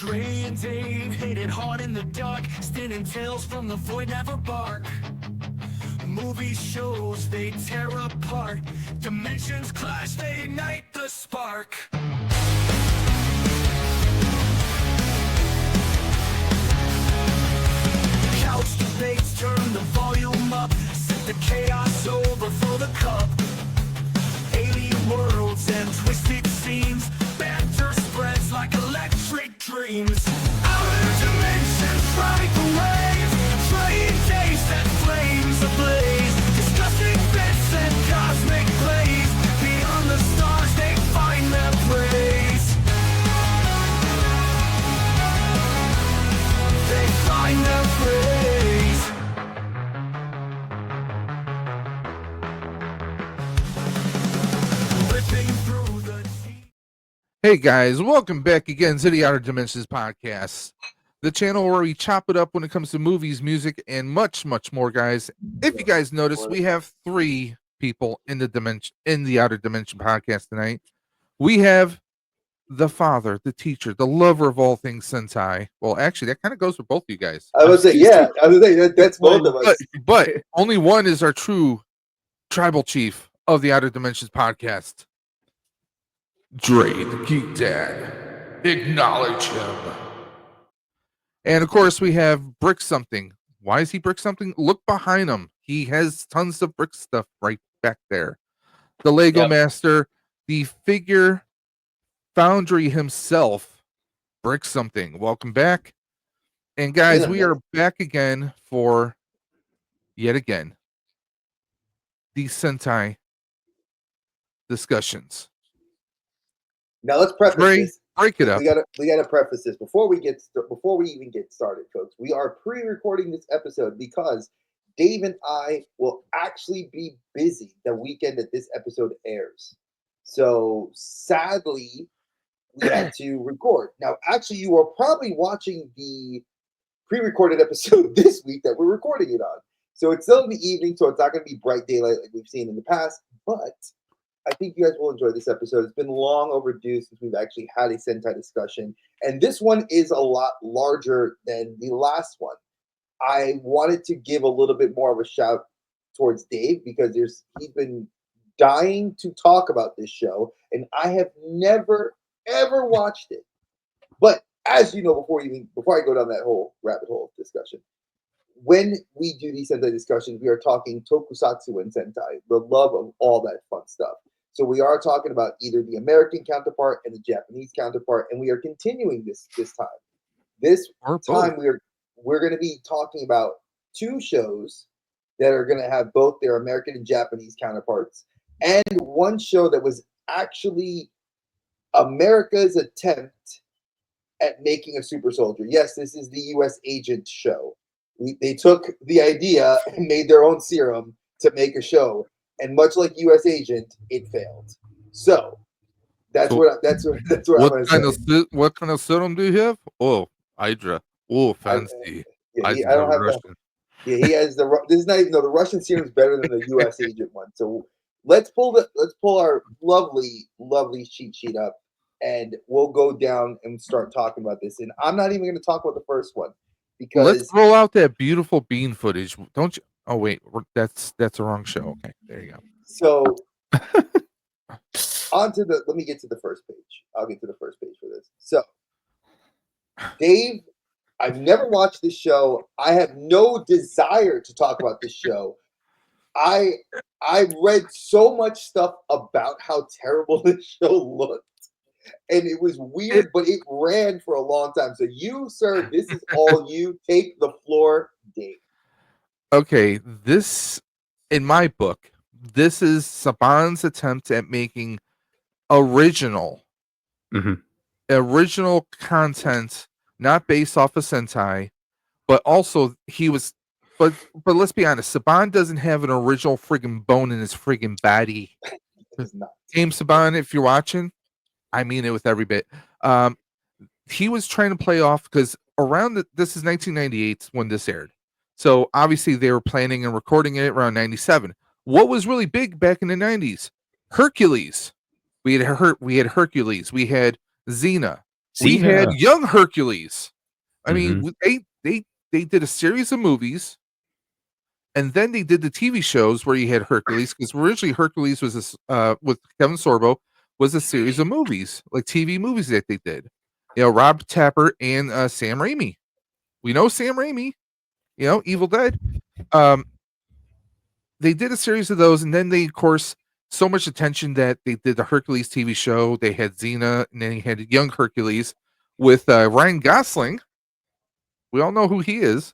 Trey and Dave hit it hard in the dark, spinning tales from the void never bark. Movie shows they tear apart, dimensions clash, they ignite the spark. Couch debates, turn the volume up, set the chaos, overflow the cup. Alien worlds and twisted scenes, banter spreads like electric dreams. Outer dimensions ride the waves, trying days set flames ablaze, discussing bits and cosmic plays. Beyond the stars they find their praise. They find their praise. Ripping through the Hey guys, welcome back again to the Outer Dimensions podcast, the channel where we chop it up when it comes to movies, music, and much, much more, guys. If you guys notice, we have three people in the Outer Dimension podcast tonight. We have the father, the teacher, the lover of all things Sentai. Well, actually, that kind of goes for both of you guys. I would say, yeah. I would say that's both of us. But only one is our true tribal chief of the Outer Dimensions podcast. Dre, the Geek Dad. Acknowledge him. And of course, we have Brick Something. Why is he Brick Something? Look behind him. He has tons of brick stuff right back there. The Lego Master, the figure foundry himself, Brick Something. Welcome back. And guys, we are back again for, yet again, the Sentai discussions. Now let's preface this. Break it up. We gotta preface this before we even get started, folks. We are pre-recording this episode because Dave and I will actually be busy the weekend that this episode airs. So sadly, we had to record. Now, actually, you are probably watching the pre-recorded episode this week that we're recording it on. So it's still in the evening, so it's not going to be bright daylight like we've seen in the past. But I think you guys will enjoy this episode. It's been long overdue since we've actually had a Sentai discussion. And this one is a lot larger than the last one. I wanted to give a little bit more of a shout towards Dave because he's been dying to talk about this show, and I have never ever watched it. But as you know, before I go down that whole rabbit hole discussion, when we do these Sentai discussions, we are talking tokusatsu and Sentai, the love of all that fun stuff. So we are talking about either the American counterpart and the Japanese counterpart, and we are continuing this time. This time we're going to be talking about two shows that are going to have both their American and Japanese counterparts, and one show that was actually America's attempt at making a super soldier. Yes, this is the U.S. Agent show. They took the idea and made their own serum to make a show, and much like U.S. Agent, it failed. So that's what I'm going to say. What kind of serum do you have? Oh, Hydra. Oh, fancy. I don't have Russian. He has this is not even though the Russian serum is better than the U.S. Agent one. So let's pull our lovely cheat sheet up, and we'll go down and start talking about this. And I'm not even going to talk about the first one because let's roll out that beautiful bean footage. Don't you? Oh wait, that's the wrong show. Okay, there you go. So let me get to the first page. I'll get to the first page for this. So Dave, I've never watched this show. I have no desire to talk about this show. I read so much stuff about how terrible this show looked. And it was weird, but it ran for a long time. So you, sir, this is all you. Take the floor, Dave. Okay, this, in my book, this is Saban's attempt at making original content, not based off of Sentai, but also but let's be honest, Saban doesn't have an original friggin' bone in his friggin' body. Team Saban, if you're watching, I mean it with every bit. He was trying to play off because this is 1998 when this aired. So obviously they were planning and recording it around 97. What was really big back in the 90s? Hercules. We had Hercules. We had Xena. We had Xena. young Hercules. I mean, Mhm. they did a series of movies, and then they did the TV shows where you had Hercules, because originally Hercules was this with Kevin Sorbo was a series of movies, like TV movies that they did. You know, Rob Tapper and Sam Raimi. We know Sam Raimi, you know, Evil Dead. Um, they did a series of those, and then they, of course, so much attention that they did the Hercules TV show. They had Xena, and then you had young Hercules with Ryan Gosling. We all know who he is.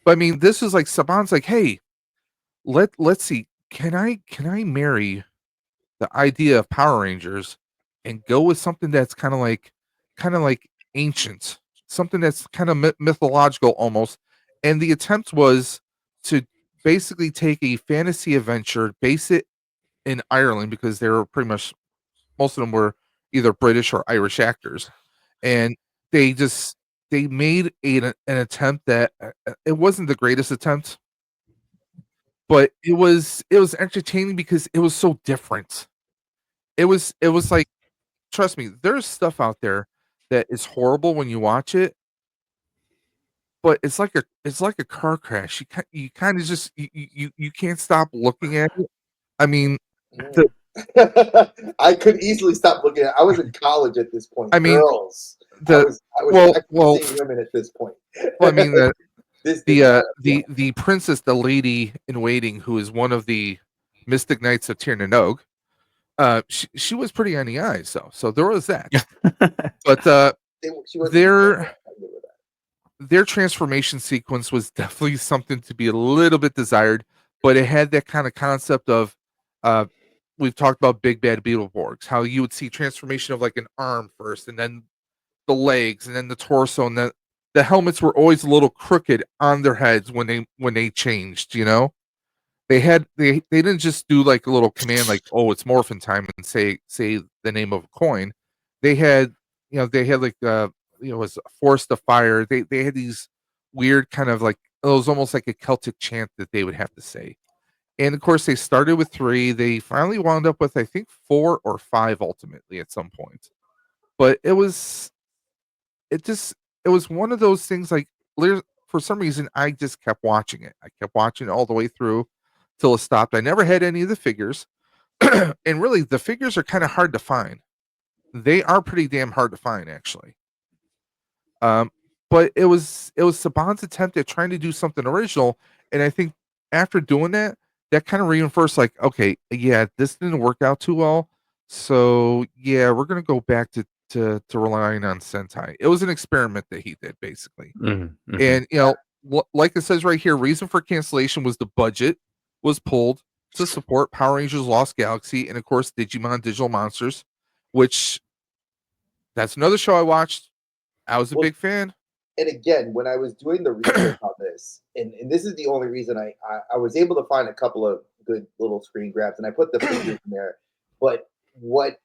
But I mean, this is like Saban's like, hey, let's see, can I marry the idea of Power Rangers and go with something that's kind of like ancient, something that's kind of mythological almost. And the attempt was to basically take a fantasy adventure, base it in Ireland, because they were pretty much, most of them were either British or Irish actors, and they just they made an attempt that it wasn't the greatest attempt, but it was entertaining because it was so different. It was like, trust me, there's stuff out there that is horrible when you watch it, but it's like a car crash. You kind of just you can't stop looking at it. I mean, the I could easily stop looking at. I was in college at this point. I mean Girls. I the was I was well actually well seeing women at this point. well I mean This did the not appeal. the princess, the lady in waiting, who is one of the mystic knights of Tir na Nog, she was pretty on the eyes, so there was that. But She wasn't. their I give her that. their transformation sequence was definitely something to be a little bit desired, but it had that kind of concept of uh we've talked about Big Bad Beetleborgs, how you would see transformation of like an arm first, and then the legs, and then the torso, and the helmets were always a little crooked on their heads when they changed, you know. They didn't just do like a little command like, oh, it's morphin time, and say the name of a coin. They had, they had like it was a forest of fire. They had these weird kind of like, it was almost like a Celtic chant that they would have to say. And of course they started with three. They finally wound up with, I think, four or five ultimately at some point. But it just it was one of those things like, for some reason I just kept watching it. I kept watching it all the way through till it stopped. I never had any of the figures. And really the figures are kind of hard to find. They are pretty damn hard to find, actually. Um, but it was Saban's attempt at trying to do something original, and I think after doing that, that kind of reinforced like, okay, yeah, this didn't work out too well, so yeah, we're gonna go back to relying on Sentai. It was an experiment that he did basically, Mhm, mhm. and like it says right here, reason for cancellation was the budget was pulled to support Power Rangers Lost Galaxy, and of course Digimon Digital Monsters, which that's another show I watched. I was a Well, big fan. and again, when I was doing the research on this, and this is the only reason I was able to find a couple of good little screen grabs, and I put the figures in there. But what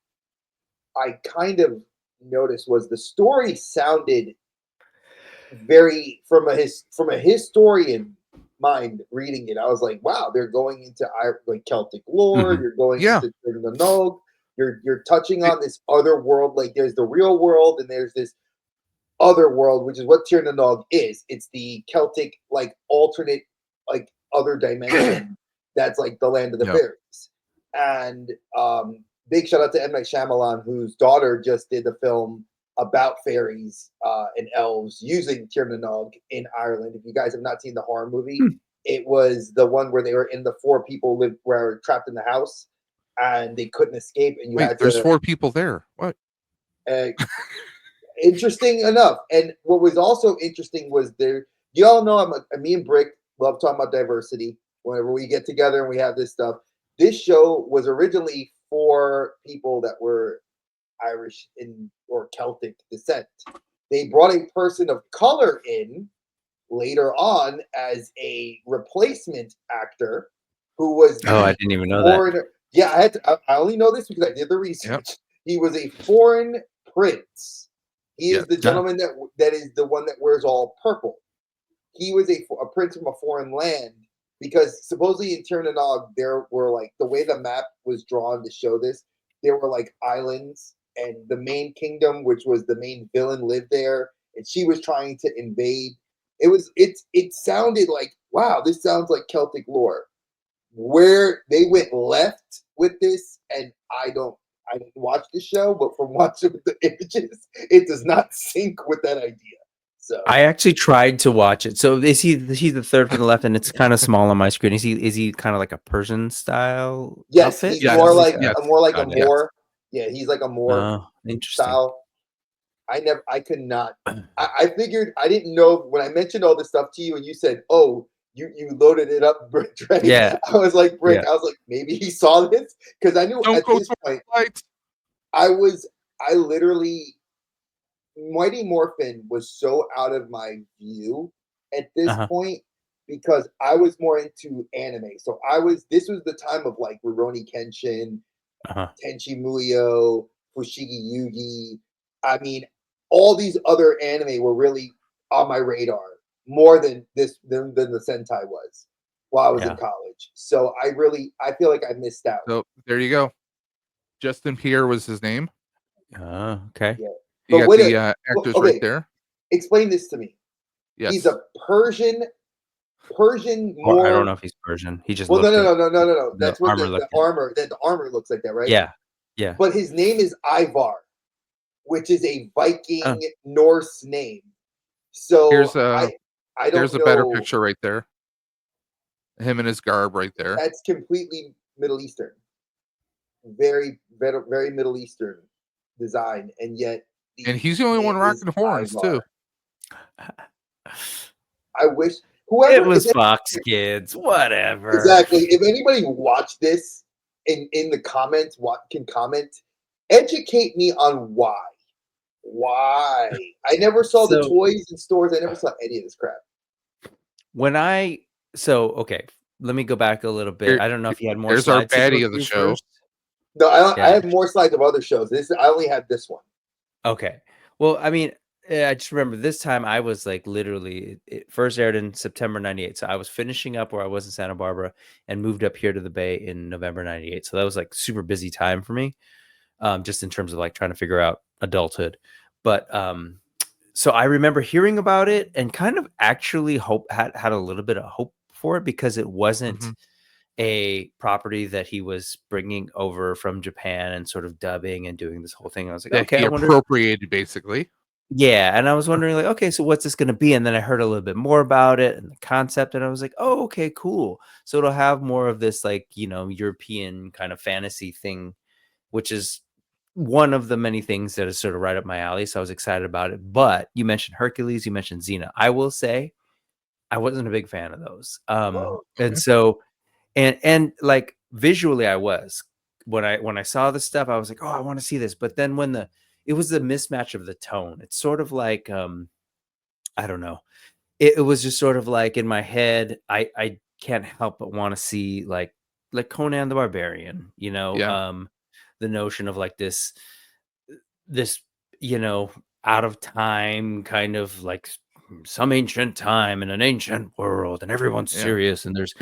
I kind of noticed was the story sounded very from a historian mind reading it. I was like, wow, they're going into like Celtic lore. Mhm. You're going Yeah. into the Nog. You're touching It- on this other world. Like there's the real world and there's this other world, which is what Tir na Nog is. It's the Celtic like alternate like other dimension that's like the land of the yeah. fairies. And big shout out to M. Night Shyamalan, whose daughter just did the film about fairies and elves using Tir na Nog in Ireland. If you guys have not seen the horror movie, Hmm. it was the one where they were in the four people lived were trapped in the house and they couldn't escape, and you Wait, had there's to. four people there. What? Uh, Interesting enough. And what was also interesting was there. You all know me and Brick love talking about diversity. Whenever we get together and we have this stuff, this show was originally for people that were Irish in or Celtic descent. They brought a person of color in later on as a replacement actor who was Oh, I the didn't even know that. foreigner. Yeah, I only know this because I did the Yep. research. He was a foreign prince. He Yeah. is the gentleman that is the one that wears all purple. He was a prince from a foreign land because supposedly in Tirnanog there were like the way the map was drawn to show this, there were like islands and the main kingdom, which was the main villain, lived there, and she was trying to invade. It sounded like, wow, this sounds like Celtic lore. Where they went left with this, and I didn't watch the show, but from watching the images, it does not sync with that idea. So I actually tried to watch it. So he's the third from the left, and it's kind of small on my screen. Is he kind of like a Persian style yes, outfit? he's Yes, more like yes, a Got it. yes. Moor. Yeah, he's like a Moor Oh, interesting. style. I could not. I figured I didn't know when I mentioned all this stuff to you, and you said, "Oh, you loaded it up, Drake." Yeah. I was like, "Brick." Yeah. I was like, maybe he saw this because I knew Don't at go this to point lights. I literally Mighty Morphin was so out of my view at this Uh-huh. point because I was more into anime. So this was the time of like Rurouni Kenshin, Uh-huh. Tenchi Muyo, Fushigi Yugi. I mean, all these other anime were really on my radar more than the Sentai was while I was in Yeah. college. So I feel like I missed out. So there you go. Justin Pierre was his name. Oh, okay. Yeah. You But got wait the a actors okay, right there. explain this to me. Yes. He's a Persian Or I don't know more. if he's Persian. He just Well, looked at no. the That's what armor looked at. the armor looks like that, right? Yeah. Yeah. But his name is Ivar, which is a Viking Oh. Norse name. So Here's I don't here's a know. better picture right there. Him in his garb right there. That's completely Middle Eastern, very Middle Eastern design, and yet And he's the only one name is rocking horns Ivar. too. I wish whoever It was if Fox Kids. Whatever. exactly. If anybody watched this in the comments, what can comment, educate me on why. Why? I never saw the So- toys in stores. I never saw any of this crap. Okay, let me go back a little bit. Here- I don't know if you had more Here's our slides to go baddie of the through show. first. No, I Yeah. have more slides of other shows. I only have this one. Okay. Well, I mean, I just remember this time I was like literally, it first aired in September 98. So I was finishing up where I was in Santa Barbara and moved up here to the Bay in November 98. So that was like super busy time for me, just in terms of like trying to figure out adulthood. But so I remember hearing about it and kind of actually had a little bit of hope for it because it wasn't Mhm. a property that he was bringing over from Japan and sort of dubbing and doing this whole thing. I was like, That okay, he I wonder. appropriated basically. Yeah, and I was wondering like, okay, so what's this going to be? And then I heard a little bit more about it and the concept, and I was like, oh, okay, cool. So it'll have more of this like, European kind of fantasy thing, which is one of the many things that is sort of right up my alley. So I was excited about it. But you mentioned Hercules, you mentioned Xena. I will say I wasn't a big fan of those. And so and like visually I was when I saw this stuff, I was like, oh, I want to see this. But then it was the mismatch of the tone. It's sort of like I don't know. It was just sort of like in my head, I can't help but want to see like Conan the Barbarian, Yeah. the notion of like this out of time kind of like some ancient time in an ancient world and everyone's Yeah. serious and there's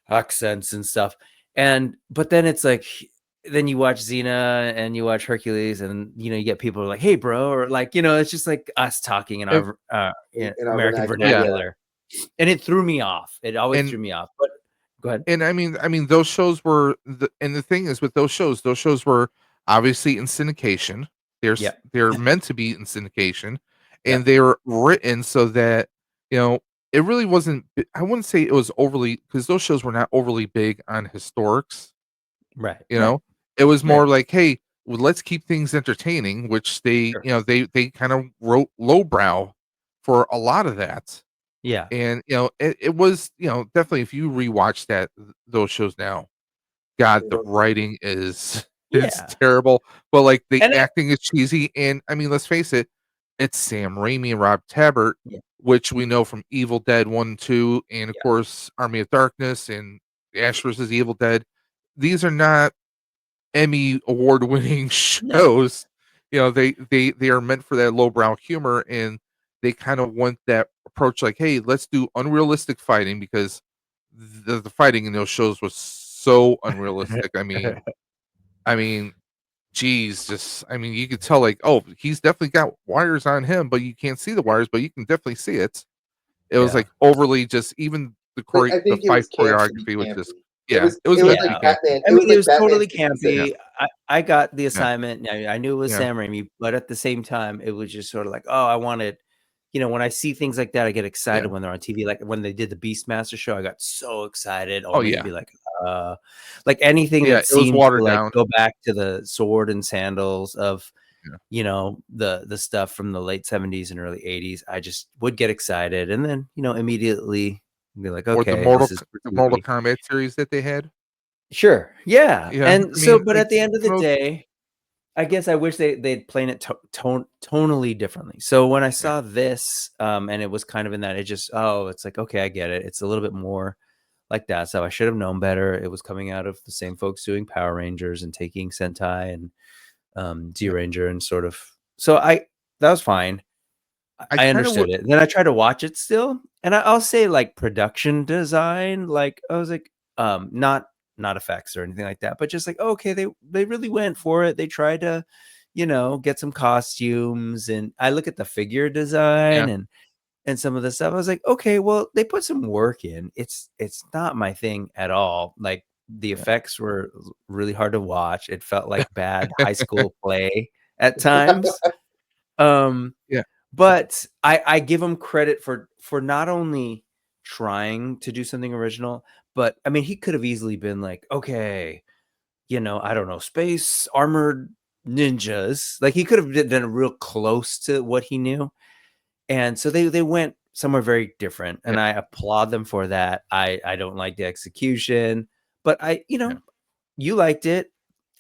accents and stuff. But then it's like, then you watch Xena and you watch Hercules and, you get people who are like, hey, bro, or like, it's just like us talking in our In our American vernacular. vernacular. And it threw me off. It always And- threw me off. But go ahead. And I mean, those shows were and the thing is with those shows were obviously in syndication. Yeah. They're meant to be in syndication, Yeah. and they were written so that it really wasn't. I wouldn't say it was overly because those shows were not overly big on historics. Right. It was more Right. like, hey, well, let's keep things entertaining, which they Sure. they kind of wrote lowbrow for a lot of that. Yeah. And it was definitely if you rewatch those shows now, God, the writing is Yeah. terrible, but like the And acting is cheesy. And I mean, let's face it, it's Sam Raimi and Rob Tabbert, Yeah. which we know from Evil Dead 1, 2, and of Yeah. course Army of Darkness and Ash versus Evil Dead. These are not Emmy award winning shows. They are meant for that lowbrow humor, and they kind of want that approach like, hey, let's do unrealistic fighting because the fighting in those shows was so unrealistic. I mean geez, just I mean, you could tell like, oh, he's definitely got wires on him, but you can't see the wires, but you can definitely see it. It was Yeah. like overly just even But I the think it fight was camp to be choreography was just campy. yeah, it was It was meant to like be Yeah. campy. Batman. I It was mean, it like was Batman totally 66. Yeah, campy. I got the yeah, assignment. I knew it was yeah, Sam Raimi, but at the same time, it was just sort of like, oh, I wanted, when I see things like that, I get excited yeah. when they're on TV. Like when they did the Beastmaster show, I got so excited, Oh only to yeah, be like anything yeah. that It was seemed to watered like down. go back to the sword and sandals of, Yeah. the stuff from the late 70s and early 80s. I just would get excited and then, immediately be like, Or okay, this is The Mortal gratuity. Kombat series that they had. Sure. Yeah. Yeah, And I so, mean, but like at the end of some the of those day, I guess I wish they'd planned it tonally differently. So when I yeah, saw this, and it was kind of in that, it's like, okay, I get it. It's a little bit more like that. So I should have known better. It was coming out of the same folks doing Power Rangers and taking Sentai and Z yeah. Ranger and sort of. So that was fine. I I kinda understood would it. Then I tried to watch it still, and I'll say like production design, like I was like, not effects or anything like that, but just like okay, they really went for it. They tried to, get some costumes, and I look at the figure yeah, design and some of the stuff. I was like, okay, well they put some work in. It's not my thing at all. Like the yeah, effects were really hard to watch. It felt like bad high school play at times. Um, yeah, but I give him credit for not only trying to do something original, but I mean, he could have easily been like, okay, I don't know, space armored ninjas. Like he could have done real close to what he knew. And so they went somewhere very different, yeah, and I applaud them for that. I don't like the execution, but yeah, you liked it.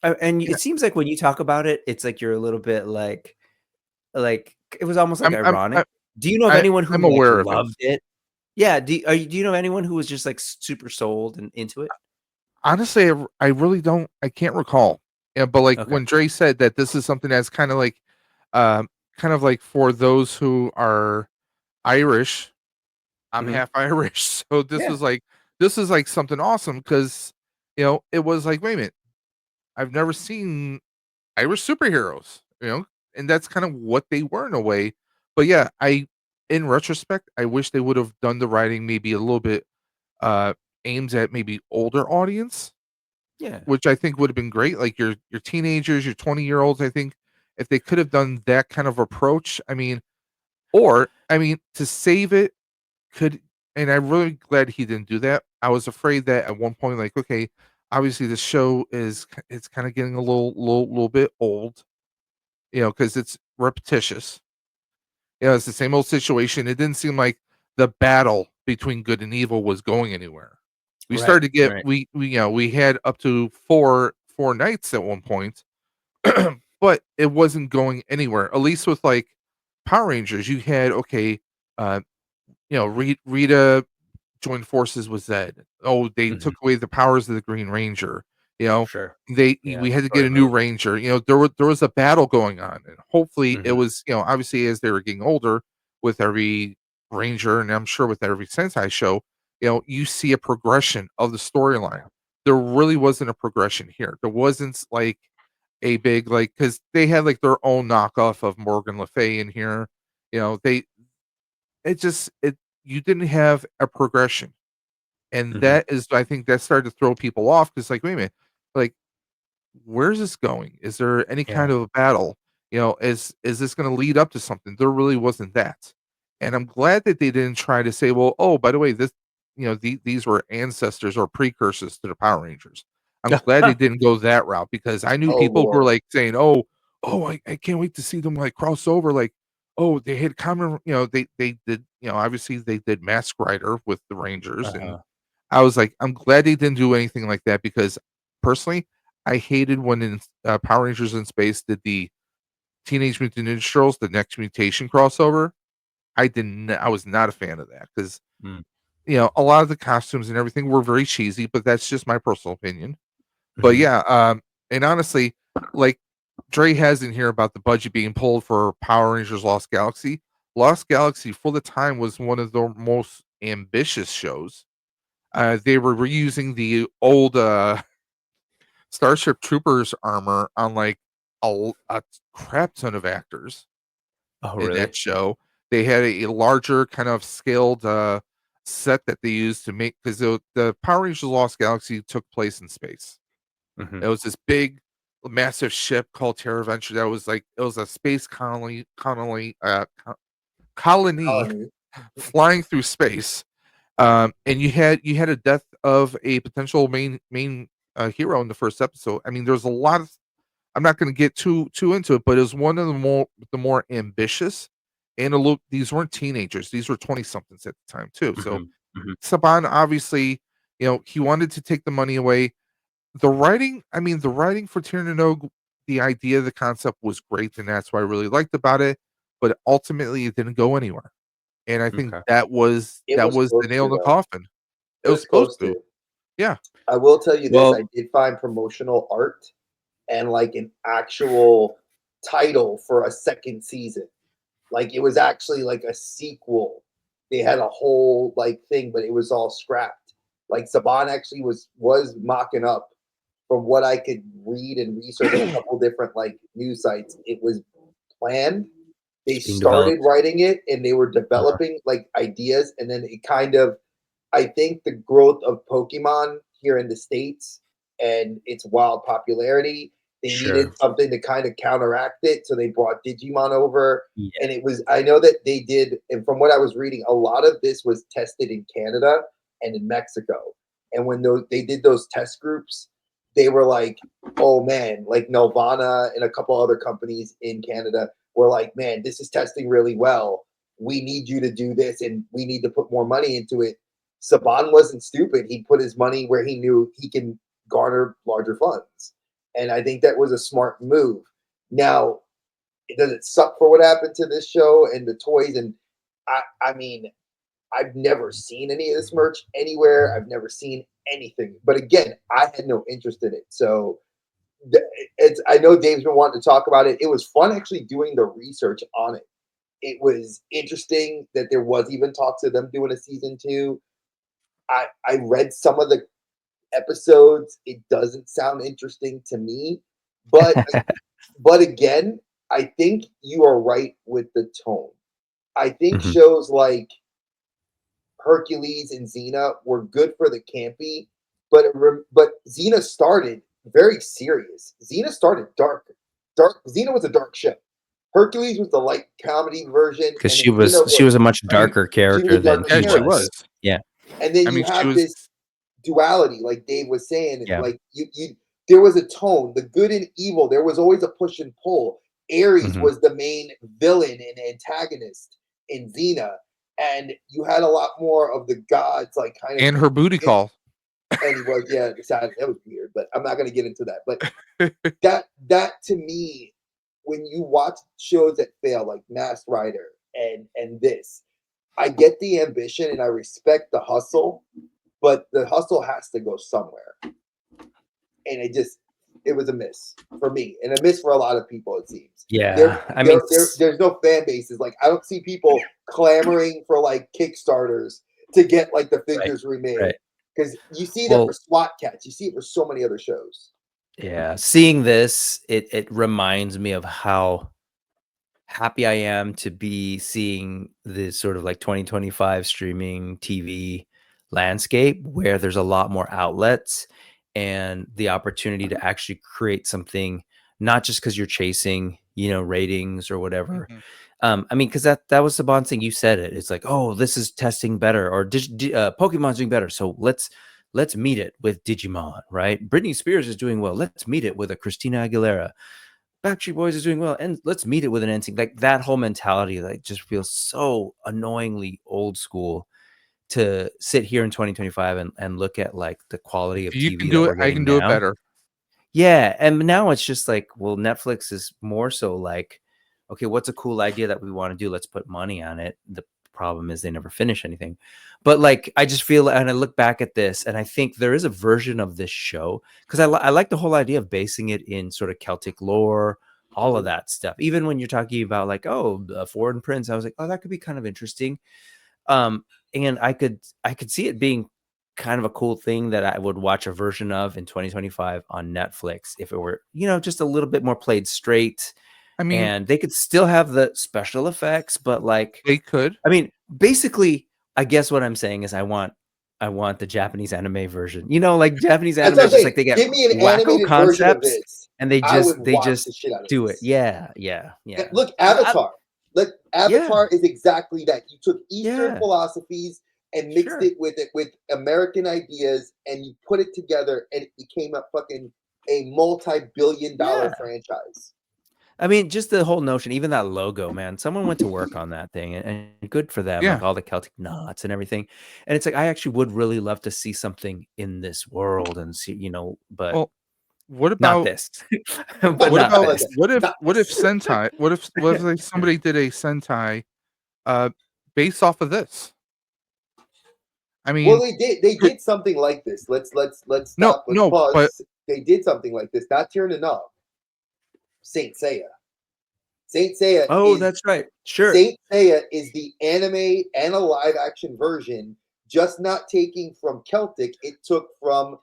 And yeah. it seems like when you talk about it, it's like you're a little bit like, it was almost, like, I'm ironic. Do you know of anyone who, I'm like, aware of it. loved it? Yeah, do you know anyone who was just, like, super sold and into it? Honestly, I really don't I can't recall. Yeah, but, like, Okay. when Dre said that this is something that's kinda like, um, kind of like for those who are Irish, I'm Mhm. half Irish, so Yeah. this is, like, something awesome because it was like, "Wait a minute, I've never seen Irish superheroes," and that's kind of what they were in a way. But, yeah, in retrospect, I wish they would have done the writing maybe a little bit, uh, aimed at maybe older audience. Yeah. Which I think would have been great, like, your teenagers, your 20-year-olds, I think if they could have done that kind of approach, I mean, to save it could and I'm really glad he didn't do that. I was afraid that at one point, like, okay, obviously the show it's kinda getting a little bit old, because it's repetitious. It's the same old situation. It didn't seem like the battle between good and evil was going anywhere. We Right, started to get right. we had up to four nights at one point, but it wasn't going anywhere. At least with like Power Rangers, you had okay, uh, Rita joined forces with Zed. Oh, they Mhm. took away the powers of the Green Ranger. You know, Sure. Yeah, we had to get story a new mode. Ranger. There was a battle going on, and hopefully it Mhm. was obviously as they were getting older with every Ranger, and I'm sure with every Sentai show, you see a progression of the storyline. There really wasn't a progression here. There wasn't like a big like because they had like their own knockoff of Morgan Le Fay in here. They it just it you didn't have a progression and Mhm. that is I think that started to throw people off because like, wait a minute, like, where's this going? Is there any Yeah. kind of a battle? Is this gonna lead up to something? There really wasn't that. And I'm glad that they didn't try to say, well, oh, by the way, these were ancestors or precursors to the Power Rangers. I'm glad they didn't go that route because I knew Oh people who were Lord. like saying, oh, I can't wait to see them like cross over. Like, oh, they had common, they did, obviously they did Mask Rider with the Rangers and Uh-huh. I was like, I'm glad they didn't do anything like that because personally, I hated when in Power Rangers in Space did the Teenage Mutant Ninja Turtles, the Next Mutation crossover. I was not a fan of that because Mm. a lot of the costumes and everything were very cheesy, but that's just my personal opinion. But Mhm. yeah, and honestly, like Dre has in here about the budget being pulled for Power Rangers Lost Galaxy. Lost Galaxy for the time was one of the most ambitious shows. They were reusing the old Starship Troopers armor on like a crap ton of actors Oh, in really? that show. They had a larger kind of scaled set that they used to make, because the Power Rangers Lost Galaxy took place in space. Mhm. It was this big, massive ship called Terra Venture that was like, it was a space colony Colony. flying through space. And you had a death of a potential main hero in the first episode. I mean, there's a lot of, I'm not going to get too into it, but it was one of the more ambitious. And look, these weren't teenagers; these were 20 somethings at the time too. So Mhm. Mhm. Saban obviously, he wanted to take the money away. The writing for Tirnanog, the idea, the concept was great, and that's what I really liked about it. But ultimately, it didn't go anywhere. And I think Okay. that was It that was was the supposed nail to in the though. coffin. It It was was supposed supposed to. to. Yeah. I will tell you this: I Well, did find promotional art and like an actual title for a second season. Like it was actually like a sequel. They had a whole like thing, but it was all scrapped. Like Saban actually was mocking up, from what I could read and research on a couple different like news sites. It was planned. They it's being started developed. writing it and they were Uh-huh. developing like ideas, and then it kind of, I think the growth of Pokemon here in the States and its wild popularity, they needed Sure. something to kind of counteract it. So they brought Digimon over. Yeah. And it was, I know that they did, and from what I was reading, a lot of this was tested in Canada and in Mexico. And when they did those test groups, they were like, oh man, like Nelvana and a couple other companies in Canada were like, man, this is testing really well. We need you to do this and we need to put more money into it. Saban wasn't stupid. He put his money where he knew he can garner larger funds. And I think that was a smart move. Now, does it suck for what happened to this show and the toys? And I mean, I've never seen any of this merch anywhere. I've never seen anything. But again, I had no interest in it. So it's, I know Dave's been wanting to talk about it. It was fun actually doing the research on it. It was interesting that there was even talks of them doing a season two. I read some of the episodes. It doesn't sound interesting to me, but but again, I think you are right with the tone. I think Mhm. shows like Hercules and Xena were good for the campy, but Xena started very serious. Xena started dark. Dark Xena was a dark show. Hercules was the light comedy version, Because and she then was Xena she was, was a much I mean, darker she was a character than darker yeah, he she character. was. was. Yeah. And then I you mean, she have was. this duality, like Dave was saying, Yeah. like you there was a tone, the good and evil. There was always a push and pull. Ares Mhm. was the main villain and antagonist in Xena, and you had a lot more of the gods, like kind of, And her booty call. and he was, yeah, that was weird, but I'm not going to get into that. But that to me, when you watch shows that fail like Masked Rider and this, I get the ambition and I respect the hustle, but the hustle has to go somewhere. And it was a miss for me and a miss for a lot of people, it seems. Yeah. I mean, There's no fan bases. Like I don't see people clamoring for like Kickstarters to get like the right. figures remade. Right. Because you see that for Well, SWAT Cats, you see it for so many other shows. yeah. Seeing this, it reminds me of how happy I am to be seeing this sort of like 2025 streaming TV landscape where there's a lot more outlets and the opportunity to actually create something, not just because you're chasing, ratings or whatever. Mhm. I mean, because that was the bond thing. You said it. It's like, oh, this is testing better, or Pokemon's doing better. So let's meet it with Digimon, right? Britney Spears is doing well. Let's meet it with a Christina Aguilera. Backstreet Boys is doing well, and let's meet it with an NSYNC. Like that whole mentality, like just feels so annoyingly old school to sit here in 2025 and look at like the quality If of you can TV that do it, we're I getting can do it now. better. Yeah, and now it's just like, well, Netflix is more so like, okay, what's a cool idea that we want to do? Let's put money on it. The problem is they never finish anything. But like, I just feel, and I look back at this, and I think there is a version of this show because I like the whole idea of basing it in sort of Celtic lore, all of that stuff. Even when you're talking about like, oh, a foreign prince, I was like, oh, that could be kind of interesting. And I could see it being kind of a cool thing that I would watch a version of in 2025 on Netflix if it were, just a little bit more played straight, I mean, and they could still have the special effects, but like, they could. I mean, basically, I guess what I'm saying is I want the Japanese anime version. Like Japanese That's anime what I'm is just saying. like they get Give me an wacko animated version of concepts this. and they I would just watch the shit out of do it. this. Yeah. Look, Avatar. Look, Avatar is exactly that. You took Eastern Yeah. philosophies and mixed Sure. it with American ideas, and you put it together, and it became a multi-billion-dollar Yeah. franchise. I mean, just the whole notion, even that logo, man, someone went to work on that thing and good for them, Yeah. like all the Celtic knots and everything. And it's like, I actually would really love to see something in this world and see, but Well, what not about this. But what not about this. what if Not Sentai? What if like somebody did a Sentai based off of this? I Well, mean, they did something like this. Let's no, stop. Let's no, pause. but They did something like this. Not Tyrann the Knob. Saint Seiya. Saint Seiya Oh, is that's right. Sure. Saint Seiya is the anime and a live action version, just not taking from Celtic. It took from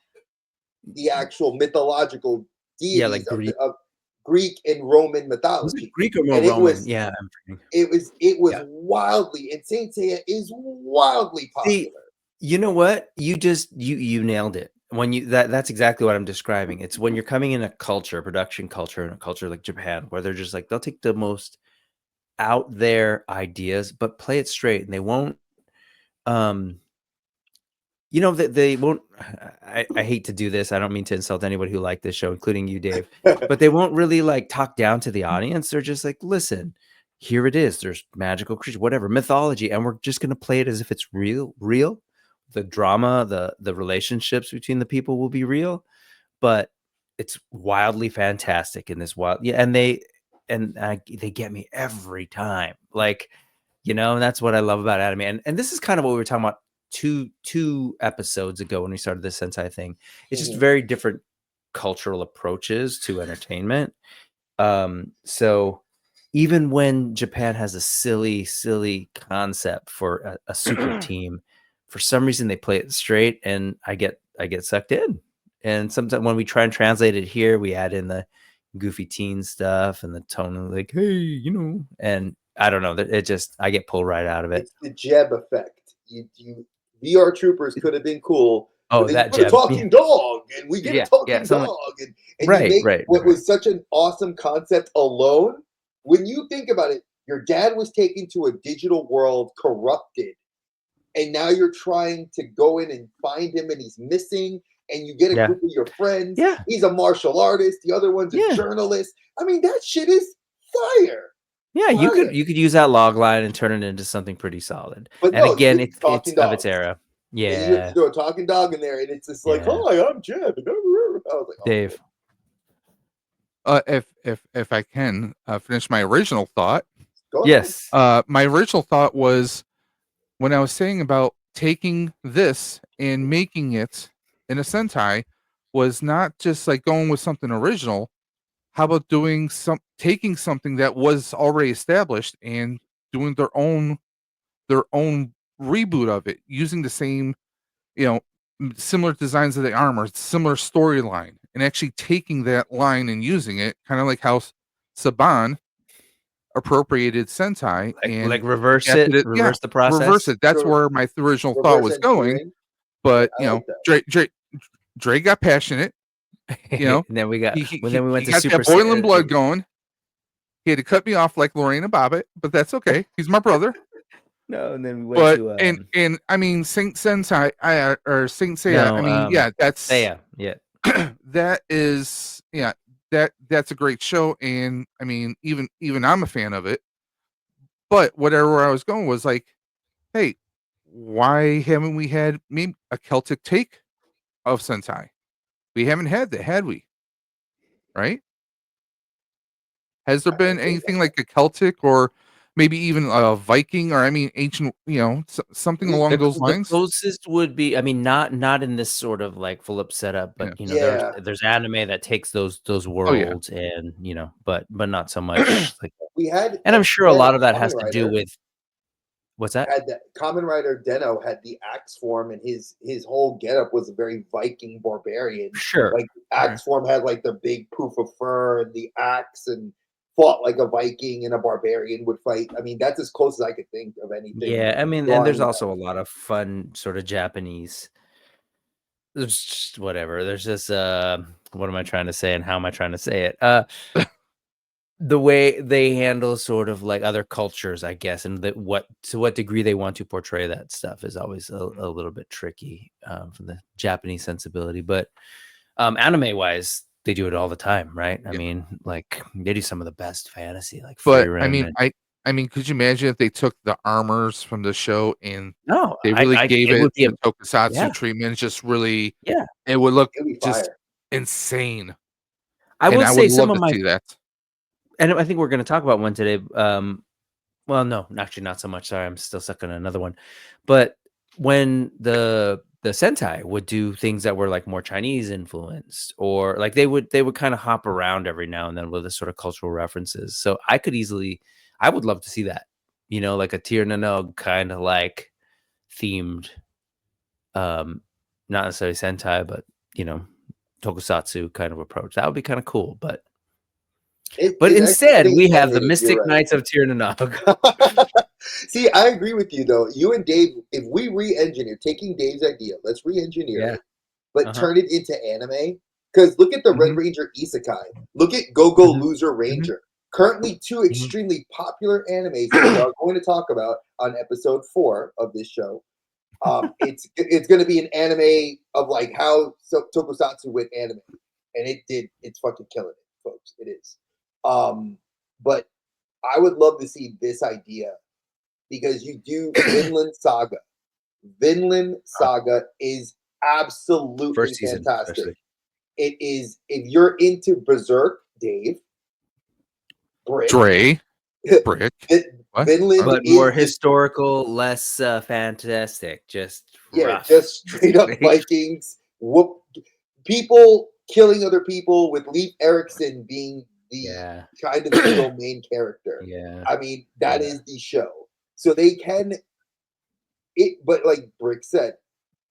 the actual mythological Yeah, like deities Greek. of Greek and Roman Was it mythology. Greek or more And it Roman? was Yeah, I'm forgetting. it was Yeah. wildly, and Saint Seiya is wildly See, popular. you know what? You nailed it. When that's exactly what I'm describing. It's when you're coming in a culture, production culture, and a culture like Japan, where they're just like they'll take the most out there ideas, but play it straight, and they won't. They won't. I hate to do this. I don't mean to insult anybody who liked this show, including you, Dave. But they won't really like talk down to the audience. They're just like, listen, here it is. There's magical creatures, whatever mythology, and we're just gonna play it as if it's real. The drama, the relationships between the people will be real, but it's wildly fantastic in this wild. Yeah, and they get me every time. Like, and that's what I love about anime. And this is kind of what we were talking about two episodes ago when we started this Sentai thing. It's just very different cultural approaches to entertainment. So even when Japan has a silly concept for a super team, for some reason they play it straight, and I get sucked in. And sometimes when we try and translate it here, we add in the goofy teen stuff and the tone of like, hey, and I don't know, I get pulled right out of it. It's the Jeb effect. You VR Troopers could have been cool. Oh, but then that you put a Jeb. talking dog, and we get a talking something dog, like, and right, you make right, what right. was such an awesome concept alone. When you think about it, your dad was taken to a digital world, corrupted, and now you're trying to go in and find him, and he's missing. And you get a group of your friends. Yeah. He's a martial artist. The other one's a journalist. I mean, that shit is fire. Yeah, you could use that log line and turn it into something pretty solid. But and no, again, it's it's talking of its dogs. era. And you have Yeah, to throw a talking dog in there, and it's just like, "Hi, I'm Jeb." And I was like, "Oh, Dave. If I can finish my original thought. go ahead." Yes. My original thought was when I was saying about taking this and making it in a Sentai was not just like going with something original. How about taking something that was already established and doing their own reboot of it, using the same, similar designs of the armor, similar storyline, and actually taking that line and using it, kind of like how Saban appropriated Sentai and Like reverse adapted it, reverse the process. reverse it. That's So where my original thought reverse was going. engineering. But I like that. Dre got passionate. And then we got He then we went to got Super that boiling blood going. He had to cut me off like Lorena Bobbitt, but that's okay. He's my brother. No, and then we went to and I mean Saint Seiya. no, I mean, yeah, that's yeah. that is that's a great show, and I mean even I'm a fan of it. But whatever I was going was like, hey, why haven't we had maybe a Celtic take of Sentai? We haven't had that, had we? Right? Has there been anything like a Celtic or maybe even a Viking or I mean ancient, something along those The lines? closest would be, I mean, not in this sort of like full up setup, but Yeah. there's anime that takes those Oh, yeah. worlds and but not so much like We had, and I'm sure a we had lot of that Kamen has to do Rider. with What's that? had that Common Rider Deno had the axe form, and his whole getup was a very Viking barbarian. Sure. Like axe form had like the big poof of fur and the axe, and fought like a Viking and a barbarian would fight. I mean, that's as close as I could think of anything. Yeah, I mean, and there's drawing also a lot of fun sort of Japanese. There's just whatever. There's just what am I trying to say and how am I trying to say it? The way they handle sort of like other cultures, I guess, and that what to what degree they want to portray that stuff is always a little bit tricky from the Japanese sensibility. But anime wise, they do it all the time, right? I Yeah. mean, like they do some of the best fantasy, like But Freerun and I mean, could you imagine if they took the armors from the show and no, they really gave it it would be a the tokusatsu yeah, treatment? Just really, yeah. it would look It'd be just fire. insane, I and will I would say some love of to my see that. and I think we're going to talk about one today. Well, no, actually, not so much. Sorry, I'm still stuck on another one. But when the Sentai would do things that were like more Chinese influenced, or like they would kind of hop around every now and then with the sort of cultural references. So I would love to see that. You know, like a Tir Nanog kind of like themed, not necessarily Sentai, but you know, Tokusatsu kind of approach. That would be kind of cool. But It's actually, I instead, think we it's have the animated. You're Mystic right. Knights of Tir Nanog. See, I agree with you though. You and Dave, if we re-engineer, taking Dave's idea, let's re-engineer Yeah. it, but Uh-huh. turn it into anime. Because look at the Red Mhm. Ranger Isekai. Look at Go Go Mhm. Loser Ranger. Currently, two extremely popular animes that we are going to talk about on episode 4 of this show. It's going to be an anime of like how Tokusatsu went anime, and it's fucking killing it, folks. It is. But I would love to see this idea because you do Vinland Saga. Vinland Saga is absolutely First season, fantastic. especially. It is, if you're into Berserk, Dave, Brick, Dre, Brick. What? Vinland But is more the historical, less fantastic, just yeah, rough. just straight up Vikings. Whoop, people killing other people with Leif Erikson being the Yeah, kind of the real main character. yeah, I mean, that yeah. is the show. So they can it, but like Brick said,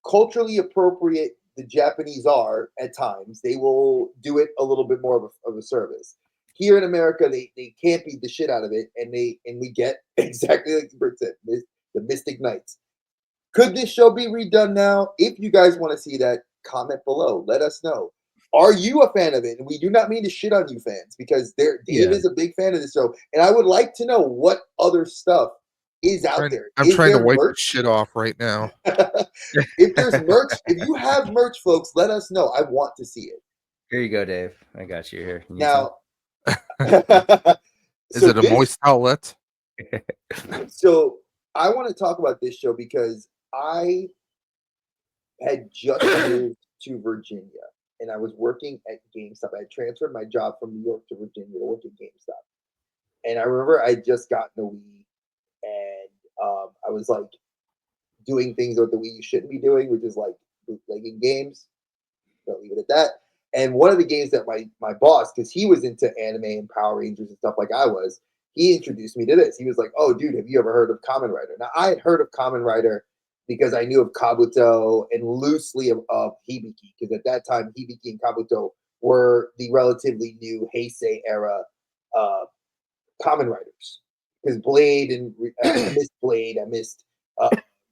culturally appropriate the Japanese are at times, they will do it a little bit more of a service. Here in America, they can't beat the shit out of it, and we get exactly like Brick said, the Mystic Knights. Could this show be redone now? If you guys want to see that, comment below. Let us know. Are you a fan of it? And we do not mean to shit on you fans because Dave Yeah. is a big fan of this show, and I would like to know what other stuff is out there. I'm Is trying to there wipe the merch? shit off right now. If there's merch, if you have merch, folks, let us know. I want to see it. Here you go, Dave. I got you here. You need Now, Is so it a moist outlet? so I want to talk about this show because I had just moved to Virginia and I was working at GameStop. I had transferred my job from New York to Virginia to work at GameStop. And I remember I had just gotten a Wii and I was like doing things that the Wii you shouldn't be doing, which is like bootlegging games. Don't leave it at that. And one of the games that my boss, because he was into anime and Power Rangers and stuff like I was, he introduced me to this. He was like, "Oh, dude, have you ever heard of Kamen Rider?" Now I had heard of Kamen Rider because I knew of Kabuto and loosely of Hibiki, because at that time Hibiki and Kabuto were the relatively new Heisei era uh, Kamen Riders. Because Blade and I missed Blade, I missed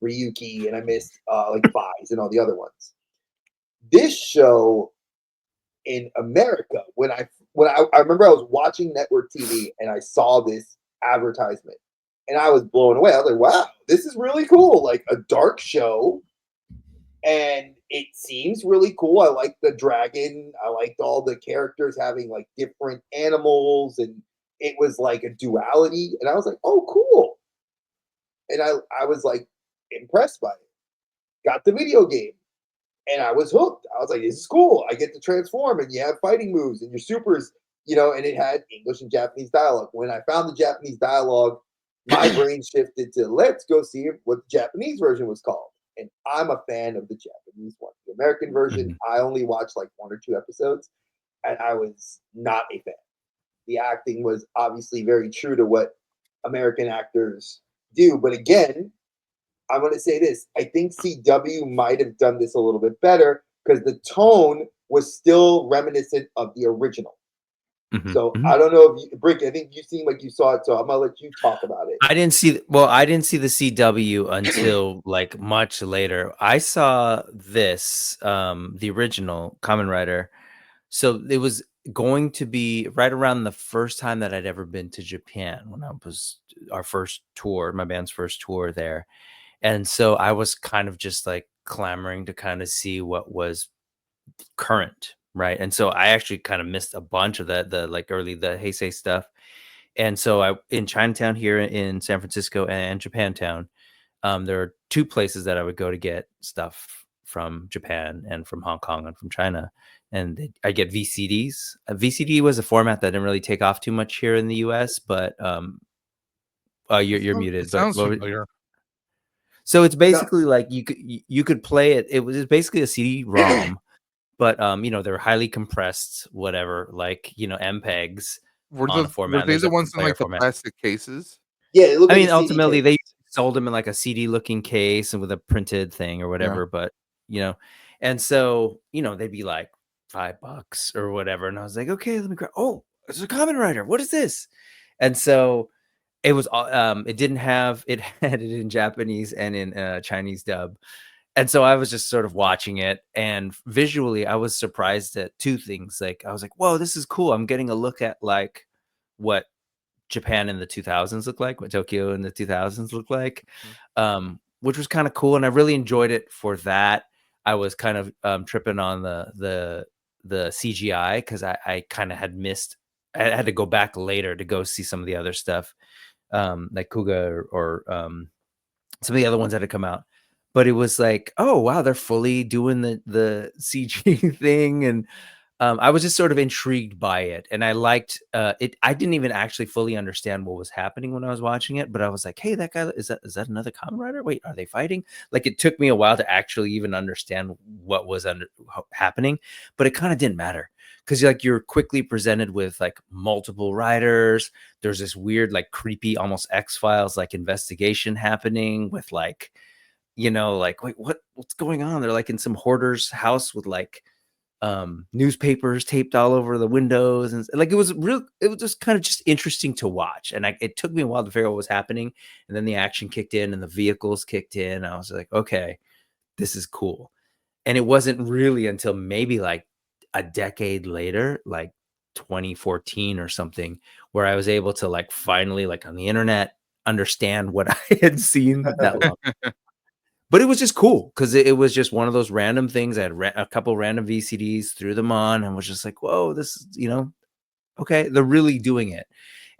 Ryuki, and I missed like Vise and all the other ones. This show in America, I remember I was watching network TV and I saw this advertisement and I was blown away. I was like, wow, this is really cool. Like a dark show. And it seems really cool. I like the dragon. I liked all the characters having like different animals, and it was like a duality. And I was like, oh, cool. And I was like impressed by it. Got the video game. And I was hooked. I was like, this is cool. I get to transform and you have fighting moves and your supers, and it had English and Japanese dialogue. When I found the Japanese dialogue, my brain shifted to let's go see what the Japanese version was called. And I'm a fan of the Japanese one. The American version, I only watched like 1 or 2 episodes and I was not a fan. The acting was obviously very true to what American actors do. But again, I'm going to say this. I think CW might have done this a little bit better because the tone was still reminiscent of the original. Mhm, So mhm. I don't know if you, Brick, I think you seem like you saw it. So I'm going to let you talk about it. I didn't see the CW until like much later. I saw this, the original Kamen Rider. So it was going to be right around the first time that I'd ever been to Japan when I was our first tour, my band's first tour there. And so I was kind of just like clamoring to kind of see what was current, right? And so I actually kind of missed a bunch of the like early the Heisei stuff. And so I in Chinatown here in San Francisco and Japantown, there are two places that I would go to get stuff from Japan and from Hong Kong and from China. And I get VCDs. A VCD was a format that didn't really take off too much here in the US, but you're It muted. But sounds familiar. so it's No, basically like you could play it. It was basically a CD-ROM, but they're highly compressed, whatever, like MPEGs on the Were format. And they there's the different ones in player like the formats. plastic cases? yeah, it looked I like mean, a CD ultimately, case. they sold them in like a CD looking case and with a printed thing or Yeah. whatever. But and so they'd be like $5 or whatever, and I was like, okay, let me grab. Oh, it's a Kamen Rider. What is this? And so it was. It didn't have. It had it in Japanese and in Chinese dub. And so I was just sort of watching it, and visually, I was surprised at two things. Like I was like, "Whoa, this is cool! I'm getting a look at like what Japan in the 2000s looked like, what Tokyo in the 2000s looked like," which was kind of cool, and I really enjoyed it for that. I was kind of tripping on the CGI because I kind of had missed. I had to go back later to go see some of the other stuff, like Kuga or some of the other ones that had come out. But it was like, oh wow, they're fully doing the CG thing, and I was just sort of intrigued by it, and I liked it. I didn't even actually fully understand what was happening when I was watching it, but I was like, "Hey, that guy is that another Kamen Rider? Wait, are they fighting?" Like it took me a while to actually even understand what was happening, but it kind of didn't matter because you're quickly presented with like multiple riders. There's this weird, like creepy, almost X-Files like investigation happening with like like wait, what's going on? They're like in some hoarder's house with like newspapers taped all over the windows, and like it was just kind of just interesting to watch. And it took me a while to figure out what was happening, and then the action kicked in and the vehicles kicked in. I was like, okay, this is cool. And it wasn't really until maybe like a decade later, like 2014 or something, where I was able to like finally like on the internet understand what I had seen that long. But it was just cool because it was just one of those random things. I had a couple random VCDs, threw them on, and was just like, "Whoa, this is okay." They're really doing it.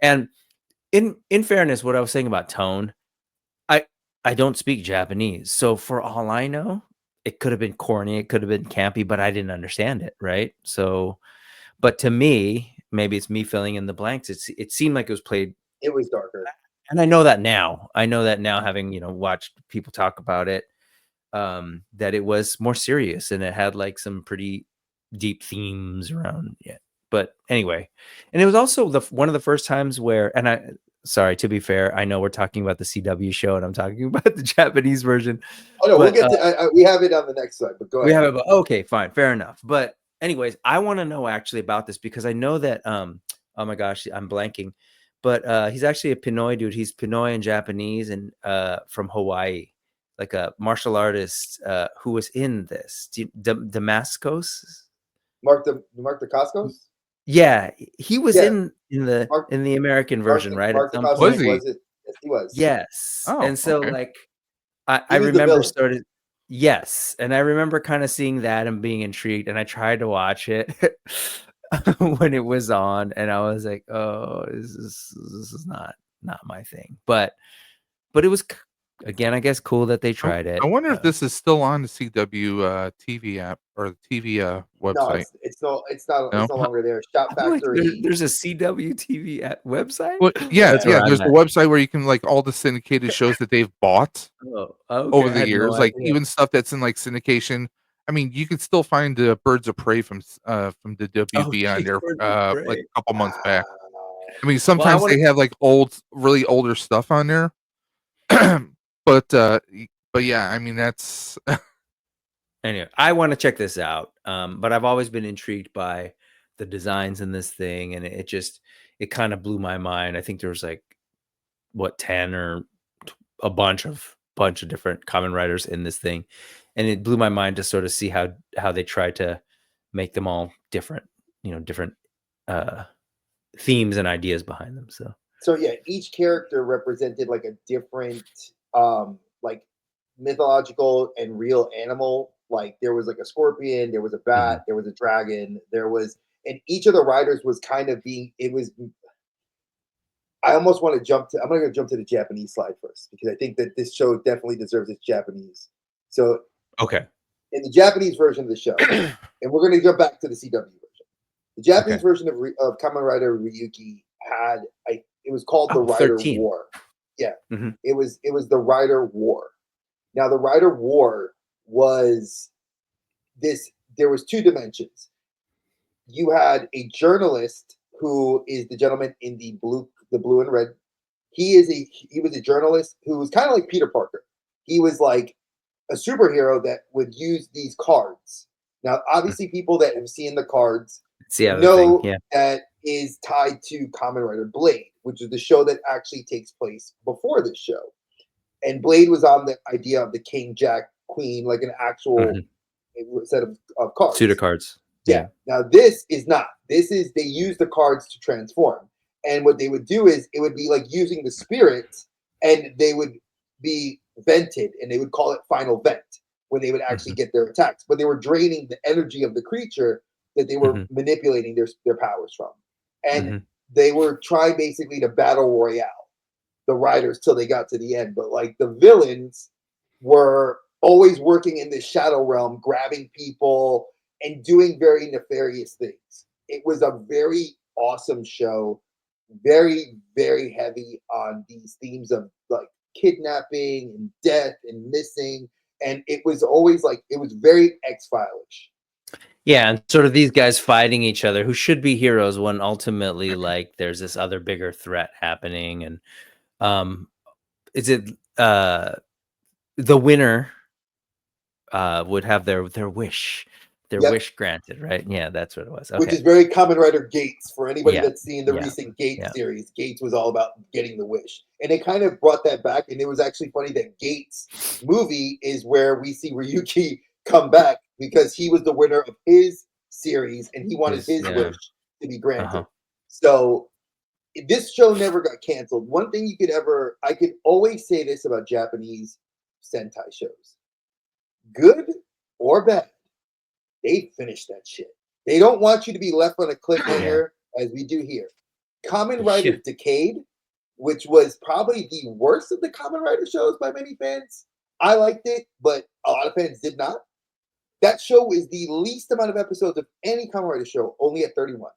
And in fairness, what I was saying about tone, I I don't speak Japanese, so for all I know, it could have been corny, it could have been campy, but I didn't understand it, right? So, but to me, maybe it's me filling in the blanks. It seemed like it was played, It was darker. and I know that now. I know that now, having watched people talk about it, that it was more serious and it had like some pretty deep themes around it. But anyway, and it was also one of the first times where, and I sorry, to be fair, I know we're talking about the CW show and I'm talking about the Japanese version, Oh no, we'll but get to. We have it on the next slide, but go we ahead. have it. Okay, fine, fair enough. But anyways, I want to know actually about this because I know that oh my gosh, I'm blanking. But he's actually a Pinoy dude. He's Pinoy in Japanese and from Hawaii, like a martial artist who was in this. Damascus? Mark the Costco's. Yeah, he was Yeah, in the Mark American version, right? At Mark the some Was Costco's point. he? was it? Yes, he was. Yes. Oh, And so okay. like He I was the remember villain. yes, and I remember kind of seeing that and being intrigued, and I tried to watch it when it was on, and I was like, "Oh, this is not my thing." But it was again, I guess, cool that they tried it. I wonder if this is still on the CW TV app or the TV No, website. it's No. no longer there. Shop I'm like, Factory. there's a CW TV website. Well, yeah, That's yeah. where There's I'm a at. website where you can like all the syndicated shows that they've bought Oh, okay. over I the had no years, like idea. even stuff that's in like syndication. I mean, you can still find the Birds of Prey from the Oh, WB on geez, there Birds of like Prey. a couple months back. Wow. I mean, Well, I sometimes want they have like really older stuff on there. But yeah, I mean that's Anyway, I want to check this out. But I've always been intrigued by the designs in this thing, and it kind of blew my mind. I think there was like what 10 or a bunch of different common writers in this thing, and it blew my mind to sort of see how they tried to make them all different, different uh themes and ideas behind them. So yeah, each character represented like a different like mythological and real animal. Like there was like a scorpion, there was a bat, there was a dragon, there was, and each of the riders was kind of being, it was, I almost want to jump to, I'm going to jump to the Japanese slide first because I think that this show definitely deserves its Japanese. So Okay. in the Japanese version of the show, and we're going to go back to the CW version. The Japanese version of Kamen Rider Ryuki had it was called the Rider 13. War. Yeah, it was the Rider War. Now the Rider War was this. There was two dimensions. You had a journalist who is the gentleman in the blue and red. He was a journalist who was kind of like Peter Parker. He was like a superhero that would use these cards. Now, obviously, people that have seen the cards know that is tied to Kamen Rider Blade, which is the show that actually takes place before this show. And Blade was on the idea of the King, Jack, Queen, like an actual set of cards. Pseudo cards. Yeah. Now, this is not. This is, they use the cards to transform. And what they would do is it would be like using the spirits, and they would be vented, and they would call it final vent when they would actually get their attacks. But they were draining the energy of the creature that they were manipulating their powers from. And they were trying basically to battle royale the riders till they got to the end. But like the villains were always working in this shadow realm, grabbing people and doing very nefarious things. It was a very awesome show, very, very heavy on these themes of like kidnapping and death and missing. And it was always like, it was very X-File-ish. Yeah, and sort of these guys fighting each other who should be heroes when ultimately like there's this other bigger threat happening. And is it the winner would have their wish wish granted, right? Yeah, that's what it was. Okay. Which is very Kamen Rider Gates. For anybody that's seen the recent Gates series, Gates was all about getting the wish. And it kind of brought that back. And it was actually funny that Gates' movie is where we see Ryuki come back because he was the winner of his series and he wanted his wish to be granted. So this show never got canceled. One thing I could always say this about Japanese Sentai shows. Good or bad, they finish that shit. They don't want you to be left on a cliffhanger as we do here. Kamen Rider Decade, which was probably the worst of the Kamen Rider shows by many fans. I liked it, but a lot of fans did not. That show is the least amount of episodes of any Kamen Rider show, only at 31.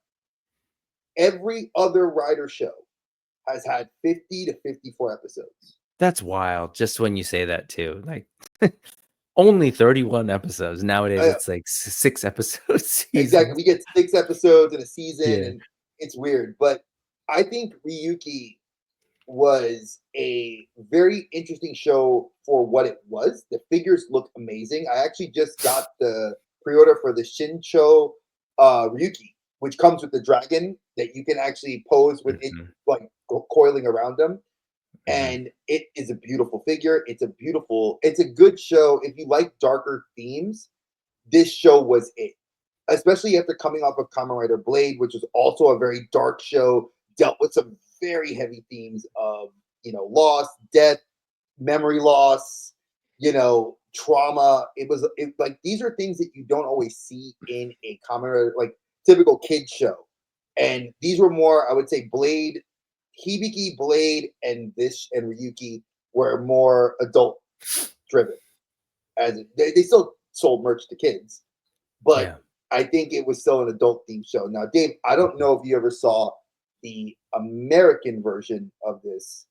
Every other Rider show has had 50 to 54 episodes. That's wild. Just when you say that too, like only 31 episodes. Nowadays, it's like 6 episodes. Exactly. We get 6 episodes in a season, and it's weird. But I think Ryuki was a very interesting show for what it was. The figures look amazing. I actually just got the pre-order for the Shincho Ryuki, which comes with the dragon that you can actually pose with it like coiling around them. And it is a beautiful figure. It's a good show. If you like darker themes, this show was it. Especially after coming off of Kamen Rider Blade, which was also a very dark show, dealt with some very heavy themes of, loss, death, memory loss, trauma. It like, these are things that you don't always see in a Kamen Rider, like typical kid show. And these were more, I would say, Blade, Hibiki, Blade, and Ryuki were more adult driven. As they still sold merch to kids, but I think it was still an adult themed show. Now, Dave, I don't know if you ever saw the American version of this,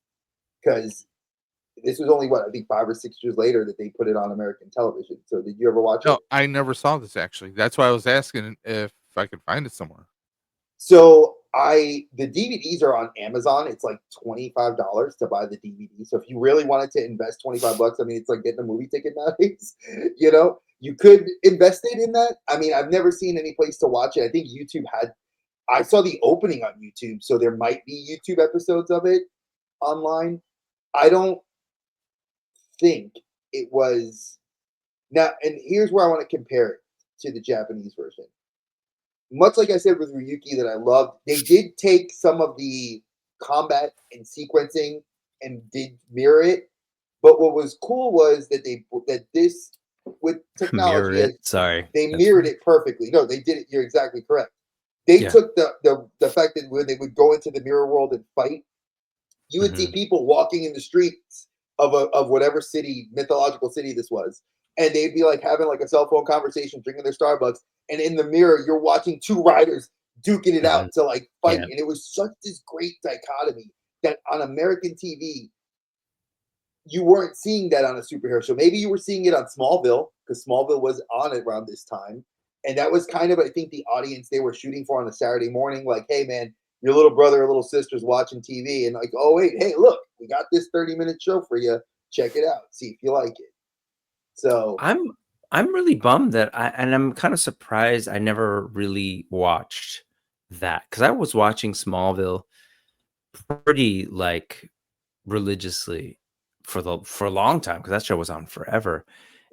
because this was only I think 5 or 6 years later that they put it on American television. So did you ever watch it? No, I never saw this actually. That's why I was asking if I could find it somewhere. So the DVDs are on Amazon. It's like $25 to buy the DVD. So if you really wanted to invest $25, I mean, it's like getting a movie ticket nowadays. You could invest it in that. I mean, I've never seen any place to watch it. I think YouTube had. I saw the opening on YouTube, so there might be YouTube episodes of it online. I don't think it was now. And here's where I want to compare it to the Japanese version. Much like I said with Ryuki that I loved, they did take some of the combat and sequencing and did mirror it. But what was cool was that this with Mirror technology, it. Sorry. they That's mirrored funny. it perfectly. No, they did it. You're exactly correct. They Yeah. took the fact that when they would go into the mirror world and fight, you would see people walking in the streets of whatever city, mythological city this was, and they'd be like having like a cell phone conversation, drinking their Starbucks, and in the mirror you're watching two riders duking it out to like fight, Yeah. and it was such this great dichotomy that on American TV you weren't seeing that on a superhero show. Maybe you were seeing it on Smallville because Smallville was on around this time, and that was kind of I think the audience they were shooting for on a Saturday morning. Like, hey man, your little brother or little sister's watching TV, and like, oh wait, hey look, we got this 30-minute show for you. Check it out, see if you like it. So I'm really bummed that I'm kind of surprised I never really watched that because I was watching Smallville pretty like religiously for a long time because that show was on forever.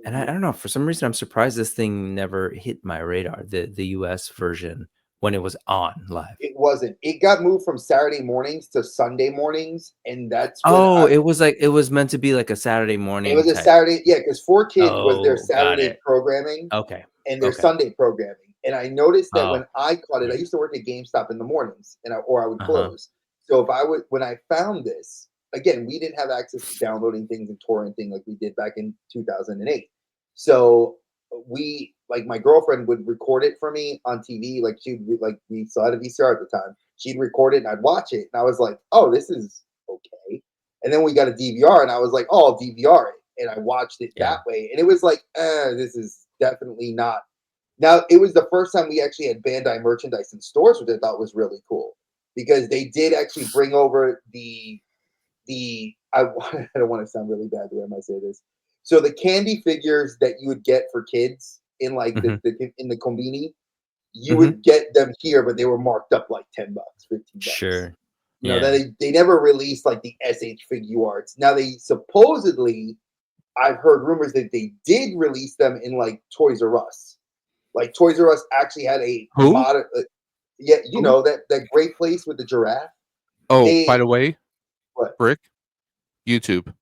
And I don't know, for some reason I'm surprised this thing never hit my radar, the US version when it was on live. it wasn't. It got moved from Saturday mornings to Sunday mornings, and that's when Oh, it was meant to be like a Saturday it morning was a type. Saturday. Yeah, because 4 Kids was their Oh, got Saturday it. programming Okay. and their Okay. Sunday programming. And I noticed that when Oh, I caught it, I weird. used to work at GameStop in the mornings, or I would Uh-huh. close. So when I found this, again, we didn't have access to downloading things and torrenting like we did back in 2008. So like my girlfriend would record it for me on TV. Like we still had a VCR at the time. She'd record it and I'd watch it, and I was like, oh, this is okay. And then we got a DVR, and I was like, oh, I'll DVR it, and I watched it Yeah. that way, and it was like, this is definitely not. Now, it was the first time we actually had Bandai merchandise in stores, which I thought was really cool because they did actually bring over I don't want to sound really bad the way I might say this. So the candy figures that you would get for kids in like Mhm. in the combini, you Mhm. would get them here, but they were marked up like $10, $15. Sure. You know, Yeah. that they never released like the SH figure arts. Now they supposedly, I've heard rumors that they did release them in like Toys R Us. Like Toys R Us actually had a Who? modern, yeah, you Who? know that great place with the giraffe. Oh, They by the way, what? Brick, YouTube.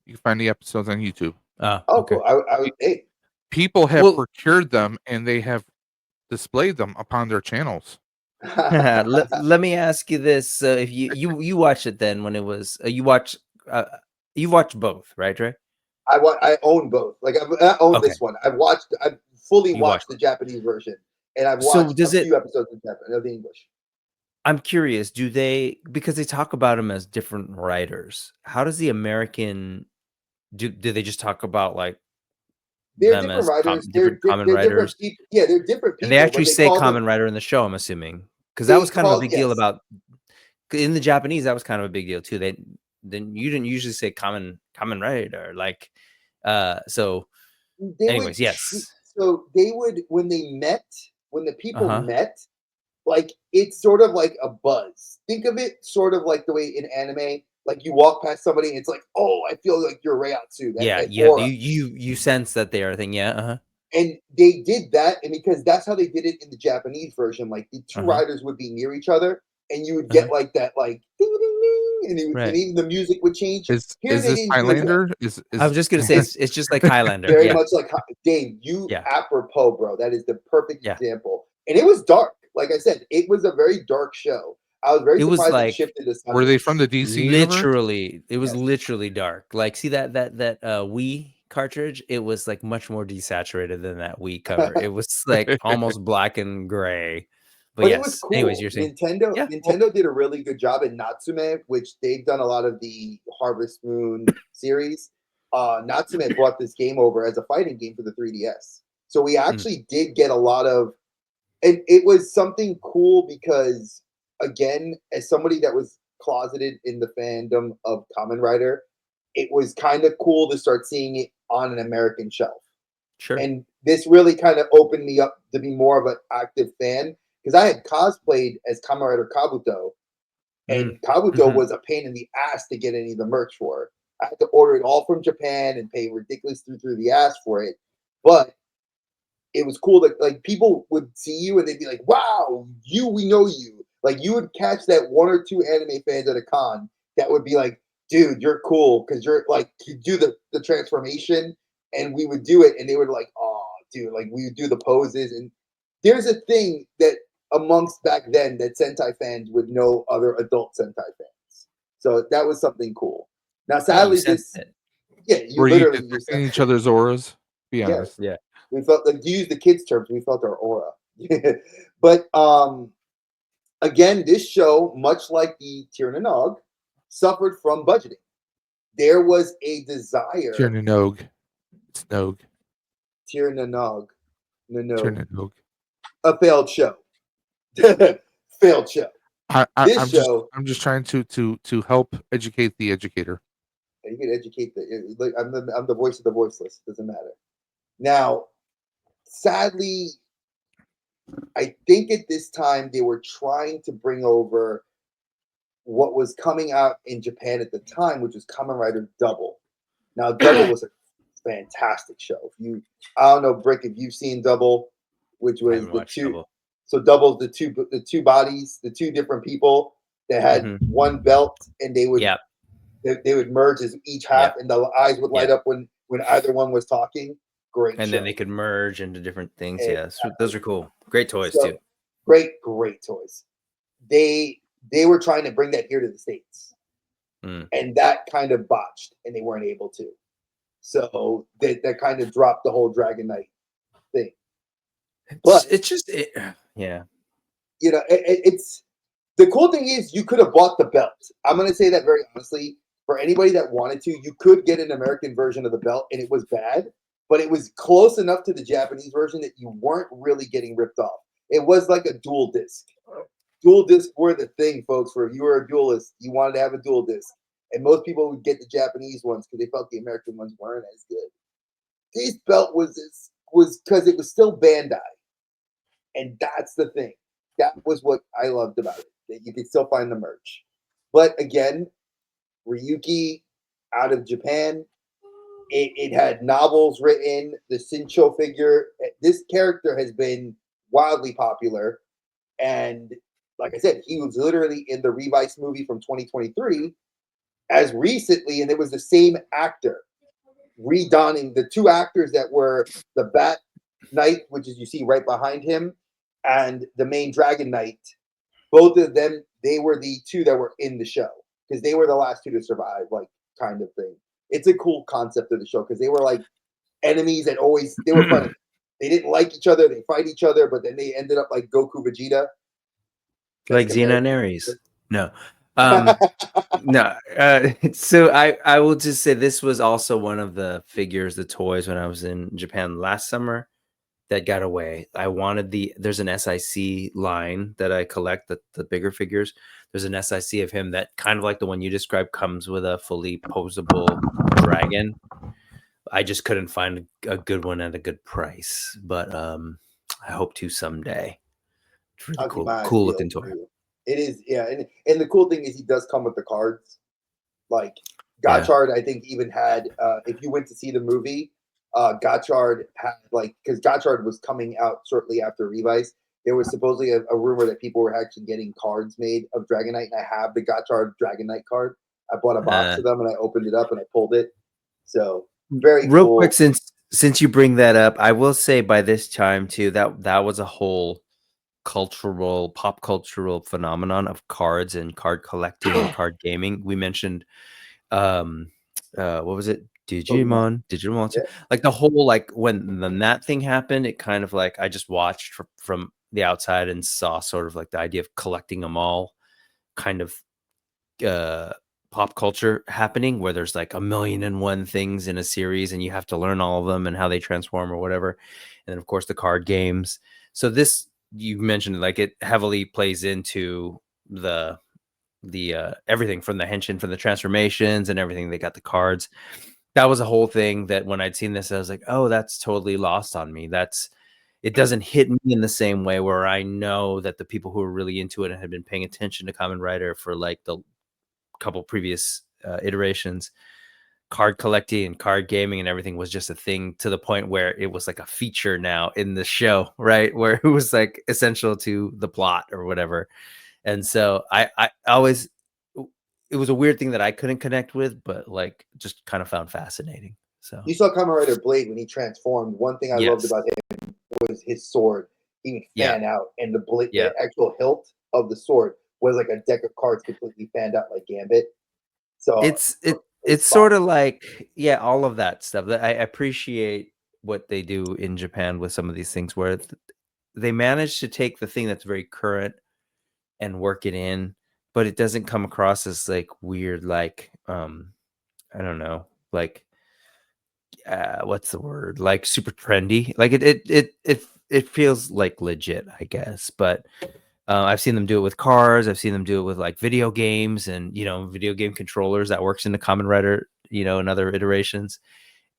You can find the episodes on YouTube. Oh, Oh, okay. cool. I was hey. People have Well, procured them and they have displayed them upon their channels. let me ask you this: if you watched it then when it was you watched both, right, Dre? I own both. Like I own Okay, this one. I've fully you watched watched. the Japanese version, and I've So watched a does it? few episodes in Japan of the English. I'm curious. Do they because they talk about them as different writers? How does the American do they just talk about like They're them different as writers. different common They're different writers? people. Yeah, they're different And they people, actually but they say call them. common writer in the show, I'm assuming, because that They was kind of a call big deal yes. about in the Japanese. That was kind of a big deal too. You didn't usually say common writer like so. They would Anyways, yes. so they would when the Uh people huh. met, like it's sort of like a buzz. Think of it sort of like the way in anime, like you walk past somebody and it's like, oh, I feel like you're Reiatsu, Yeah, that you have aura. you sense that they are a thing. Yeah. Uh And they did that, and because that's how they did it in the Japanese version, like the huh. two Uh huh. riders would be near each other, and you would Uh huh. get like that, like ding ding ding, and Right. even the music would change. Here Is they this didn't do it that. Highlander? I Is was just gonna say it's just like Highlander. Very Yeah. much like Dave, you Yeah. apropos, bro. That is the perfect Yeah. example. And it was dark. Like I said, it was a very dark show. I was very It was surprised it like shifted to were they Sundays. from the DC universe? literally, it was Yes. literally dark. Like, see that Wii cartridge? It was like much more desaturated than that Wii cover. It was like almost black and gray. But But it was yes. Anyways, cool. you're saying, Nintendo yeah. Well, Nintendo did a really good job in Natsume, which they've done a lot of the Harvest Moon series. Natsume brought this game over as a fighting game for the 3DS. So we actually did get a lot of, and it was something cool because again, as somebody that was closeted in the fandom of Kamen Rider, it was kind of cool to start seeing it on an American shelf. Sure. And this really kind of opened me up to be more of an active fan because I had cosplayed as Kamen Rider Kabuto, and Kabuto was a pain in the ass to get any of the merch for. I had to order it all from Japan and pay ridiculously through the ass for it. But it was cool that like people would see you and they'd be like, "Wow, we know you." Like you would catch that one or two anime fans at a con that would be like, "Dude, you're cool because you're like you do the transformation," and we would do it, and they would like, "Oh, dude," like we would do the poses. And there's a thing that amongst back then that Sentai fans would know other adult Sentai fans. So that was something cool. Now, sadly, you Were you literally detecting each other's auras? Be yeah, honest. Yeah. we felt like to use the kids' terms, we felt our aura. But again, this show, much like the Tirnanog, suffered from budgeting. There was a desire. Tirnanog. It's Nog. Tirnanog. No. Tirnanog. A failed show. Failed show. I'm just trying to help educate the educator. You can educate I'm the voice of the voiceless. Doesn't matter. Now, sadly, I think at this time they were trying to bring over what was coming out in Japan at the time, which was Kamen Rider Double. Now, Double was a fantastic show. I don't know, Brick, if you've seen Double, which was the two. Double. So Double's the two bodies, the two different people that had one belt, and they would they would merge as each half, and the eyes would light up when either one was talking. Great, and show. Then they could merge into different things. Those are cool. Great toys too. Great toys. They were trying to bring that here to the States, and that kind of botched, and they weren't able to. So that kind of dropped the whole Dragon Knight thing. But it's the cool thing is you could have bought the belt. I'm going to say that very honestly. For anybody that wanted to, you could get an American version of the belt, and it was bad, but it was close enough to the Japanese version that you weren't really getting ripped off. It was like a dual disc. Dual disc were the thing, folks. For if you were a duelist, you wanted to have a dual disc, and most people would get the Japanese ones because they felt the American ones weren't as good. This belt was because it was still Bandai, and that's the thing. That was what I loved about it, that you could still find the merch. But again, Ryuki out of Japan, it had novels written, the Sincho figure. This character has been wildly popular. And like I said, he was literally in the Revice movie from 2023 as recently, and it was the same actor redonning the two actors that were the Bat Knight, which is you see right behind him, and the main Dragon Knight. Both of them, they were the two that were in the show because they were the last two to survive, like kind of thing. It's a cool concept of the show because they were like enemies that they were funny. They didn't like each other, they fight each other, but then they ended up like Goku Vegeta. Like Xena and Ares. No. No. So I will just say this was also one of the figures, the toys when I was in Japan last summer that got away. I wanted there's an SIC line that I collect, the bigger figures. There's an SIC of him that kind of like the one you described comes with a fully posable dragon. I just couldn't find a good one at a good price, but I hope to someday. It's really cool looking toy. It is, yeah, and the cool thing is he does come with the cards. Like Gotchard, I think even had if you went to see the movie, Gotchard had because Gotchard was coming out shortly after Revice. There was supposedly a rumor that people were actually getting cards made of Dragon Knight, and I have the Gotchard Dragon Knight card. I bought a box of them and I opened it up and I pulled it. So very real cool. Quick, since you bring that up, I will say by this time too that was a whole pop cultural phenomenon of cards and card collecting and card gaming. We mentioned what was it? Digimon. Yeah. Like the whole when that thing happened, it kind of like I just watched from the outside and saw sort of like the idea of collecting them all kind of pop culture happening where there's like 1,000,001 things in a series and you have to learn all of them and how they transform or whatever. And then of course the card games. So this, you mentioned like it heavily plays into the everything from the henshin, from the transformations and everything. They got the cards. That was a whole thing that when I'd seen this, I was like, oh, that's totally lost on me. It doesn't hit me in the same way, where I know that the people who are really into it and had been paying attention to Kamen Rider for like the couple previous iterations, card collecting and card gaming and everything was just a thing, to the point where it was like a feature now in the show, right? Where it was like essential to the plot or whatever. And so I always, it was a weird thing that I couldn't connect with, but like just kind of found fascinating. So You saw Kamen Rider Blade when he transformed. One thing I loved yes. about him was his sword. He would Yeah. fan out, and the blade, Yeah. the actual hilt of the sword was like a deck of cards completely fanned out like Gambit. So It's sort of like, yeah, all of that stuff. I appreciate what they do in Japan with some of these things, where they manage to take the thing that's very current and work it in, but it doesn't come across as like weird, like I don't know, like what's the word, like super trendy. Like it feels like legit, I guess. But I've seen them do it with cars. I've seen them do it with like video games and video game controllers. That works in the Kamen Rider, and other iterations.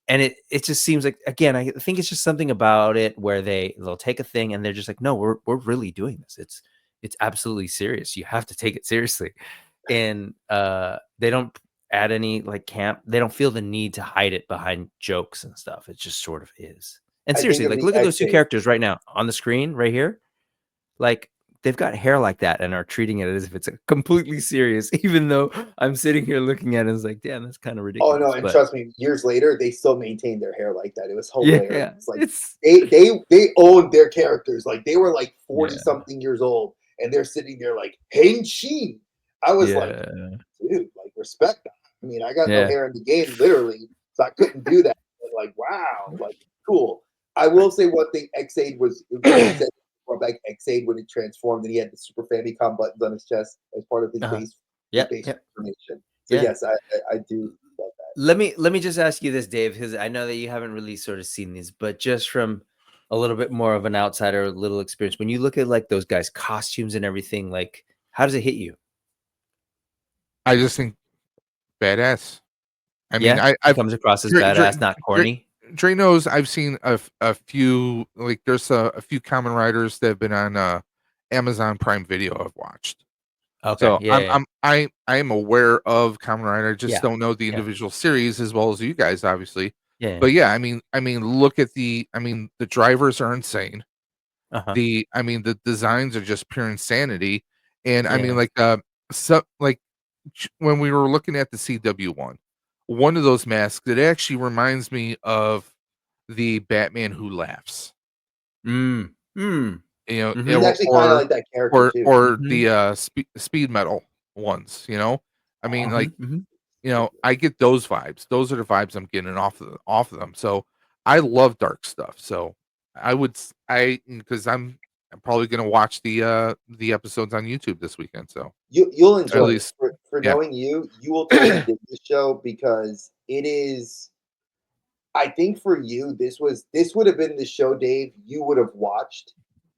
And it just seems like, again, I think it's just something about it where they'll take a thing and they're just like, no, we're really doing this. It's absolutely serious. You have to take it seriously. And they don't add any like camp. They don't feel the need to hide it behind jokes and stuff. It just sort of is. And I think seriously, of like the look at those two X8. characters right now on the screen right here. Like they've got hair like that and are treating it as if it's completely serious, even though I'm sitting here looking at it and it's like, damn, that's kind of Oh ridiculous. no, and But trust me, years later they still maintained their hair like that. It was yeah, hilarious. Like it's they owned their characters. Like they were like 40 yeah, something years old, and they're sitting there like Henshin. I was like, yeah, dude, like respect that. I mean, I got no yeah. hair in the game, literally, so I couldn't do that. But like, wow, like cool. I will say one thing: X8 was when you said brought back X8 when it transformed, and he had the Super Famicom buttons on his chest as part of his Uh-huh. base Yep, yep, transformation. So yeah. yes, I do love that. Let me just ask you this, Dave, because I know that you haven't really sort of seen these, but just from a little bit more of an outsider, a little experience, when you look at like those guys' costumes and everything, like how does it hit you? I just think badass. I mean, Yeah, it I've comes across as Dre, Dre, badass, not Dre, corny. Dre knows I've seen a few, like there's a few Kamen Riders that have been on Amazon Prime Video I've watched. Okay, So yeah, yeah, I am aware of Kamen Rider. I just yeah, don't know the yeah, individual series as well as you guys, obviously. yeah. But yeah, I mean, look at the drivers are insane. Uh-huh. The designs are just pure insanity. And I mean, Yeah. like, when we were looking at the CW one of those masks, it actually reminds me of the Batman Who Laughs. Mm. Mm. He's Mhm. actually kind of like that character too. Or Mhm. the speed metal ones. I mean, like, Mhm. Mhm. I get those vibes. Those are the vibes I'm getting off of them. So I love dark stuff. So because I'm probably gonna watch the episodes on YouTube this weekend. So You'll at enjoy it. least For yeah. knowing you, you will totally dig this show because it is. I think for you, this would have been the show, Dave, you would have watched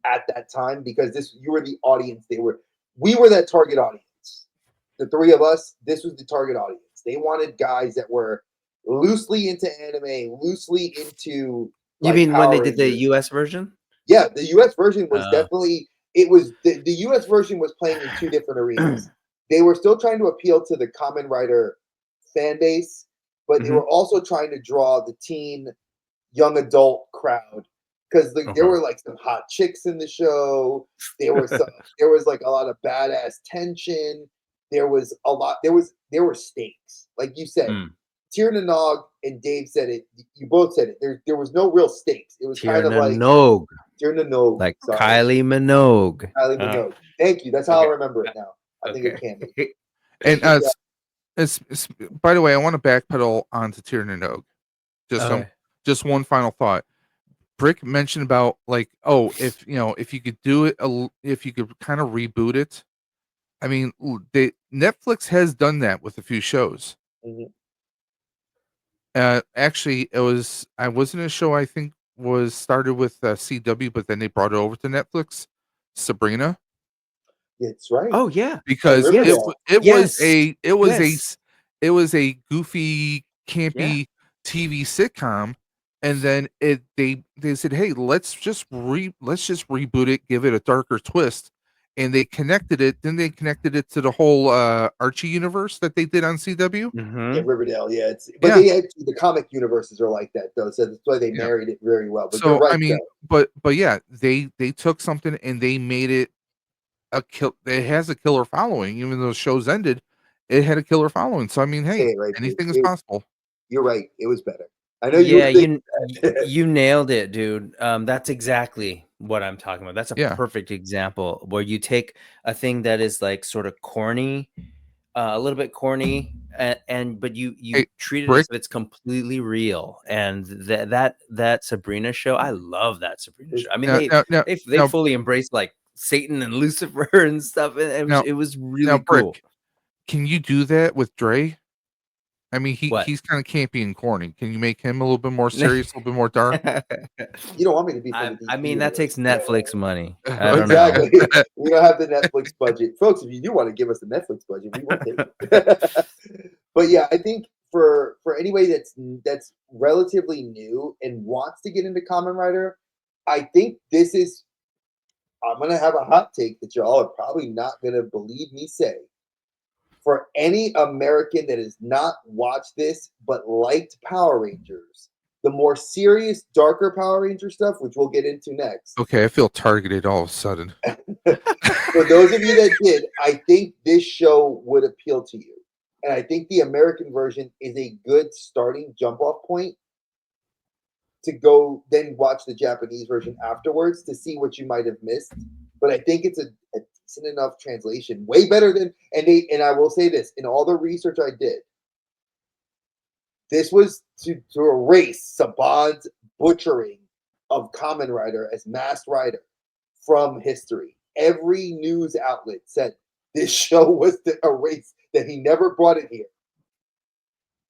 at that time because this you were the audience. We were that target audience. The three of us, this was the target audience. They wanted guys that were loosely into anime, loosely into You like mean when they Power did the Rangers. US version? Yeah, the US version was Uh, definitely it was the US version was playing in two different arenas. They were still trying to appeal to the Kamen Rider fan base, but they Mhm. were also trying to draw the teen young adult crowd because there Okay. were like some hot chicks in the show. There was there was like a lot of badass tension. There were stakes. Like you said, Mm. Tierna Nog and Dave said it. You both said it. There was no real stakes. It was kind of Tierna like Nog, Tierna Nog. like Sorry, Kylie Minogue. Kylie Uh, Minogue. Thank you. That's how I okay. remember it Uh, now. I think of okay. Candy. And But yeah, it's by the way, I want to backpedal onto Tir Nogue. Okay. Just one final thought. Brick mentioned about like, oh, if you could do it, if you could kind of reboot it. I mean, Netflix has done that with a few shows. mhm. Actually, I wasn't a show I think was started with CW, but then they brought it over to Netflix. Sabrina. It's right. Oh yeah. because Riverdale. Yes. it was Yes. it was a goofy, Yeah. campy TV sitcom, and then they said, hey, let's just reboot it, give it a darker twist, and they connected it. Then they connected it to the whole Archie universe that they did on CW. Yeah, Riverdale. Yeah, but Yeah. they actually, the comic universes are like that though, so that's why they Yeah. married it very well. But So you're right. I mean, though. but yeah, they took something and they made it it has a killer following. Even though the show's ended, it had a killer following. So I mean, Say hey, it right, anything is dude. possible. You're right. It was better. I know Yeah, you. you nailed it, dude. That's exactly what I'm talking about. That's a Yeah. perfect example where you take a thing that is like sort of corny, a little bit corny, and but you Hey, treat it Brick. as if it's completely real. And that Sabrina show, I love that Sabrina show. I mean, they fully embraced like Satan and Lucifer and stuff, and it was really cool. Brick, can you do that with Dre? I mean, What? he's kind of campy and corny. Can you make him a little bit more serious, a little bit more dark? You don't want me to be. I mean, that takes Netflix money. I I don't know. Exactly. We don't have the Netflix budget, folks. If you do want to give us the Netflix budget, we will take it. But yeah, I think for anybody that's relatively new and wants to get into Kamen Rider, I think this is. I'm gonna have a hot take that y'all are probably not gonna believe me say. For any American that has not watched this but liked Power Rangers, the more serious, darker Power Ranger stuff, which we'll get into next. Okay, I feel targeted all of a sudden. For those of you that did, I think this show would appeal to you. And I think the American version is a good starting jump off point to go then watch the Japanese version afterwards to see what you might have missed. But I think it's a decent enough translation, way better than and I will say this, in all the research I did, this was to erase Saban's butchering of Kamen Rider as Masked Rider from history. Every news outlet said this show was to erase that he never brought it here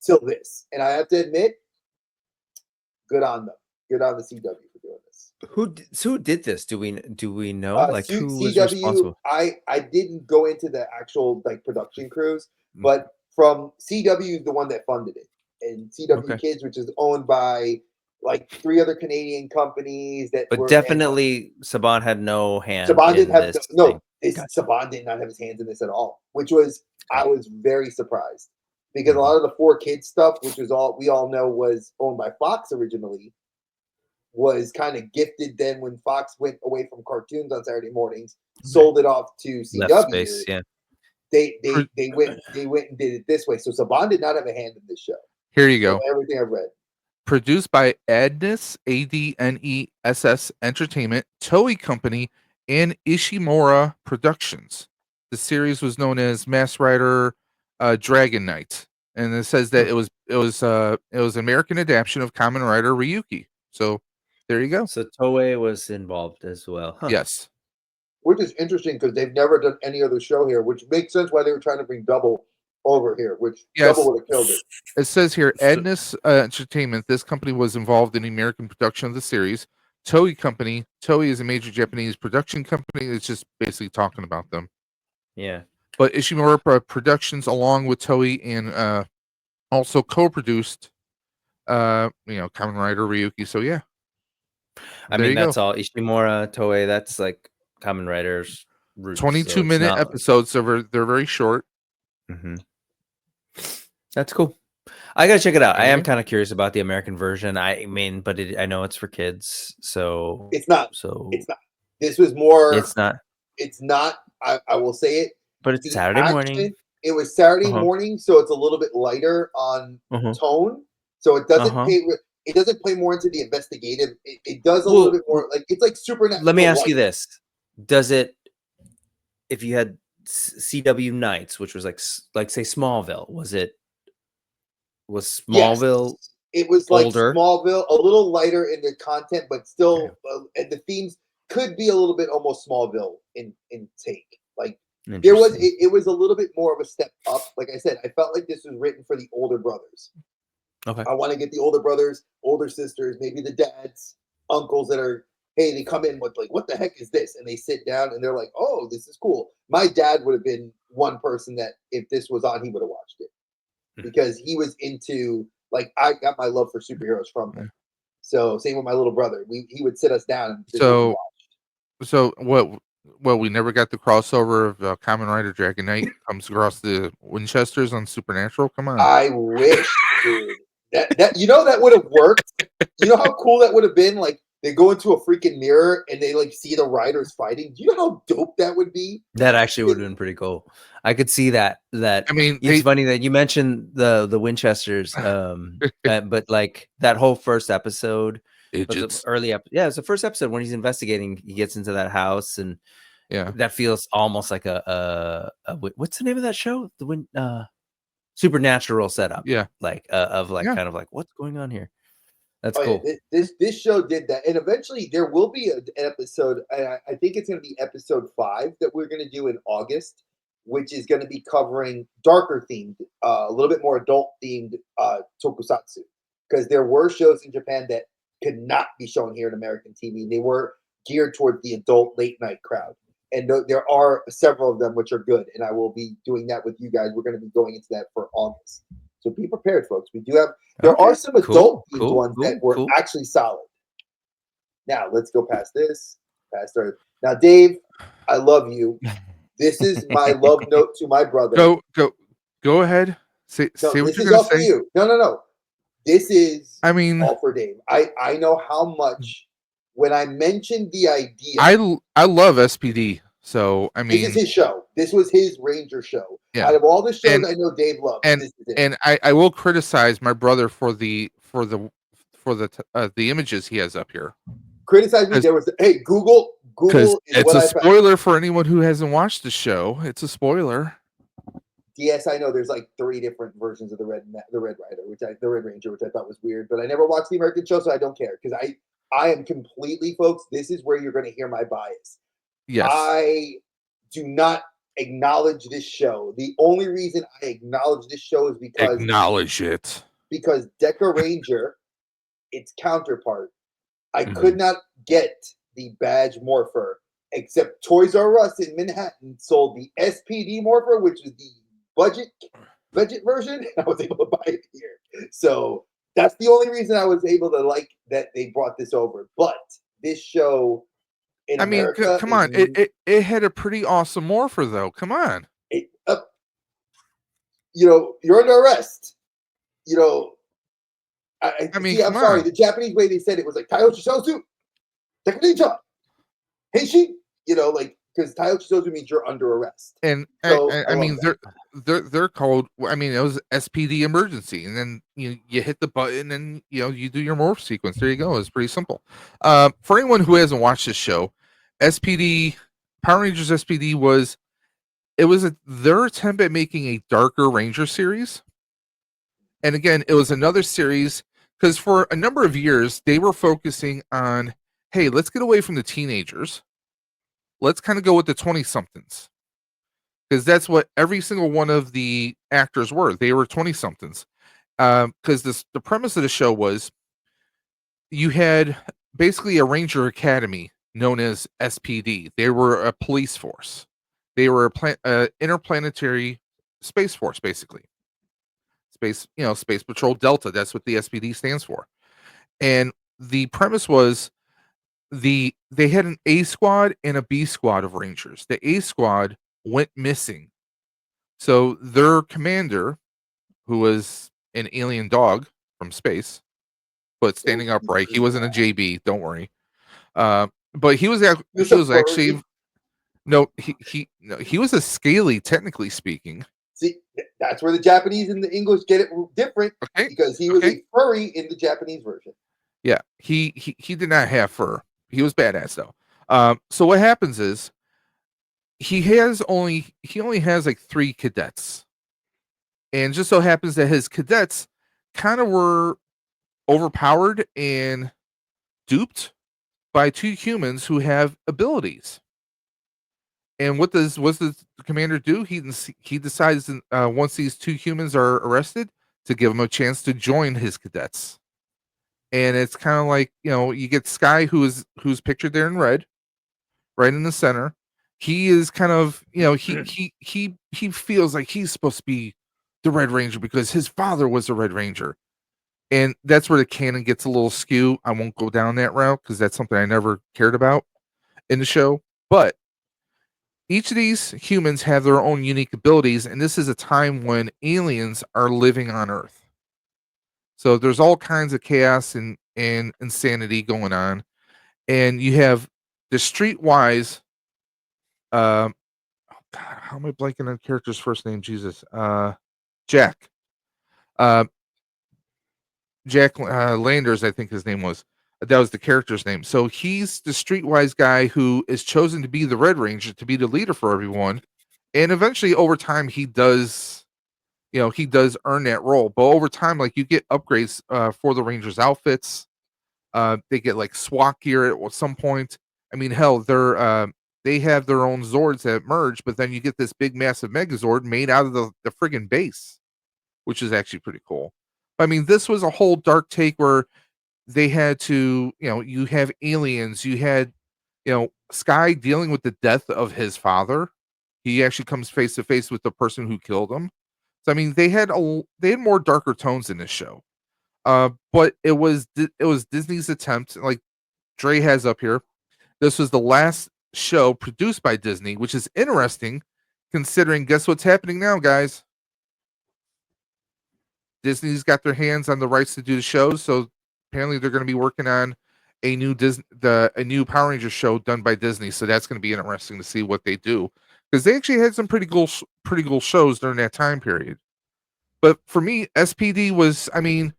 till this. And I have to admit, good on them. Good on the CW for doing this. Who did this? Do we know? Like who was CW, responsible? I didn't go into the actual like production crews, but from CW, the one that funded it, and CW Kids, which is owned by like 3 other Canadian companies that but were definitely Saban had no hand. Saban didn't have this no. Gotcha. Saban did not have his hands in this at all, which was I was very surprised because a lot of the 4Kids stuff, which is all we all know was owned by Fox originally, was kind of gifted. Then when Fox went away from cartoons on Saturday mornings, sold it off to CW. Left space, yeah. They went and did it this way. So Saban did not have a hand in this show. Here you go. Everything I've read. Produced by Adness, ADNESS Entertainment, Toei Company, and Ishimura Productions. The series was known as Masked Rider Dragon Knight, and it says that it was an American adaptation of Kamen Rider Ryuki. So there you go. So Toei was involved as well. Huh. Yes. Which is interesting because they've never done any other show here, which makes sense why they were trying to bring Double over here, which Double would have killed it. It says here, Adness Entertainment, this company was involved in the American production of the series. Toei Company, Toei is a major Japanese production company. It's just basically talking about them. Yeah. But Ishimura Productions, along with Toei, and also co-produced, Kamen Rider Ryuki. So yeah. I mean, that's all. Ishimura, Toei, that's like Kamen Rider's roots. 22-minute episodes, so they're very short. Mm-hmm. That's cool. I gotta check it out. I am kind of curious about the American version. I mean, but I know it's for kids, so it's not. So it's not. This was more. It's not. It's not. I will say it. But it's Saturday morning. It was Saturday morning, so it's a little bit lighter on tone. So it doesn't pay. It doesn't play more into the investigative. It does a little bit more. Like it's like Supernatural. Let me ask you this: does it? If you had CW Nights, which was like say Smallville, was Smallville? Yes. It was older? Like Smallville, a little lighter in the content, but still, and the themes could be a little bit almost Smallville in take. Like there was, it was a little bit more of a step up. Like I said, I felt like this was written for the older brothers. Okay. I want to get the older brothers, older sisters, maybe the dads, uncles that are, hey, they come in with like, what the heck is this? And they sit down and they're like, oh, this is cool. my dad would have been one person that if this was on, he would have watched it because he was into like I got my love for superheroes from him. So same with my little brother. He would sit us down and this is what we watched. So what? Well, we never got the crossover of Kamen Rider Dragon Knight comes across the Winchesters on Supernatural. Come on. I wish, dude. That you know that would have worked. You know how cool that would have been? Like they go into a freaking mirror and they like see the riders fighting. Do you know how dope that would be? That actually would have been pretty cool. I could see that. I mean, It's funny that you mentioned the Winchesters, but like that whole first episode, Idiots. yeah, it's the first episode when he's investigating. He gets into that house, and Yeah. that feels almost like a what's the name of that show? Supernatural setup. Yeah. Like kind of like what's going on here. That's Oh, cool. yeah, this show did that, and eventually there will be an episode. I think it's going to be episode 5 that we're going to do in August, which is going to be covering darker themed, a little bit more adult themed tokusatsu. Because there were shows in Japan that could not be shown here in American TV. They were geared towards the adult late night crowd, and there are several of them which are good. And I will be doing that with you guys. We're going to be going into that for August. So be prepared, folks. We do have there are some adult themed ones that were actually solid. Now let's go past this. Now, Dave, I love you. This is my love note to my brother. Go ahead. Say what this you're is gonna all say. for you. No. This is all for Dave. I know how much when I mentioned the idea. I love SPD. So I mean, this is his show. This was his Ranger show. Yeah. Out of all the shows I know Dave loves, and this is it. and I will criticize my brother for the images he has up here. Criticize me. There was Google is it's what a I spoiler for anyone who hasn't watched the show. It's a spoiler. Yes, I know. There's like 3 different versions of the Red Rider, the Red Ranger, which I thought was weird. But I never watched the American show, so I don't care because I am completely, folks. This is where you're going to hear my bias. Yes, I do not acknowledge this show. The only reason I acknowledge this show is because Deca Ranger, its counterpart, I could not get the badge morpher except Toys R Us in Manhattan sold the SPD morpher, which is the budget version, and I was able to buy it here. So that's the only reason I was able to like that they brought this over. But this show in America, come on, it had a pretty awesome morpher though. Come on, you're under arrest. I'm come sorry. on. The Japanese way they said it was like Taiyo Chisozu, Tekunicha, Heishi. Because Taiyo Chisozu means you're under arrest. And so, I mean, they're called. I mean, it was SPD emergency, and then you hit the button, and you do your morph sequence. There you go. It's pretty simple. For anyone who hasn't watched this show, SPD Power Rangers SPD was their attempt at making a darker Ranger series. And again, it was another series because for a number of years they were focusing on, hey, let's get away from the teenagers. Let's kind of go with the 20-somethings. Because that's what every single one of the actors were. They were 20-somethings. Because the premise of the show was you had basically a Ranger Academy known as SPD. They were a police force. They were a interplanetary space force, basically. Space Patrol Delta. That's what the SPD stands for. And the premise was they had an A squad and a B squad of Rangers. The A squad went missing. So their commander, who was an alien dog from space, but standing upright, he wasn't a JB, don't worry. But he was actually he was a scaly, technically speaking. See, that's where the Japanese and the English get it different, because he was a furry in the Japanese version. Yeah, he did not have fur. He was badass though. So what happens is he only has like 3 cadets, and just so happens that his cadets kind of were overpowered and duped by 2 humans who have abilities. And what does the commander do? He decides once these 2 humans are arrested to give them a chance to join his cadets. And it's kind of like, you get Sky, who's pictured there in red, right in the center. he is kind of, he feels like he's supposed to be the Red Ranger because his father was the Red Ranger. And that's where the canon gets a little skew. I won't go down that route because that's something I never cared about in the show. But each of these humans have their own unique abilities, and this is a time when aliens are living on Earth. So there's all kinds of chaos and insanity going on. And you have the streetwise, um, oh God, how am I blanking on the character's first name? Jesus. Jack. Uh, Jack Landers, I think his name was. That was the character's name. So he's the streetwise guy who is chosen to be the Red Ranger, to be the leader for everyone. And eventually, over time, he does earn that role. But over time, like, you get upgrades for the Rangers' outfits. They get like SWAT gear at some point. I mean, hell, they have their own Zords that merge, but then you get this big, massive Megazord made out of the friggin' base, which is actually pretty cool. I mean, this was a whole dark take where they had to, you have aliens, you had, Sky dealing with the death of his father. He actually comes face to face with the person who killed him. So I mean, they had more darker tones in this show. But it was Disney's attempt, like Dre has up here. This was the last show produced by Disney, which is interesting considering, guess what's happening now, guys? Disney's got their hands on the rights to do the shows, so apparently they're going to be working on a new new Power Rangers show done by Disney. So that's going to be interesting to see what they do, because they actually had some pretty cool shows during that time period. But for me, SPD was, I mean,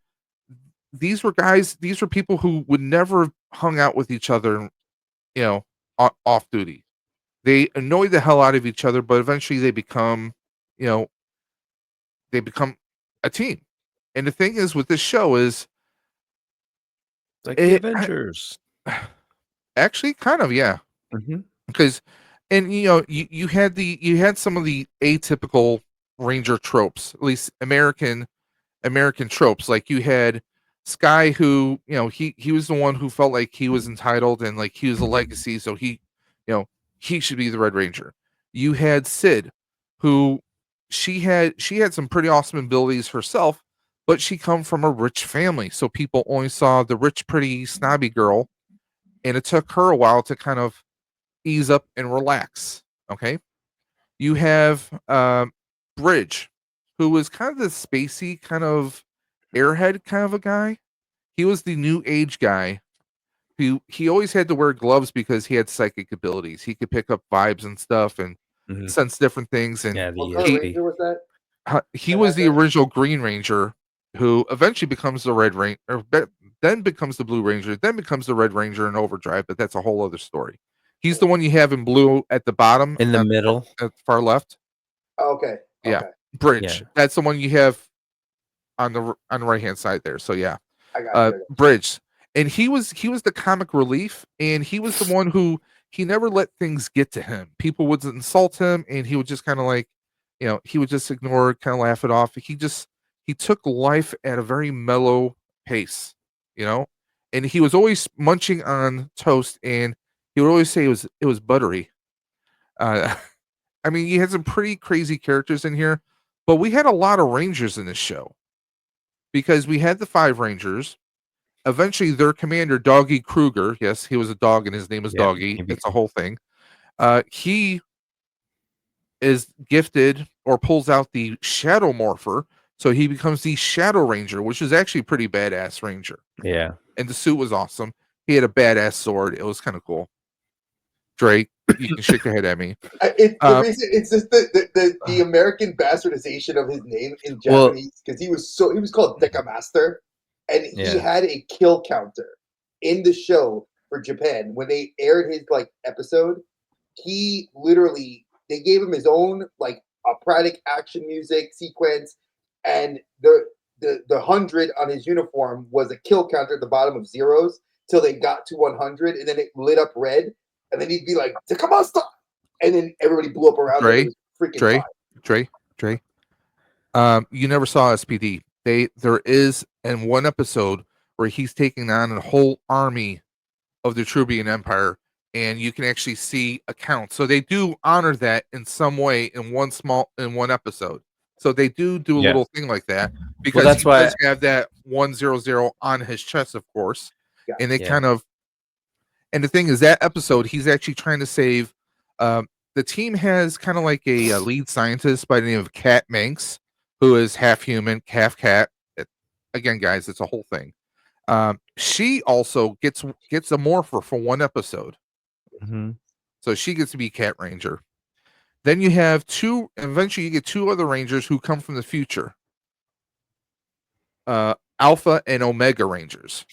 these were people who would never have hung out with each other, off duty. They annoyed the hell out of each other, but eventually they become a team. And the thing is with this show is, like the Avengers. Actually, kind of, yeah. Because, and you had some of the atypical Ranger tropes, at least American tropes. Like you had Sky, who he was the one who felt like he was entitled and like he was a legacy, so he should be the Red Ranger. You had Sid, who she had some pretty awesome abilities herself, but she come from a rich family, so people only saw the rich, pretty, snobby girl, and it took her a while to kind of ease up and relax. Okay, you have Bridge, who was kind of the spacey, kind of airhead kind of a guy. He was the new age guy. He always had to wear gloves because he had psychic abilities. He could pick up vibes and stuff and sense different things. And Yeah, What color Ranger was that? he was the original Green Ranger, who eventually becomes the Red Ranger, then becomes the Blue Ranger, then becomes the Red Ranger in Overdrive. But that's a whole other story. He's the one you have in blue at the bottom, in the middle, at the far left. Oh, okay. Yeah, Bridge. Yeah. That's the one you have on the right hand side there. So yeah, I got you. Bridge, and he was the comic relief, and he was the one who he never let things get to him. People would insult him, and he would just kind of like, he would just ignore, kind of laugh it off. He took life at a very mellow pace, and he was always munching on toast, and he would always say it was buttery. I mean, you had some pretty crazy characters in here, but we had a lot of Rangers in this show because we had the 5 Rangers. Eventually, their commander, Doggy Kruger, yes, he was a dog and his name is Doggy. It's a whole thing. He is gifted or pulls out the Shadow Morpher, so he becomes the Shadow Ranger, which is actually a pretty badass Ranger. Yeah. And the suit was awesome. He had a badass sword. It was kind of cool. Drake, you can shake your head at me. It's just the American bastardization of his name in Japanese, because he was called Deca Master, and he had a kill counter in the show for Japan when they aired his episode. He literally, they gave him his own operatic action music sequence, and the 100 on his uniform was a kill counter at the bottom of zeros till they got to 100, and then it lit up red. And then he'd be like, "Come on, stop!" And then everybody blew up around him. It was freaking Dre. You never saw SPD. There is in one episode where he's taking on a whole army of the Trubian Empire, and you can actually see accounts. So they do honor that in some way in one episode. So they do a Yeah. little thing like that because that's he why- does have that 100 on his chest, of course. Yeah. And they Yeah. kind of, and the thing is, that episode he's actually trying to save. The team has kind of like a lead scientist by the name of Kat Manx, who is half human, half cat. Again, guys, it's a whole thing. She also gets a morpher for one episode, Mhm. so she gets to be Cat Ranger. Then you have eventually you get two other Rangers who come from the future. Alpha and Omega Rangers.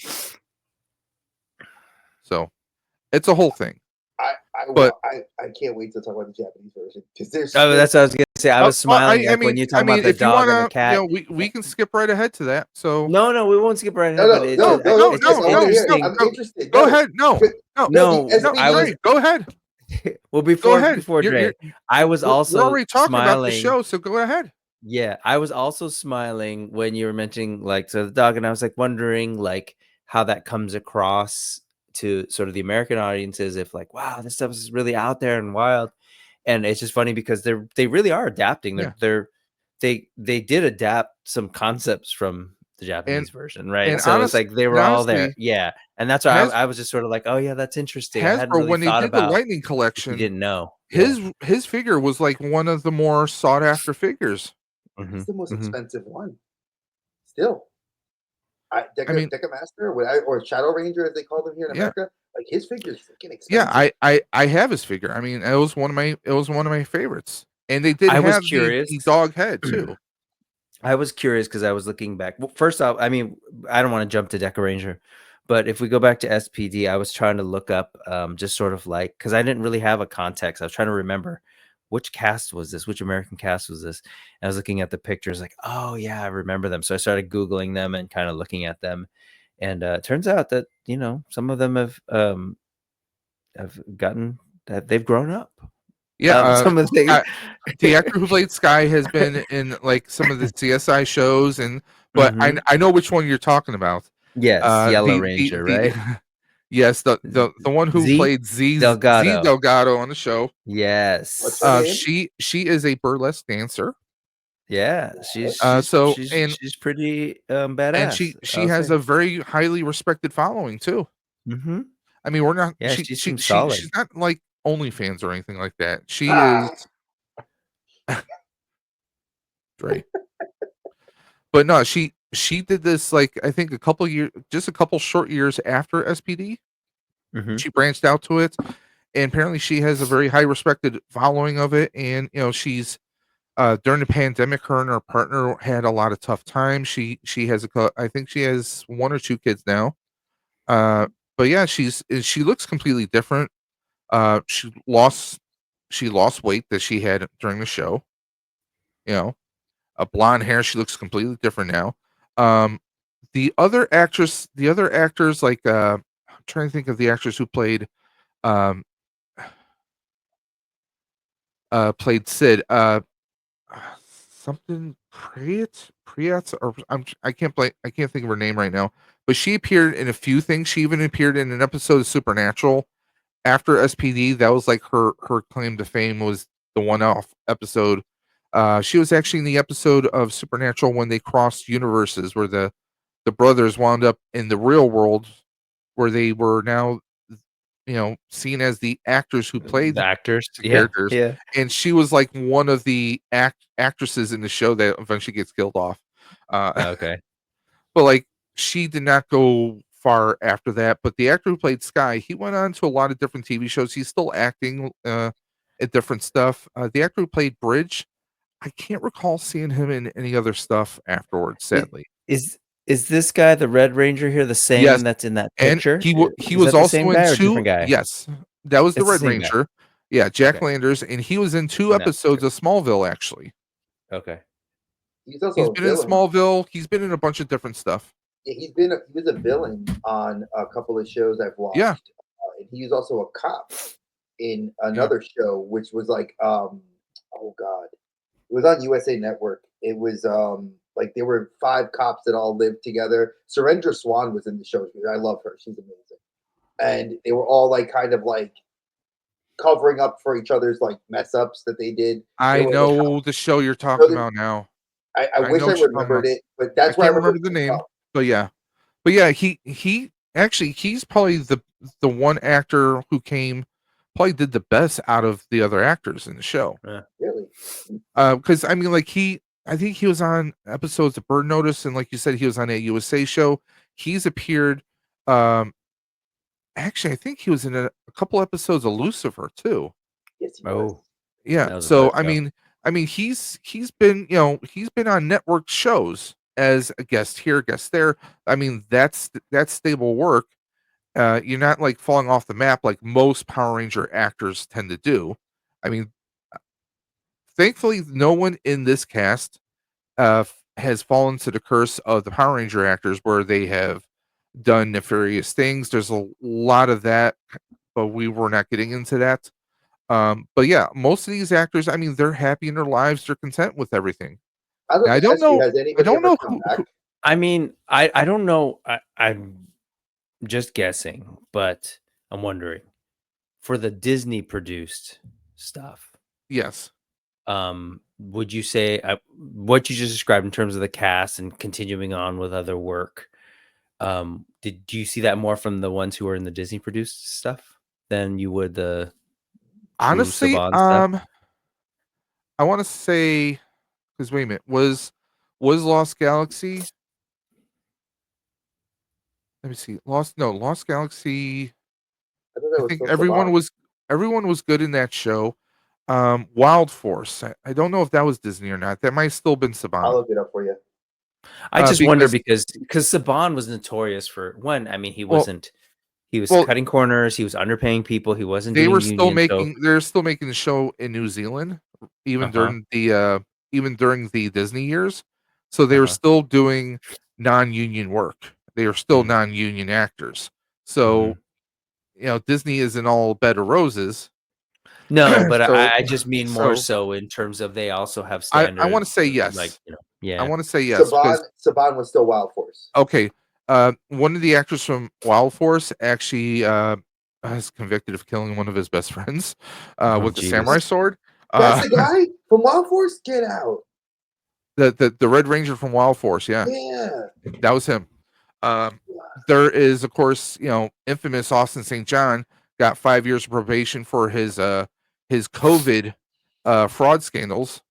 So it's a whole thing. I can't wait to talk about the Japanese version because there's. Oh, that's what I was gonna say. I was smiling I like when mean, you talk about the if you dog wanna, and the cat. we can skip right ahead to that. So No, we won't skip right ahead. No, but no, it's no, just, no, it's no, just I wanna hear it. interesting. I'm interested. go No. ahead. No, No, the I was- SPD Go ahead. Well, Go before ahead. Dre, I was We're also already talking about the smiling. show, so go ahead. Yeah, I was also smiling when you were mentioning like so the dog, and I was like wondering like how that comes across to sort of the American audiences. If like, wow, this stuff is really out there and wild, and it's just funny because they really are adapting. Yeah. They did adapt some concepts from the Japanese version, right? and So it's like they were all there, honestly, yeah. And that's why Has- I was just sort of like, oh yeah, that's interesting. I hadn't Hasbro, really when they thought did the about Lightning if you collection, didn't know. Yeah. his figure was like one of the more sought after figures. It's the most Mhm. expensive one. Still. I mean- Deca Master, or Shadow Ranger, as they call them here in Yeah. America, like his figure's freaking expensive. Yeah, I have his figure. I mean, it was one of my favorites. And they did I was have curious. the dog head too. I was curious because I was looking back. Well, first off, I mean, I don't want to jump to Deca Ranger, but if we go back to SPD, I was trying to look up just sort of like because I didn't really have a context. I was trying to remember which cast was this, which American cast was this. And I was looking at the pictures, like, oh yeah, I remember them. So I started Googling them and kind of looking at them, and it turns out that some of them have gotten that they've grown up. Yeah, Some of the things. the actor who played Sky has been in like some of the CSI shows, but Mhm. I know which one you're talking about. Yes, Yellow Ranger, right? Yes, the one who Z played Z Delgado. Delgado on the show. Yes. What's her name? She is a burlesque dancer, Yeah, she's so- she's, and- she's pretty badass. and she has a very highly respected following too. Mm-hmm. I mean, we're not. Yeah, she, she she, seems she solid. she's not like OnlyFans or anything like that. She Ah. is. Right. But no, she did this like I think a couple short years after SPD. Mhm. She branched out to it, and apparently she has a very high respected following of it. And she's during the pandemic, her and her partner had a lot of tough times. She has I think she has one or two kids now. But yeah, she looks completely different. She lost weight that she had during the show. A blonde hair. She looks completely different now. The other actors like I'm trying to think of the actress who played played Sid. Something Priat or I can't think of her name right now. But she appeared in a few things. She even appeared in an episode of Supernatural after SPD. That was like her claim to fame, was the one-off episode. She was actually in the episode of Supernatural when they crossed universes, where the brothers wound up in the real world, where they were now seen as the actors who played The actors, the characters. Yeah. And she was like one of the actresses in the show that eventually gets killed off. Okay. But like she did not go far after that. But the actor who played Sky, he went on to a lot of different TV shows. He's still acting at different stuff. The actor who played Bridge, I can't recall seeing him in any other stuff afterwards, sadly. Is this guy the Red Ranger here the same Yes, that's in that And picture? he Is was that the also same in guy or two. different guy? Yes, that was the It's the Red same guy. Ranger. Yeah, Jack Okay. Landers, and he was in two In that episodes of Smallville. Actually, Okay. He's also he's a been in villain. Smallville. He's been in a bunch of different stuff. Yeah, he was a villain on a couple of shows I've watched. Yeah. And he was also a cop in another show, which was like, oh god, it was on USA Network. It was like there were 5 cops that all lived together. Surrender Swan was in the show. I love her; she's amazing. And they were all like kind of like covering up for each other's like mess ups that they did. I They were like, know the show you're so talking about now. I I wish know I what you're talking remembered about. it, but I that's where I can't remember remember the it from. name, but yeah, he actually he's probably the one actor who probably did the best out of the other actors in the show. Really? Because I mean, like I think he was on episodes of Bird Notice, and like you said, he was on a USA show. He's appeared. Um, actually, I think he was in a couple episodes of Lucifer too. Yes, he was. Oh, Yeah. that was a So fun show. I mean, he's been he's been on network shows as a guest here, guest there. I mean, that's stable work. You're not like falling off the map like most Power Ranger actors tend to do. I mean, thankfully, no one in this cast has fallen to the curse of the Power Ranger actors where they have done nefarious things. There's a lot of that, but we were not getting into that. But yeah, most of these actors, I mean, they're happy in their lives. They're content with everything. I was Now, about to ask you, has I anybody don't ever know come back? I mean, I don't know. I'm just guessing, but I'm wondering for the Disney produced stuff. Yes. Would you say what you just described in terms of the cast and continuing on with other work? Do you see that more from the ones who are in the Disney produced stuff than you would the true Honestly, Saban stuff? I want to say because wait a minute, was Lost Galaxy? Let me see. Lost Galaxy. I thought that I was think still Saban. everyone was good in that show. Wild Force. I don't know if that was Disney or not. That might still been I'll Saban. look it up for you. I just wonder Because because Saban was notorious for one. I mean, well, he was well, cutting corners. He was underpaying people. He wasn't they were doing still union. So making they're still making the show in New Zealand even uh-huh, even during the Disney years. So they were uh-huh. still doing non-union work. They are still Mm, non-union actors. So, mhm. Disney isn't all bed of roses. No, but So I just mean more so so in terms of they also have I want to standards, say like yes. I yeah. want to say yes because Saban was still Wild Force. okay, one of the actors from Wild Force actually is convicted of killing one of his best friends Oh, with a samurai jeez. sword. That's Uh, the guy from Wild Force. Get out! the Red Ranger from Wild Force, yeah, Yeah. that was him. Um, there is, of course, infamous Austin St. John got 5 years of probation for his COVID fraud scandals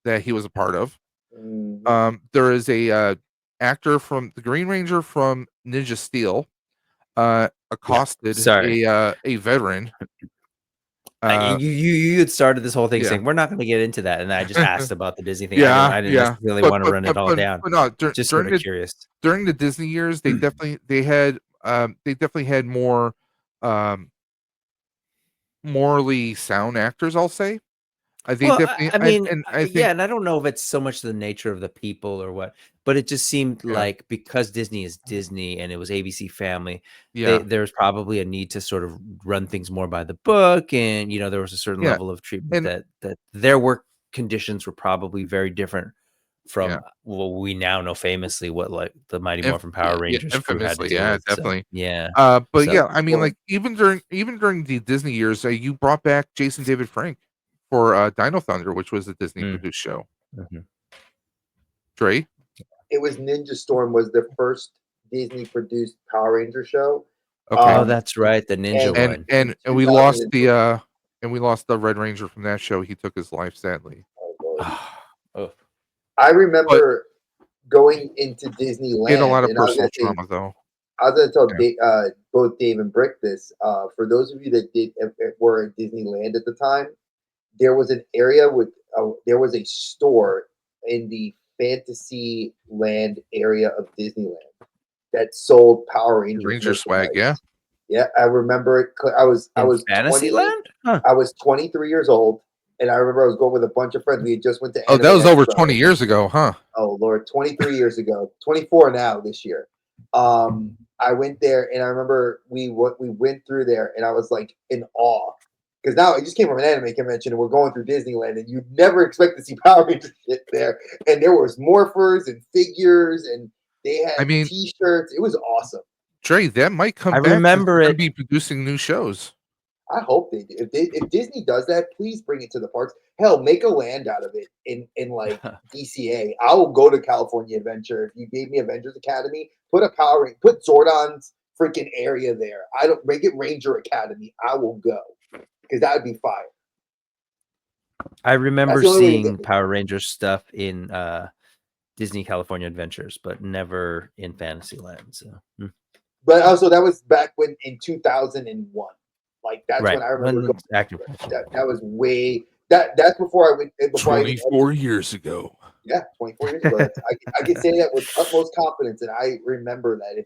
that he was a part of. Mhm. There is a actor from the Green Ranger from Ninja Steel Yeah. accosted Sorry. a veteran. You had started this whole thing Yeah, saying we're not going to get into that, and I just asked about the Disney thing. yeah, I didn't yeah. necessarily want to run it all But down. no, Just sort of curious. during the Disney years, they definitely had more um morally sound actors, I'll say. They Well, definitely I mean, and I yeah, think and I don't know if it's so much the nature of the people or what, but it just seemed yeah, like because Disney is Disney and it was ABC Family, yeah, there's probably a need to sort of run things more by the book, and there was a certain yeah, level of treatment and that their work conditions were probably very different yeah, from what we now know famously what like the Mighty Morphin yeah, Power yeah, Rangers crew had to infamously, deal yeah, with. So definitely. yeah, But so yeah, I mean, Well, like even during the Disney years, you brought back Jason David Frank for Dino Thunder, which was a Disney mm, produced show. mhm. Dre, it was Ninja Storm was the first Disney produced Power Ranger show. okay, Oh, Um, that's right, the ninja and one. in and we lost 2002, the Red Ranger from that show. He took his life, sadly. oh Lord. Oh, I But remember going into he had a Disneyland, lot of and I was personal gonna say, trauma, though. I was gonna tell Yeah, both Dave and Brick this. For those of you that were at Disneyland at the time, there was an area with there was a store in the Fantasyland area of Disneyland that sold Power the Rangers Ranger swag. Yeah, merchandise. Yeah, I remember it. I in was 20. Fantasyland? Huh. I was 23 years old, and I remember I was going with a bunch of friends. We had just went to oh, that Anime was over Expo. 20 years ago, huh? Oh Lord, 23 years ago, 24 now this year. I went there, and I remember we went through there, and I was like in awe because now I just came from an anime convention, and we're going through Disneyland, and you'd never expect to see Power Rangers shit there. And there was morphers and figures, and they I had mean, T-shirts. It was awesome. Dre, that might I come back since remember they're going to it. be producing new shows. I hope they do. If Disney does that, please bring it to the parks. Hell, make a land out of it in like DCA. I will go to California Adventure. If you gave me Avengers Academy, put Zordon's freaking area there. I don't make it Ranger Academy. I will go because that would be fire. I remember That's the only way to seeing get me. Power Rangers stuff in Disney California Adventures, but never in Fantasyland. So, But also that was back when in 2001. Like that's right when I remember when going. active. That was way that's before I went before I even 24 years ago. yeah 24 years ago. I can say that with utmost confidence, and I remember that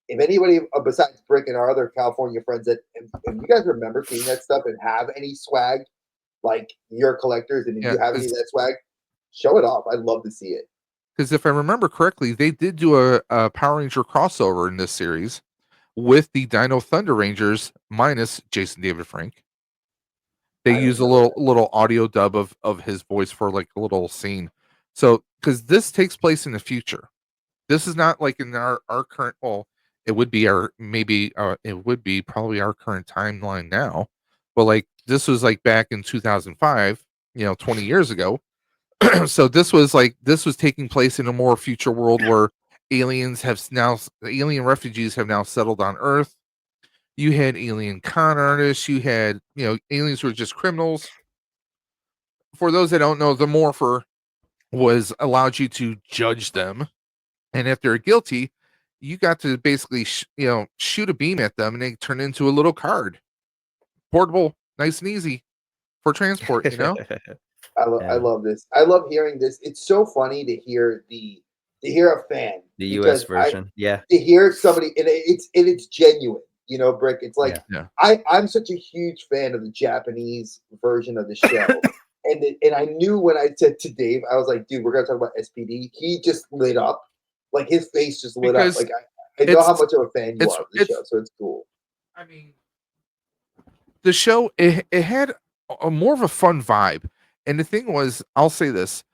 if anybody besides Brick and our other California friends that if you guys remember seeing that stuff and have any swag like your collectors and if Yeah, you have any of that swag, show it off. I'd love to see it. because if I remember correctly, they did do a Power Ranger crossover in this series with the Dino Thunder Rangers minus Jason David Frank. They I don't use a remember little audio dub of his voice for like a little scene. So because this takes place in the future, this is not like in our current. Well, it would be our maybe it would be probably our current timeline now, but like this was like back in 2005, 20 years ago. So this was taking place in a more future world where alien refugees have now settled on Earth. You had alien con artists, you had aliens who were just criminals. For those that don't know, the morpher was allowed you to judge them, and if they're guilty, you got to basically shoot a beam at them and they turn into a little card, portable, nice and easy for transport. I love this. I love hearing this. It's so funny to hear to hear a fan The US because version, yeah, to hear somebody and it's genuine. Brick. It's like Yeah. I'm such a huge fan of the Japanese version of the show. And I knew when I said to Dave, I was like, dude, we're gonna talk about SPD. He just lit up. Like his face just lit up. Because Like I know how it's much of a fan you it's are of the it's show, so it's cool. I mean, the show it had a more of a fun vibe. And the thing was, I'll say this,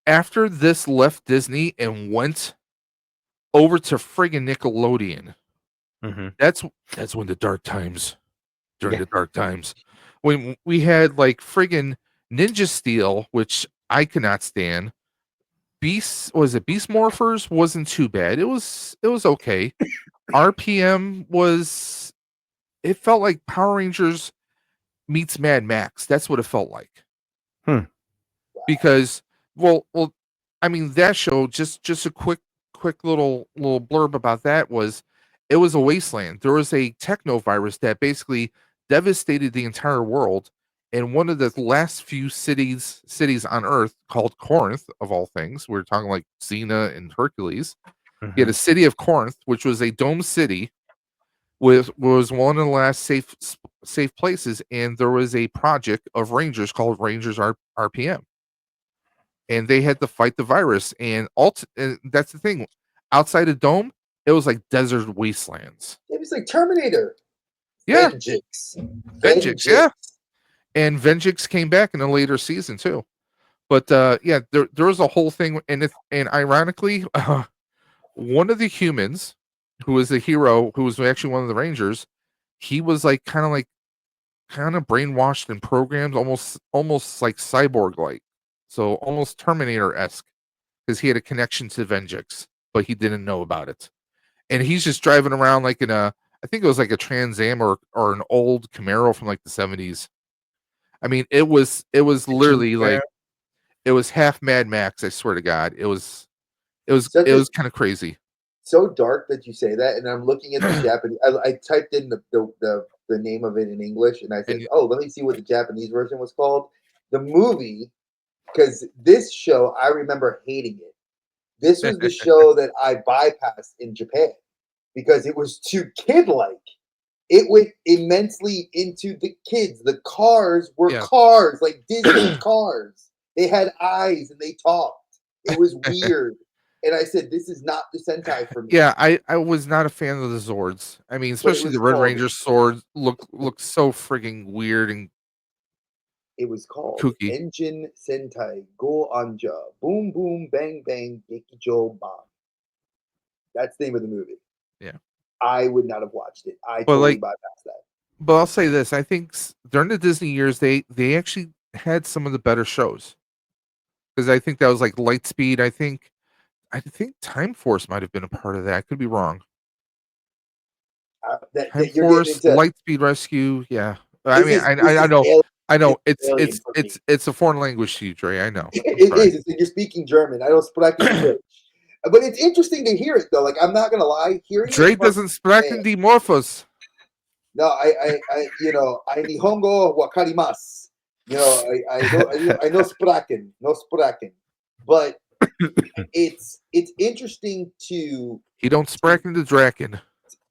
after this left Disney and went over to friggin' Nickelodeon, hmm that's when the dark times during yeah. the dark times when we had like friggin' Ninja Steel, which I could not stand. Beast Morphers wasn't too bad. It was okay. RPM was, it felt like Power Rangers meets Mad Max. That's what it felt like. Hmm. Because well, I mean that show, just a quick little blurb about that was, it was a wasteland. There was a techno virus that basically devastated the entire world, and one of the last few cities on Earth, called Corinth of all things, we're talking like Xena and Hercules. You had hmm a city of Corinth, which was a dome city, was one of the last safe places, and there was a project of Rangers called RPM, and they had to fight the virus. And that's the thing. Outside of Dome, it was like desert wastelands. It was like Terminator. Yeah, Vengeance. Vengeance. Yeah, and Vengeance came back in a later season too. But yeah, there was a whole thing, and ironically, one of the humans who was the hero, who was actually one of the Rangers, he was like kind of brainwashed and programmed, almost like cyborg like, so almost Terminator esque, because he had a connection to Vengeance, but he didn't know about it. And he's just driving around like in a, I think it was like a Trans Am or an old Camaro from like the 70s. I mean, it was literally like, it was half Mad Max. I swear to God, Such it a was kind of crazy. so dark that you say that, and I'm looking at the Japanese. I typed in the name of it in English, and I said, And "Oh, let me see what the Japanese version was called." The movie, because this show I remember hating it. This was the show that I bypassed in Japan because it was too kid-like. It went immensely into the kids. The cars were yeah, cars, like Disney cars. They had eyes and they talked. It was weird. And I said, this is not the Sentai for me. yeah, I was not a fan of the Zords. I mean, But it especially was the Red called Ranger sword looked so frigging weird and kooky. Engine Sentai Go Anja. Boom Boom Bang Bang Gekijo Ban. That's the name of the movie. Yeah. I would not have watched it. I But totally like bypassed that. But I'll say this: I think during the Disney years, they actually had some of the better shows because I think that was like Lightspeed. I think Time Force might have been a part of that. I could be wrong. Time That you're getting Force, into. Lightspeed Rescue. Yeah, I This mean, is this I is know, alien, I this know. is alien for me. It's a foreign language to you, Dre. I know. I'm It sorry. is. You're speaking German. I don't speak Deutsch. But it's interesting to hear it though. Like I'm not gonna lie, hearing it Dre from doesn't sprechen die Morphos. no, I Nihongo wakarimasu. I know sprachen, no sprachen. But it's interesting He don't sprechen the Draken.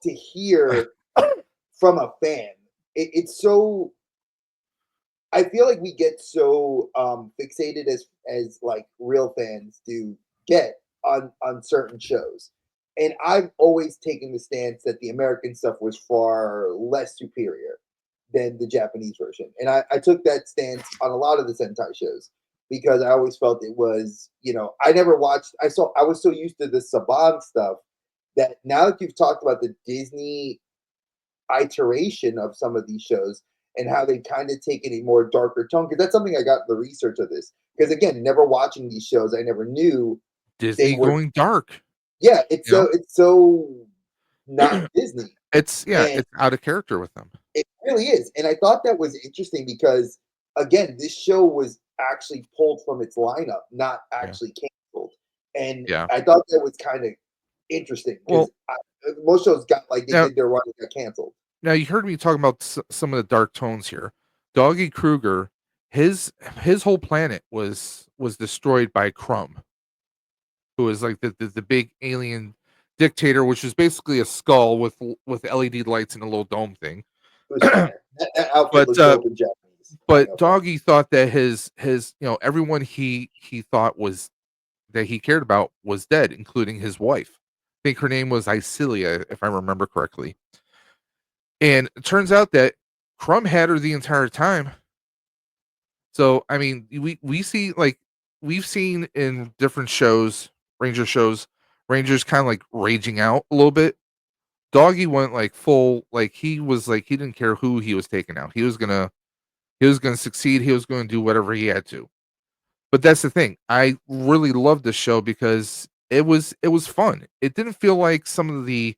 to hear from a fan. It's so I feel like we get so fixated as like real fans do get on certain shows. And I've always taken the stance that the American stuff was far less superior than the Japanese version. And I took that stance on a lot of the Sentai shows because I always felt it was, I never watched I was so used to the Saban stuff that now that you've talked about the Disney iteration of some of these shows and how they kind of taken a more darker tone, because that's something I got in the research of this, because again, never watching these shows, I never knew they Disney were. going dark. Yeah, You know, it's so not Disney, it's and it's out of character with them. it really is. And I thought that was interesting because again, this show was actually pulled from its lineup, not Yeah, actually canceled. And yeah. I thought that was kind of interesting because Well, most shows got like they now did their run and got canceled. now you heard me talking about some of the dark tones here. Doggy Kruger, his whole planet was destroyed by Crumb, who was like the big alien dictator, which was basically a skull with LED lights and a little dome thing. It was fire. That outfit but looks dope in Japanese. but Doggy thought that his everyone he thought was that he cared about was dead, including his wife. I think her name was Isilia, if I remember correctly. And it turns out that Crumb had her the entire time. So I mean, we see like we've seen in different shows, Ranger shows, Rangers kind of like raging out a little bit. Doggy went like full, like he was like he didn't care who he was taking out. He was gonna succeed. He was going to do whatever he had to. But that's the thing. I really loved the show because it was fun. It didn't feel like some of the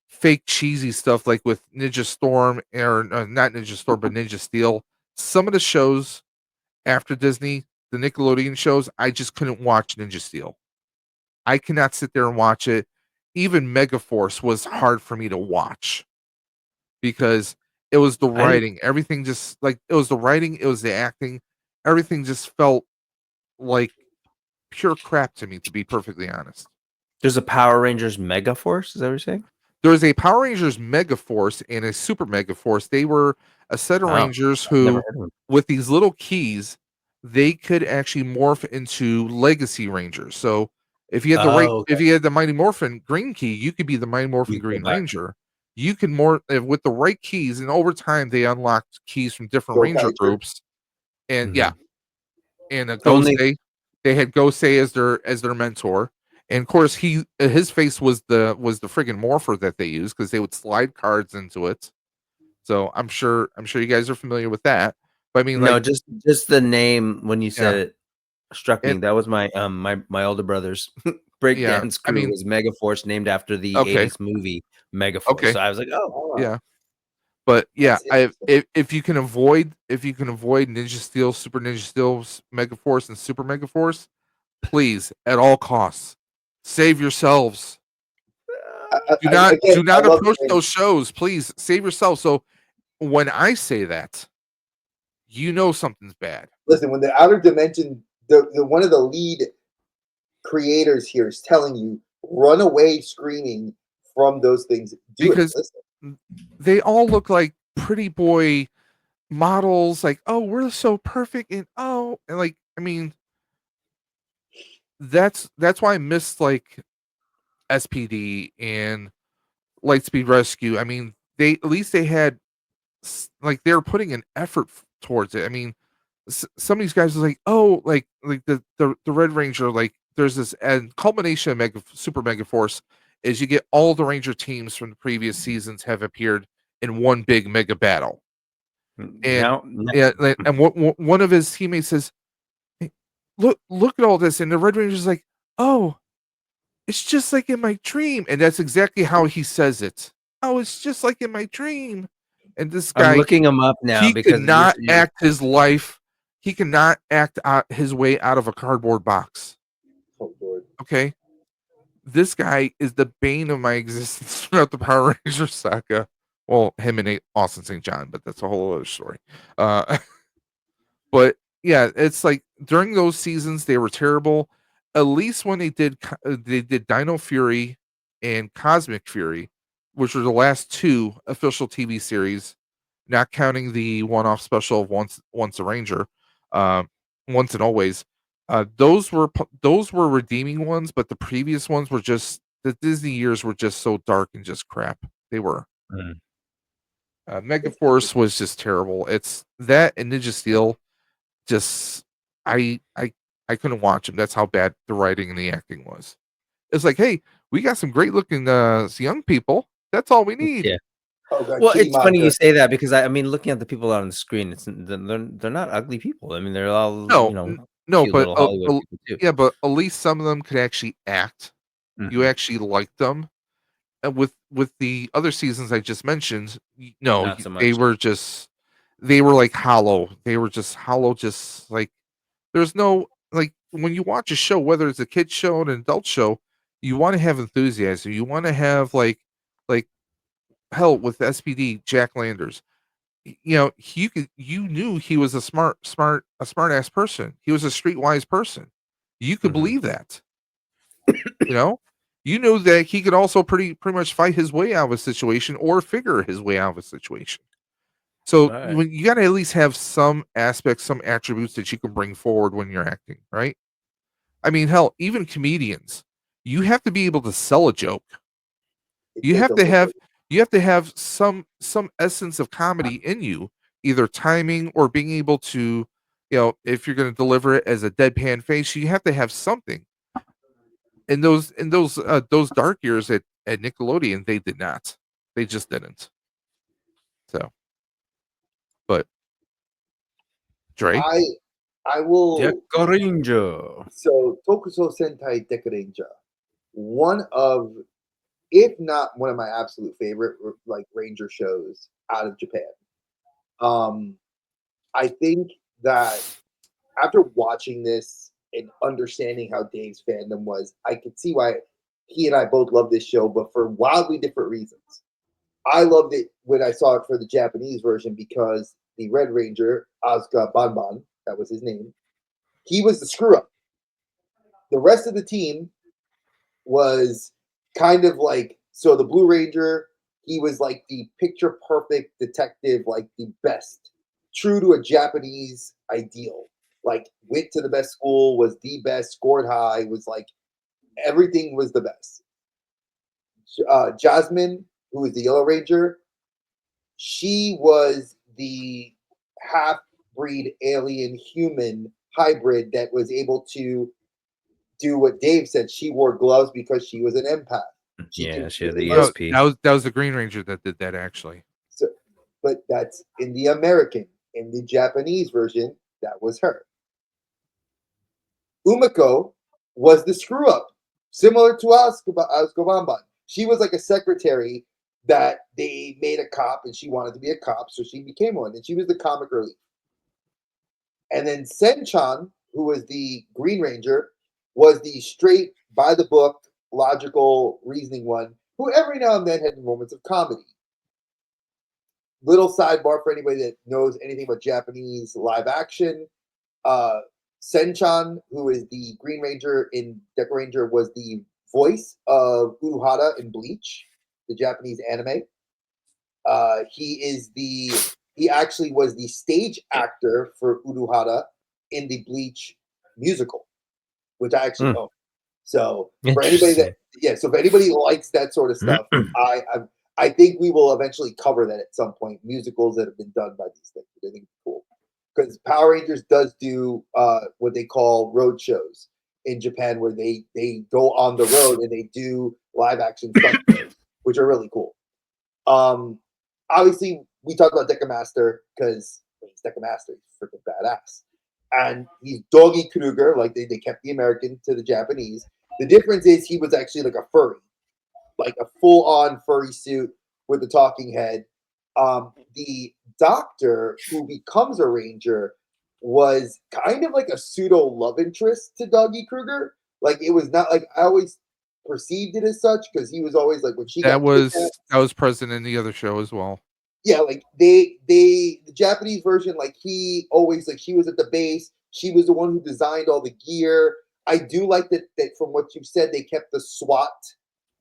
fake cheesy stuff like with Ninja Storm or not Ninja Storm but Ninja Steel. Some of the shows after Disney, the Nickelodeon shows, I just couldn't watch Ninja Steel. I cannot sit there and watch it. Even Megaforce was hard for me to watch because it was the I didn't. writing. Everything just like it was the writing, it was the acting. Everything just felt like pure crap to me, to be perfectly honest. There's a Power Rangers Mega Force. Is that what you're saying? There was a Power Rangers Mega Force and a Super Mega Force. They were a set of Oh, Rangers never who, heard of them. with these little keys, they could actually morph into Legacy Rangers. So Oh, okay. if you had the Mighty Morphin Green key, you could be the Mighty Morphin You go Green back. Ranger. You can more with the right keys, and over time they unlocked keys from different Go Ranger Kaiser. groups. And Mhm. yeah, and Only they had Gosei as their mentor, and of course his face was the friggin' morpher that they used because they would slide cards into it. So I'm sure you guys are familiar with that. But I mean, no, like, just the name when you said yeah, it struck me. and That was my older brother's yeah, breakdance I crew mean, was Megaforce, named after the okay, 80s movie Megaforce. okay, So I was like, oh, Oh, yeah, but yeah, that's interesting. if you can avoid Ninja Steel, Super Ninja Steel, Mega Force, and Super Mega Force, please, at all costs, save yourselves. Again, Do I not love approach the those shows. Please save yourself. So when I say that, you know something's bad listen when the outer dimension, the one of the lead creators here is telling you run away screaming from those things. Do it. because Listen, they all look like pretty boy models. Like, oh, we're so perfect, and like, I mean, that's why I missed like SPD and Lightspeed Rescue. I mean, they at least they had like they were putting an effort towards it. I mean, some of these guys was like, oh, like the Red Ranger, like there's this and culmination of Super Mega Force is you get all the Ranger teams from the previous seasons have appeared in one big mega battle. And Now, and one of his teammates says, "Hey, look at all this," and the Red Ranger's like, "Oh, it's just like in my dream," and that's exactly how he says it. "Oh, it's just like in my dream." And this I'm guy, looking him up now he could because not act his life. He cannot act out his way out of a cardboard box. Oh Lord. Okay, this guy is the bane of my existence throughout the Power Rangers saga. Well, him and Austin St. John, but that's a whole other story. But yeah, it's like during those seasons they were terrible. At least when they did Dino Fury and Cosmic Fury, which were the last two official TV series, not counting the one-off special of Once a Ranger, Once and Always. Those were redeeming ones, but the previous ones were just the Disney years were just so dark and just crap. They were. Mm. Megaforce was just terrible. It's that and Ninja Steel. Just I couldn't watch them. That's how bad the writing and the acting was. It's like, hey, we got some great looking young people. That's all we need. Yeah. Oh God, Well, Kitty it's funny you Monster. say that because I mean, looking at the people on the screen, they're not ugly people. I mean, they're all No, no, cute but little Hollywood people too. yeah, but at least some of them could actually act. You Mhm. actually liked them. And with the other seasons I just mentioned, no, Not so they much. were just they were like hollow. They were just hollow. Just like there's no like when you watch a show, whether it's a kid show or an adult show, you want to have enthusiasm. You want to have like hell with SPD Jack Landers. You know, you knew he was a smart ass person. He was a streetwise person. You could Mhm. believe that. You know, you knew that he could also pretty much fight his way out of a situation or figure his way out of a situation. So Alright. when you got to at least have some aspects, some attributes that you can bring forward when you're acting, right? I mean, hell, even comedians, you have to be able to sell a joke. It's You their have to have delivery. some essence of comedy in you, either timing or being able to, if you're going to deliver it as a deadpan face, you have to have something. In those dark years at Nickelodeon, they did not. They just didn't. So, but Dre, I will. Deco Ranger. So Tokusou Sentai Dekaranger, one of, if not one of my absolute favorite like Ranger shows out of Japan. I think that after watching this and understanding how Dave's fandom was, I could see why he and I both love this show, but for wildly different reasons. I loved it when I saw it for the Japanese version because the Red Ranger, Asuka Banban, that was his name, he was the screw up. The rest of the team was kind of like, so the Blue Ranger, he was like the picture perfect detective, like the best, true to a Japanese ideal. Like went to the best school, was the best, scored high, was like everything was the best. Jasmine, who was the Yellow Ranger, she was the half breed alien human hybrid that was able to do what Dave said. She wore gloves because she was an empath. She Yeah, can she feel had the no, emotion. ESP. that was the Green Ranger that did that actually. So, but that's in the American. In the Japanese version, that was her. Umiko was the screw up, similar to Asuka Bamban. She was like a secretary that they made a cop and she wanted to be a cop, so she became one. And she was the comic relief. And then Senchan, who was the Green Ranger, was the straight, by the book, logical, reasoning one, who every now and then had moments of comedy. Little sidebar for anybody that knows anything about Japanese live action. Uh, Senchan, who is the Green Ranger in Deca Ranger, was the voice of Uruhara in Bleach, the Japanese anime. He actually was the stage actor for Uruhara in the Bleach musical, which I actually own. So for anybody Interesting. so if anybody likes that sort of stuff, I think we will eventually cover that at some point. Musicals that have been done by these things, I think it's cool because Power Rangers does do what they call road shows in Japan, where they go on the road and they do live action stunt shows, which are really cool. obviously we talk about Deca Master because he's Deca Master. He's freaking badass. And he's Doggy Kruger, like they kept the American to the Japanese. The difference is he was actually like a furry, like a full-on furry suit with a talking head. The doctor who becomes a ranger was kind of like a pseudo love interest to Doggy Kruger. Like it was not like I always perceived it as such because he was always like when she got kidnapped. That was present in the other show as well. Yeah, like the Japanese version, like he always like she was at the base. She was the one who designed all the gear. I do like that from what you've said, they kept the SWAT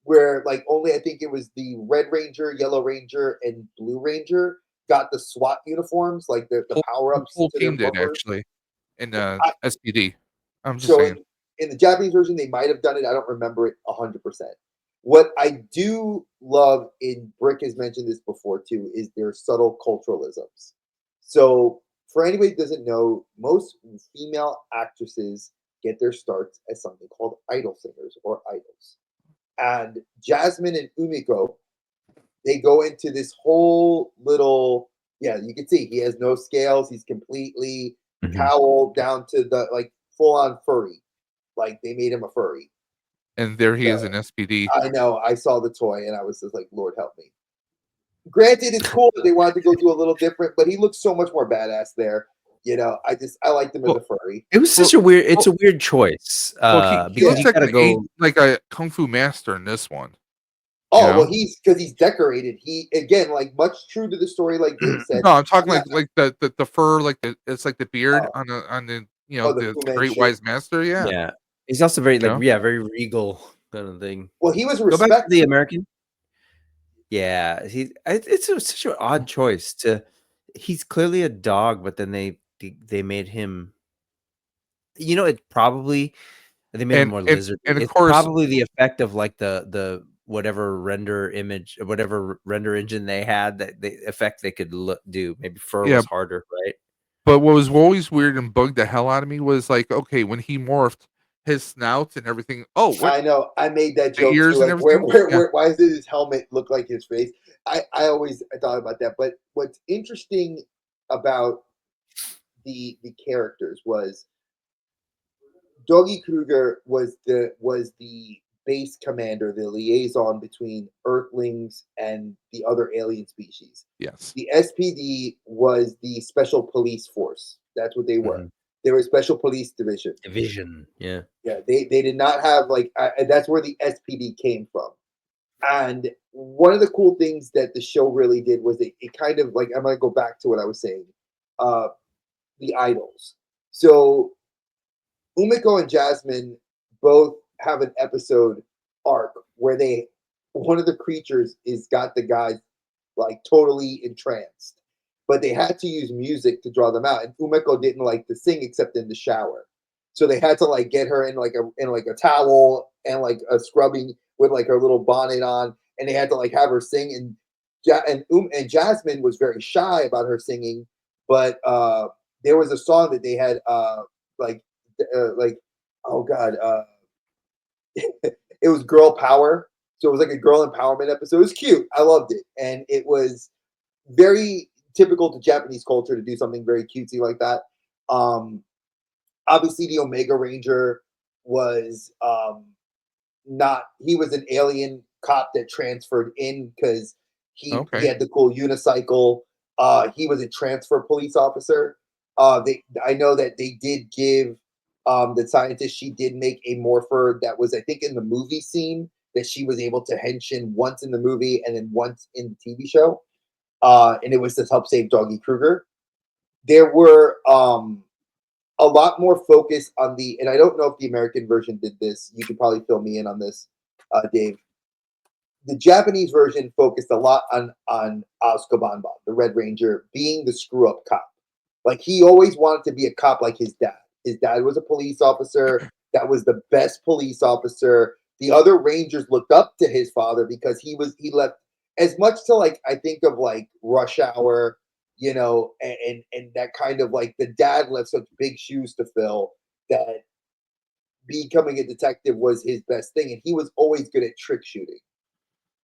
where like only I think it was the Red Ranger, Yellow Ranger, and Blue Ranger got the SWAT uniforms, like the power ups Whole to their team did bumpers. actually in I, SPD. I'm just so saying. in the Japanese version, they might have done it. I don't remember it 100%. What I do love, in Brick has mentioned this before too, is their subtle culturalisms. So for anybody who doesn't know, most female actresses get their starts as something called idol singers or idols. And Jasmine and Umiko, they go into this whole little, yeah, you can see he has no scales. He's completely cowled down to the like full on furry. Like they made him a furry. And there he is So, in SPD. I know. I saw the toy and I was just like, Lord help me. Granted, it's cool that they wanted to go do a little different, but he looks so much more badass there. You know, I liked him as a furry. It was such a weird. It's a weird choice He because looks you like gotta go. like a kung fu master in this one. Oh well, he's because he's decorated. He again, like much true to the story, like Dave said. No, I'm talking like the fur, like it's like the beard Oh, on the the the Fu Great Manchu. Wise Master. Yeah, Yeah, he's also very you know? very regal kind of thing. Well, he was Go back to the respectful. American. Yeah, such an odd choice to. He's clearly a dog, but then they made him. It probably they made him more lizardy. And of It's course, probably the effect of like the whatever render image, whatever render engine they had that the effect they could do. Maybe fur yeah. was harder, right? But what was always weird and bugged the hell out of me was like, okay, when he morphed his snout and everything. Oh, what I know. I made that the joke too. ears and Like, everything? Yeah. why does his helmet look like his face? I always thought about that. But what's interesting about the characters was Doggy Kruger was the base commander, the liaison between Earthlings and the other alien species. Yes. The SPD was the special police force. That's what they were. They were a special police division. Division, yeah. Yeah, they did not have like that's where the SPD came from. And one of the cool things that the show really did was it kind of like I'm gonna go back to what I was saying, uh, the idols. So Umiko and Jasmine both have an episode arc where one of the creatures is got the guys like totally entranced, but they had to use music to draw them out. And Umiko didn't like to sing except in the shower, so they had to like get her in like a towel and like a scrubbing with like her little bonnet on, and they had to like have her sing. And and Jasmine was very shy about her singing, but there was a song that they had like like oh god it was girl power, so it was like a girl empowerment episode. It was cute. I loved it, and it was very typical to Japanese culture to do something very cutesy like that. Obviously the Omega Ranger was not he was an alien cop that transferred in because he had the cool unicycle. He was a transfer police officer. I know that they did give the scientist, she did make a morpher that was I think in the movie scene that she was able to henshin once in the movie and then once in the TV show. And it was to help save Doggy Kruger. There were a lot more focus on and I don't know if the American version did this. You could probably fill me in on this, Dave. The Japanese version focused a lot on Azkaban, the Red Ranger, being the screw up cop. Like he always wanted to be a cop like his dad. His dad was a police officer. That was the best police officer. The other Rangers looked up to his father because he left as much to like I think of like Rush Hour, and that kind of like the dad left such big shoes to fill that becoming a detective was his best thing, and he was always good at trick shooting.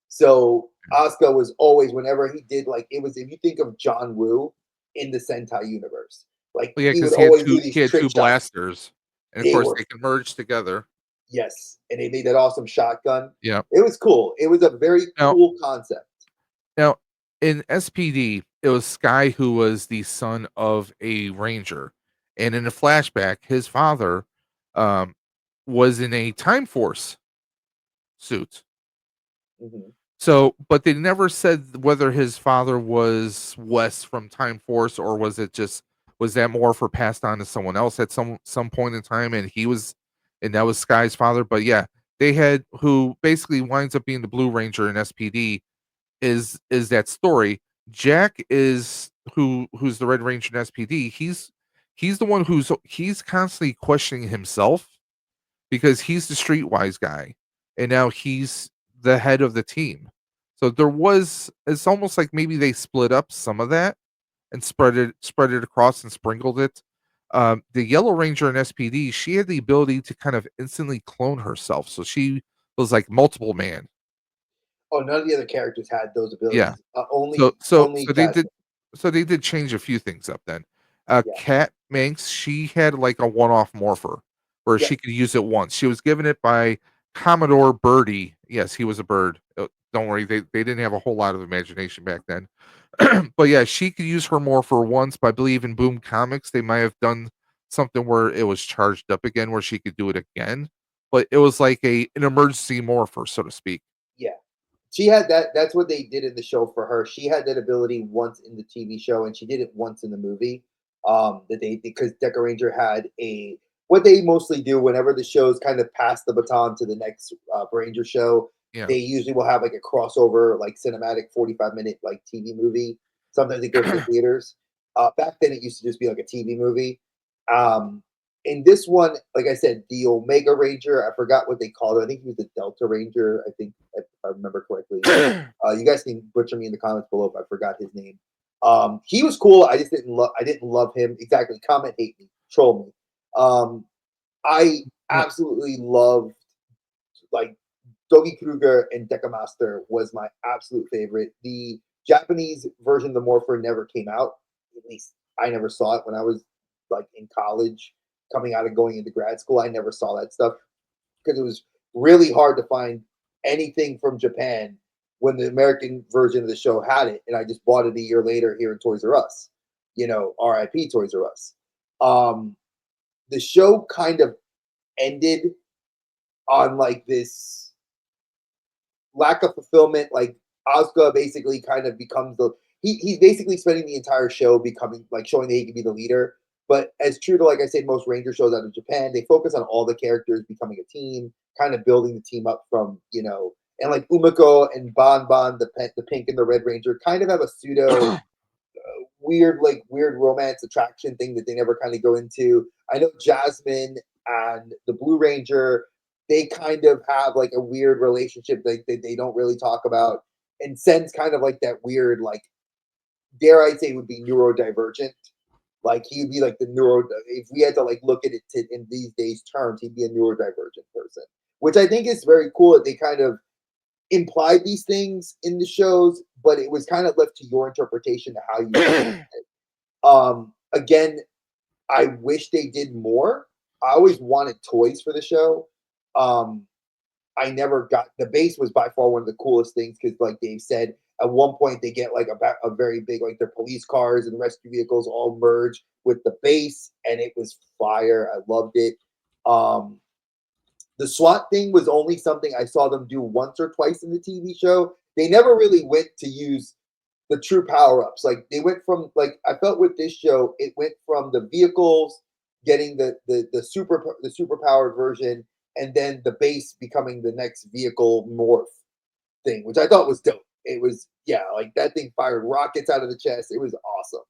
So Asuka was always, whenever he did, like, it was, if you think of John Woo in the Sentai universe, like, Well, yeah, he would because always do he these had trick two shots. blasters, and of They course were, they can merge together. yes, and they made that awesome shotgun. Yeah. It was cool. It was a very Now, cool concept. now in SPD, it was Sky who was the son of a ranger, and in a flashback, his father um, was in a Time Force suit. Mhm. So, but they never said whether his father was Wes from Time Force, or was that Morpher passed on to someone else at some point in time, and that was Sky's father. But yeah, they had, who basically winds up being the Blue Ranger in SPD, is that story. Jack is who's the Red Ranger in SPD. He's the one he's constantly questioning himself, because he's the streetwise guy, and now he's the head of the team. So it's almost like maybe they split up some of that and spread it across and sprinkled it. The Yellow Ranger in SPD, she had the ability to kind of instantly clone herself, so she was like multiple man. Oh, none of the other characters had those Yeah. abilities. So Only they Jasmine. did change a few things up then. Yeah. Cat Manx, she had like a one-off morpher where Yes. she could use it once. She was given it by Commodore Birdie. Yes, he was a bird. Don't worry, they didn't have a whole lot of imagination back then. But yeah, she could use her morpher once, but I believe in Boom Comics they might have done something where it was charged up again where she could do it again. But it was like an emergency morpher, so to speak. Yeah. She had that. That's what they did in the show for her. She had that ability once in the TV show, and she did it once in the movie. That they, because Deca Ranger had a, what they mostly do whenever the shows kind of pass the baton to the next Ranger show. Yeah. They usually will have like a crossover, like cinematic 45-minute like TV movie. Sometimes it goes to theaters. Back then, it used to just be like a TV movie. Um, in this one, like I said, the Omega Ranger, I forgot what they called it. I think he was the Delta Ranger. I think, if I remember correctly. You guys can butcher me in the comments below if I forgot his name. He was cool. I just didn't love. I didn't love him exactly. Comment, hate me, troll me. I Well, absolutely loved, like, Dogi Kruger and Deca Master was my absolute favorite. The Japanese version of the Morpher never came out. At least I never saw it when I was like in college, coming out and going into grad school. I never saw that stuff because it was really hard to find anything from Japan when the American version of the show had it, and I just bought it a year later here in Toys R Us. R.I.P. Toys R Us. The show kind of ended on like this lack of fulfillment. Like, Asuka basically kind of becomes he's basically spending the entire show becoming, like, showing that he can be the leader. But as true to, like I said, most Ranger shows out of Japan, they focus on all the characters becoming a team, kind of building the team up from, and like Umiko and Bon Bon, the pink and the red Ranger, kind of have a pseudo weird romance attraction thing that they never kind of go into. I know Jasmine and the Blue Ranger, they kind of have like a weird relationship that they don't really talk about. And Sen's kind of like that weird, like, dare I say, would be neurodivergent. Like, he would be like the if we had to like look at it in these days terms, he'd be a neurodivergent person, which I think is very cool that they kind of implied these things in the shows, but it was kind of left to your interpretation of how you see it. Again, I wish they did more. I always wanted toys for the show. Um, I never got, the base was by far one of the coolest things because, like Dave said, at one point they get like a very big, like, their police cars and rescue vehicles all merge with the base, and it was fire. I loved it. Um, the SWAT thing was only something I saw them do once or twice in the TV show. They never really went to use the true power ups. Like, they went from, like, I felt with this show, it went from the vehicles getting the super powered version, and then the base becoming the next vehicle morph thing, which I thought was dope. It was, yeah, like, that thing fired rockets out of the chest. It was awesome.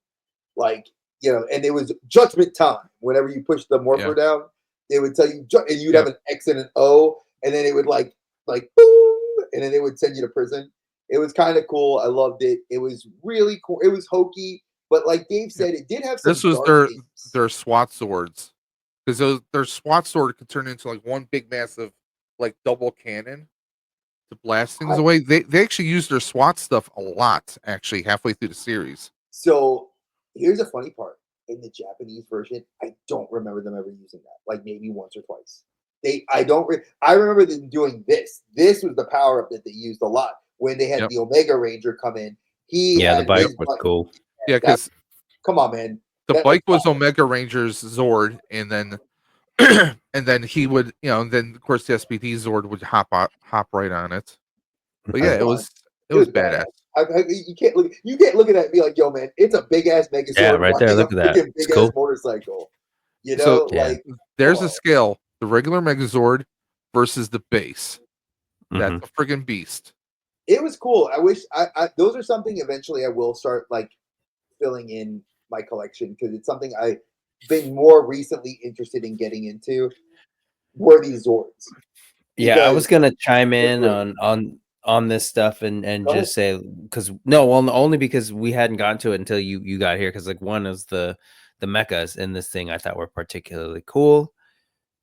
Like, and it was judgment time. Whenever you push the morpher Yeah. down, they would tell you, and you'd Yep. have an X and an O, and then it would like boom, and then they would send you to prison. It was kind of cool. I loved it. It was really cool. It was hokey, but like Dave Yeah. said, it did have This some was dark themes. their SWAT swords, because their SWAT sword could turn into like one big massive like double cannon, to blast things away. They actually used their SWAT stuff a lot, actually, halfway through the series. So here's a funny part. In the Japanese version, I don't remember them ever using that. Like maybe once or twice. I remember them doing this. This was the power up that they used a lot when they had Yep. the Omega Ranger come in. He Yeah, the had bike his was bike. cool. Yeah, because Come on, man. the That bike was fire. Omega Ranger's Zord, and then and then he would, and then of course the SPD Zord would hop right on it. But yeah, That's fine. it was badass. You can't look at that and be like, yo, man, it's a big ass Megazord Yeah, right there. riding Look a at that. freaking It's big cool. ass motorcycle. You So, know, Yeah. like There's come a on. scale: the regular Megazord versus the base. That's Mhm. a friggin' beast. It was cool. I wish those are something eventually I will start like filling in my collection because it's something I've been more recently interested in getting into. Were these Zords? Yeah, I was Because gonna chime in great. on this stuff and Go ahead. just say because no, well, only because we hadn't gotten to it until you got here. Because like one is the mechas in this thing I thought were particularly cool.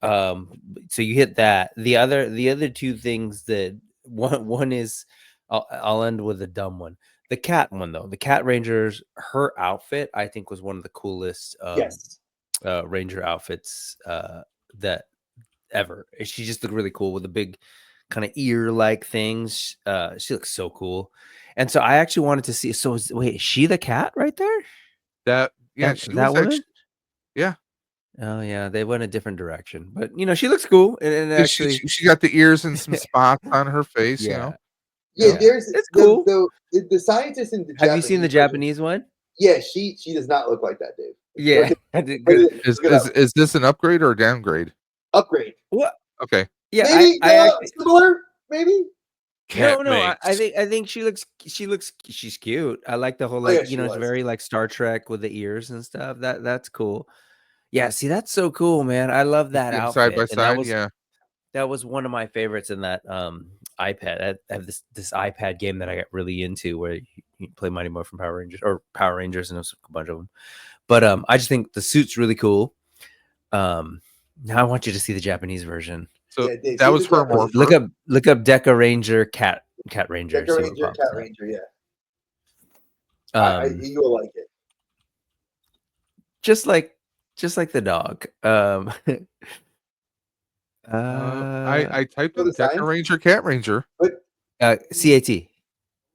So you hit that. The other two things that one is I'll end with a dumb one. The cat one though, the cat rangers, her outfit I think was one of the coolest Yes. ranger outfits that ever. She just looked really cool with the big kind of ear like things. She looks so cool. And so I actually wanted to see. So wait, is she the cat right there? She That was woman? actually, yeah. Oh yeah, they went a different direction, but she looks cool and Yeah, actually, she got the ears and some spots on her face. yeah, Yeah, Yeah. there's it's cool. the scientist in the Have you seen the Japanese version. Japanese one? Yeah, she does not look like that, Dave. Yeah, Look I did at, good. look it up. Is this an upgrade or a downgrade? Upgrade. What? Okay. Yeah, Maybe I actually similar. Maybe. no. I think she's cute. I like the whole Oh yeah, like she it's was. very like Star Trek with the ears and stuff. That's cool. Yeah, see, that's so cool, man. I love You that see them side by outfit, and side. Yeah. that was one of my favorites in that iPad. I have this iPad game that I got really into where you play Mighty Morphin Power Rangers or Power Rangers, and there's a bunch of them. But I just think the suit's really cool. Now I want you to see the Japanese version. So Yeah, Dave, that see was the her Japanese. morpher. Look up Deca Ranger Cat Ranger. Decker See what Ranger, pops Cat up. Ranger. Yeah, Um, you will like it. just like the dog. I typed For in the Decker science, Ranger, Cat Ranger. but CAT.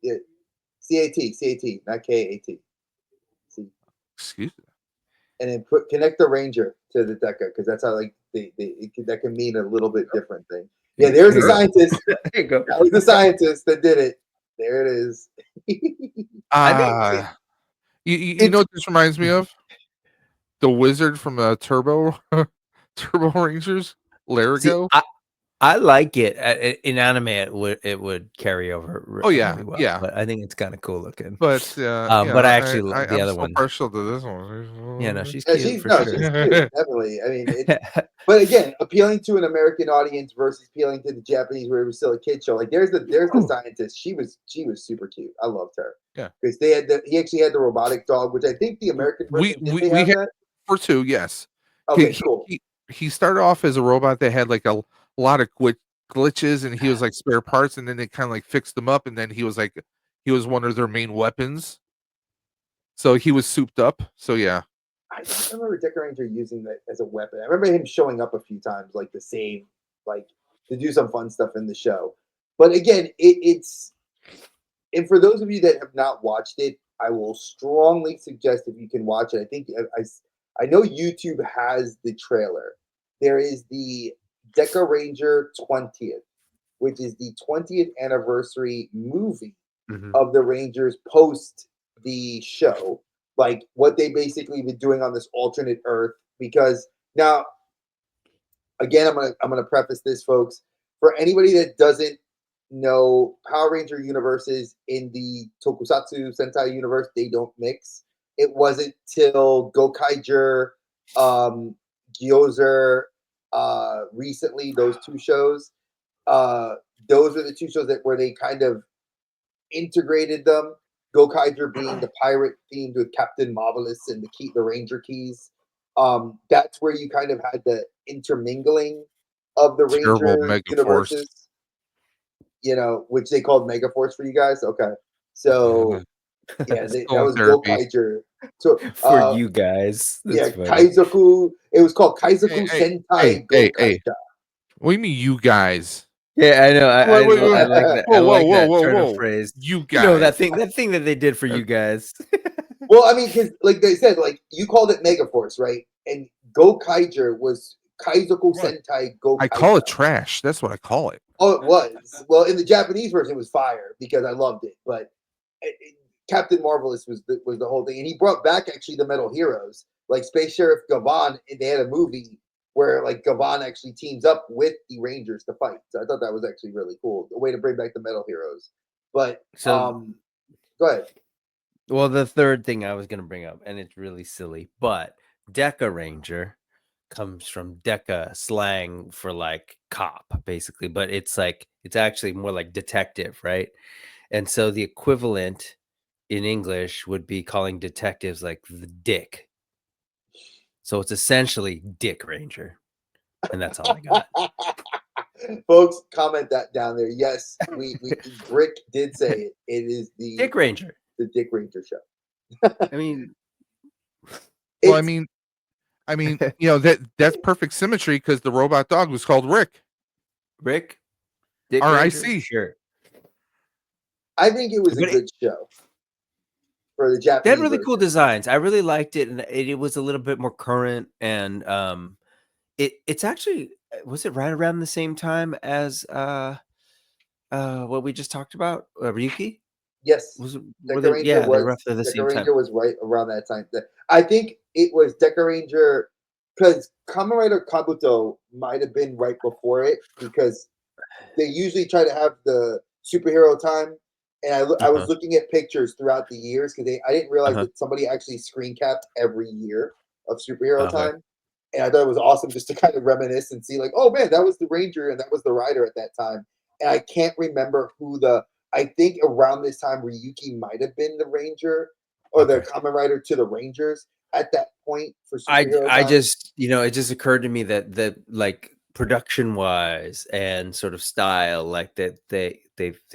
yeah, CAT, not KAT. See, Excuse me. and then connect the Ranger to the Deca because that's how like that can mean a little bit different thing. Yeah, there's the There you go. scientist. There you go. That was the scientist that did it. There it is. I think You know what this reminds me of? The wizard from Turbo Turbo Rangers, see, Larigo. I like it. In anime, it would carry over Oh yeah, really well. yeah. But I think it's kind of cool looking. But But I actually the I'm other so one. partial to this one. Yeah, no, she's Yeah, cute for she's sure. cute, definitely. I mean, but again, appealing to an American audience versus appealing to the Japanese, where it was still a kid show. Like there's the scientist. She was super cute. I loved her. Yeah. Because he actually had the robotic dog, which I think the American version did they we have had that? for two, yes. Okay, cool. He started off as a robot that had like a lot of glitches, and he was like spare parts, and then they kind of like fixed them up, and then he was one of their main weapons. So he was souped up. So yeah. I don't remember Decker Ranger using that as a weapon. I remember him showing up a few times, like the same, like to do some fun stuff in the show. But again, it's and for those of you that have not watched it, I will strongly suggest if you can watch it. I think I know YouTube has the trailer. There is the Deca Ranger 20th, which is the 20th anniversary movie Mhm. of the Rangers post the show, like what they basically been doing on this alternate Earth. Because now, again, I'm gonna preface this, folks. For anybody that doesn't know, Power Ranger universes in the Tokusatsu Sentai universe, they don't mix. It wasn't till Gokaiger, Gyozer, recently those two shows. Those are the two shows that where they kind of integrated them. Gokaiger being the pirate themed with Captain Marvelous and the Ranger keys. That's where you kind of had the intermingling of the Terrible Ranger Mega Force. universes. you know, which they called Megaforce for you guys. Okay, so yeah, that School was therapy. Gokaiger. So For you guys. That's yeah, funny. Kaizoku. It was called Kaizoku Hey, hey, Sentai hey, hey. Gokaisha. What do you mean, you guys? Yeah, I know. Wait, wait, I wait. like that. I Whoa, whoa, like whoa, that whoa, turn of whoa. phrase. You You know guys. that thing that they did for you guys. Well, I mean, because like they said, like you called it Megaforce, right? And Gokaiger was Kaizoku Right. Sentai I call Gokaisha. it trash. That's what I call it. Oh, it was. Well, in the Japanese version, it was fire because I loved it. But Captain Marvelous was the whole thing, and he brought back actually the Metal Heroes, like Space Sheriff Gavon. And they had a movie where like Gavon actually teams up with the Rangers to fight. So I thought that was actually really cool, a way to bring back the Metal Heroes. But So, go ahead. well, the third thing I was going to bring up, and it's really silly, but Deca Ranger comes from Deca slang for like cop, basically, but it's actually more like detective, right? And so the equivalent in English would be calling detectives like the Dick. So it's essentially Dick Ranger, and that's all I got. Folks, comment that down there. Yes, we Brick did say it. It is Dick Ranger. the Dick Ranger show. I mean, Well, I It's mean, that's perfect symmetry because the robot dog was called Rick. Rick, Dick Ranger, R.I.C. sure. I think it was a But good show for the they had Japanese really version. cool designs. I really liked it, and it was a little bit more current. And it's actually was it right around the same time as what we just talked about, Ryuki? Yes, Were they? Yeah, they're roughly the Deca same time. Ranger was right around that time. I think it was Deca Ranger because Kamen Rider Kabuto might have been right before it because they usually try to have the superhero time. And I was Uh-huh. looking at pictures throughout the years because I didn't realize Uh-huh. that somebody actually screen capped every year of superhero Okay. time. And I thought it was awesome just to kind of reminisce and see, like, oh man, that was the Ranger and that was the Rider at that time. And I can't remember I think around this time Ryuki might have been the Ranger or the Okay. Kamen Rider to the Rangers at that point for I superhero I time. just it just occurred to me that like production wise and sort of style, like that they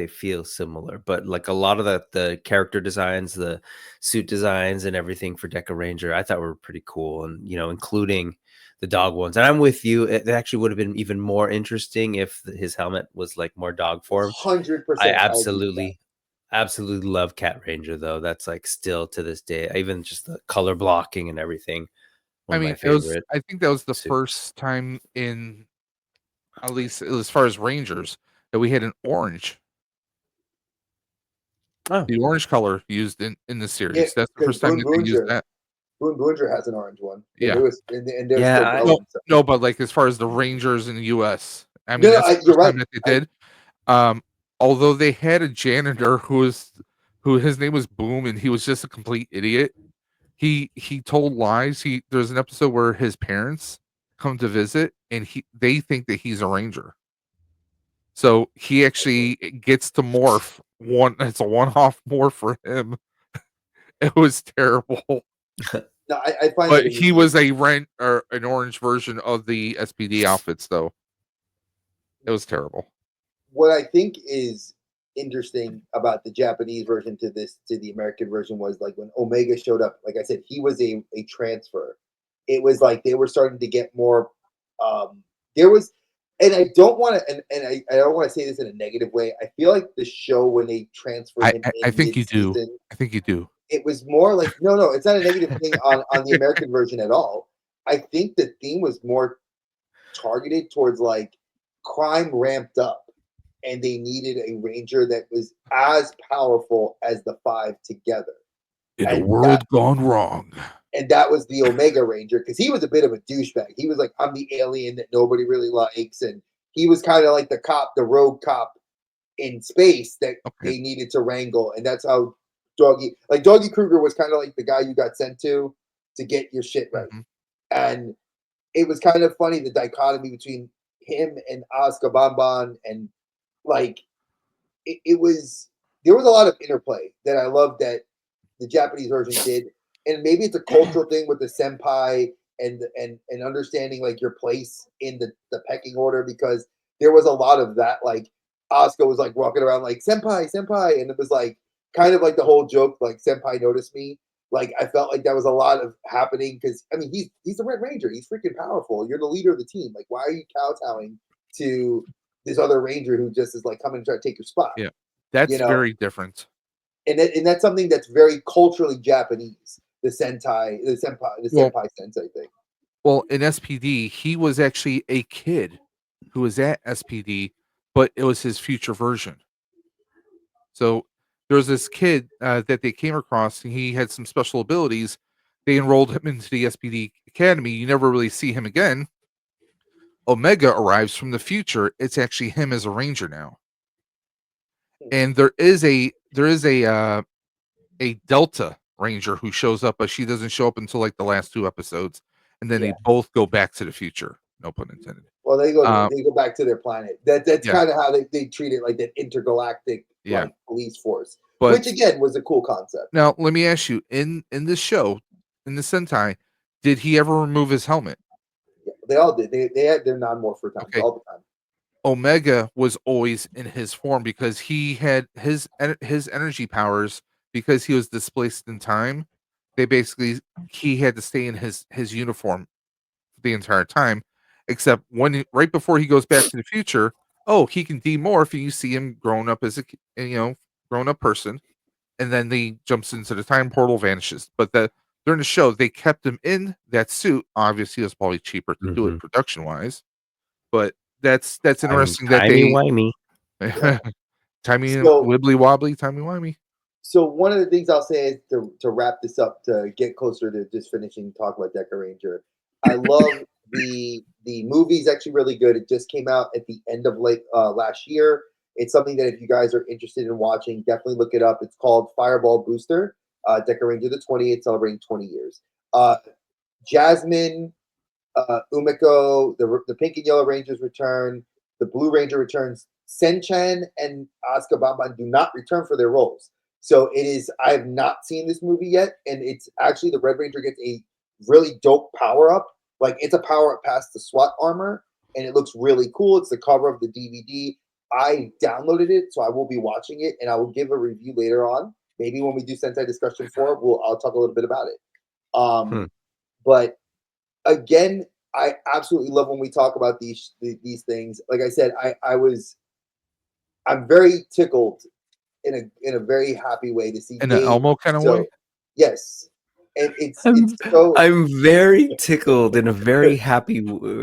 feel similar, but like a lot of the character designs, the suit designs, and everything for Deca Ranger, I thought were pretty cool, and including the dog ones. And I'm with you; it actually would have been even more interesting if his helmet was like more dog form. I 100%. I agree with that. absolutely love Cat Ranger though. That's like still to this day, even just the color blocking and everything. One I of my mean, favorite I think that was the suit. first time in, at least as far as Rangers, that we had an orange. Oh, The orange color used in the Yeah, series. That's the because first time that they used that. Boone Boonger has an orange one, and Yeah. it was and they're yeah, still No, going. So. no, but like as far as the Rangers in the U.S., I mean No, that's the you're first time right. that they did. Although they had a janitor who his name was Boom, and he was just a complete idiot. He told lies. There's an episode where his parents come to visit, and they think that he's a ranger. So he actually gets to morph one. It's a one-off morph for him. It was terrible. No, I find that But he amusing. was a rent or an orange version of the SPD outfits, though. It was terrible. What I think is interesting about the Japanese version to the American version was like when Omega showed up. Like I said, he was a transfer. It was like they were starting to get more. There was, and I don't want to, and I don't want to say this in a negative way. I feel like the show when they transferred him I in think mid you do. season, I think you do. it was more like no, it's not a negative thing on the American version at all. I think the theme was more targeted towards like crime ramped up and they needed a ranger that was as powerful as the five together. In a And that world gone wrong. and that was the Omega Ranger because he was a bit of a douchebag. He was like, I'm the alien that nobody really likes. And he was kind of like the cop, the rogue cop in space that Okay. they needed to wrangle. And that's how Doggy Kruger was kind of like the guy you got sent to get your shit right. Mhm. And it was kind of funny the dichotomy between him and Oscar Bonbon and like it was there was a lot of interplay that I loved that the Japanese version did. And maybe it's a cultural thing with the senpai and understanding like your place in the pecking order because there was a lot of that like Asuka was like walking around like senpai, senpai, and it was like kind of like the whole joke, like senpai noticed me. Like I felt like that was a lot of happening because I mean he's the Red Ranger. He's freaking powerful. You're the leader of the team. Like why are you kowtowing to this other Ranger who just is like coming to try to take your spot? Yeah, that's You know, very different. and that's something that's very culturally Japanese. The Well, senpai sensei thing. well, in SPD, he was actually a kid who was at SPD, but it was his future version. So there was this kid that they came across, and he had some special abilities. They enrolled him into the SPD Academy. You never really see him again. Omega arrives from the future. It's actually him as a ranger now, and there is a Delta Ranger who shows up, but she doesn't show up until like the last 2 episodes, and then Yeah. they both go back to the future. No pun intended. Well, they go back to their planet. That's Yeah. kind of how they treat it, like that intergalactic Yeah. like police force, But which again was a cool concept. now let me ask you: in this show, in the Sentai, did he ever remove his helmet? Yeah, they all did. They had their non-morpher times Okay. all the time. Omega was always in his form because he had his energy powers because he was displaced in time. He had to stay in his uniform the entire time, except right before he goes back to the future. Oh, he can demorph, and you see him grown up as grown up person, and then he jumps into the time portal, vanishes. But during the show, they kept him in that suit. Obviously, it was probably cheaper to do it production wise, but that's interesting that Timey they wimey. timey So wibbly wobbly, timey wimey. So one of the things I'll say is to wrap this up, to get closer to just finishing talk about Deca Ranger. I love the movie's actually really good. It just came out at the end of last year. It's something that if you guys are interested in watching, definitely look it up. It's called Fireball Booster. Deca Ranger the 20th, celebrating 20 years. Jasmine, Umiko, the Pink and Yellow Rangers return. The Blue Ranger returns. Senchan and Asuka Bamban do not return for their roles. So it is. I have not seen this movie yet, and it's actually the Red Ranger gets a really dope power up. Like it's a power up past the SWAT armor, and it looks really cool. It's the cover of the DVD. I downloaded it, so I will be watching it, and I will give a review later on. Maybe when we do Sentai Discussion 4, I'll talk a little bit about it. But again, I absolutely love when we talk about these things. Like I said, I'm very tickled in a very happy way to see In an Dave. Elmo kind of way. Yes, and it's I'm, so. I'm very tickled in a very happy.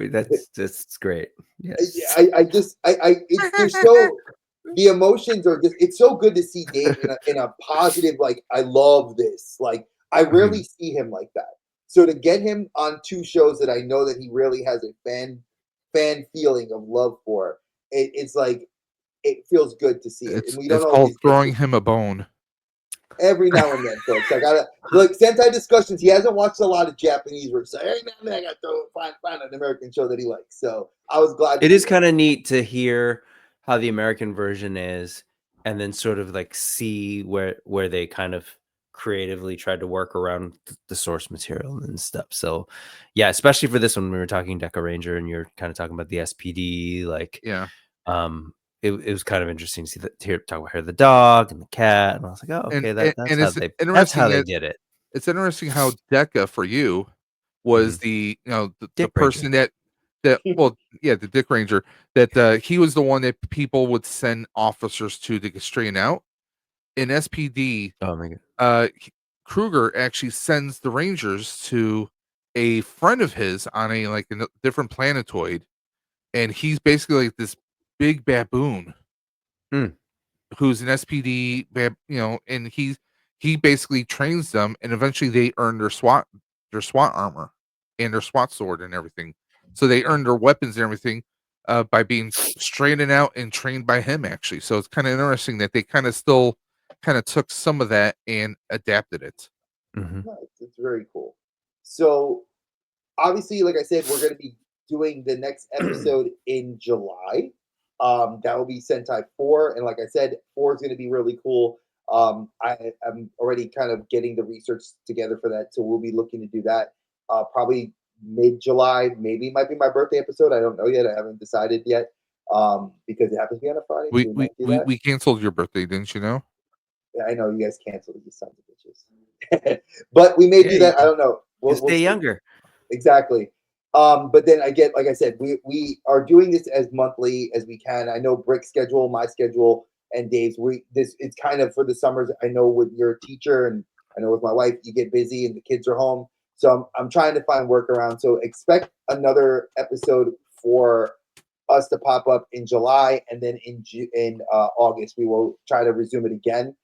That's great. Yes. I just they're so, the emotions are just, it's so good to see Dave in a positive, like I love this, like I rarely see him like that. So to get him on 2 shows that I know that he really has a fan feeling of love for, it's like it feels good to see it, and we don't It's called always get throwing to, him a bone. every now and then, folks. I gotta look Sentai Discussions. He hasn't watched a lot of Japanese where it's like, hey man, I gotta find an American show that he likes. So I was glad. It is kind of neat to hear how the American version is, and then sort of like see where they kind of creatively tried to work around the source material and stuff. So yeah, especially for this one, we were talking Deca Ranger, and you're kind of talking about the SPD, like Yeah. It was kind of interesting to see talk about her, the dog and the cat, and I was like, oh, okay, that's how they did it. It's interesting how Deca for you was the the Dick person Ranger. that well, yeah, the Dick Ranger, that he was the one that people would send officers to get straightened out. In SPD, Oh my god. Kruger actually sends the Rangers to a friend of his on a different planetoid, and he's basically like this big baboon who's an SPD, and he basically trains them, and eventually they earn their SWAT armor and their SWAT sword and everything. So they earn their weapons and everything by being straightened out and trained by him, actually. So it's kind of interesting that they kind of still kind of took some of that and adapted it. No, it's very cool. So obviously, like I said, we're going to be doing the next episode in July. That will be Sentai 4, and like I said, 4 is going to be really cool. I'm already kind of getting the research together for that, so we'll be looking to do that probably mid-July. Maybe it might be my birthday episode. I don't know yet. I haven't decided yet. because it happens to be on a Friday. We so we might do we, that. we canceled your birthday, didn't you know? Yeah, I know you guys canceled it, you sons of bitches. But we may do Yeah, that. I don't know. You We'll stay see. younger. Exactly. But then like I said, we are doing this as monthly as we can. I know Brick's schedule, my schedule, and Dave's. It's kind of for the summers. I know with your teacher and I know with my wife, you get busy and the kids are home. So I'm trying to find workaround. So expect another episode for us to pop up in July, and then in August we will try to resume it again.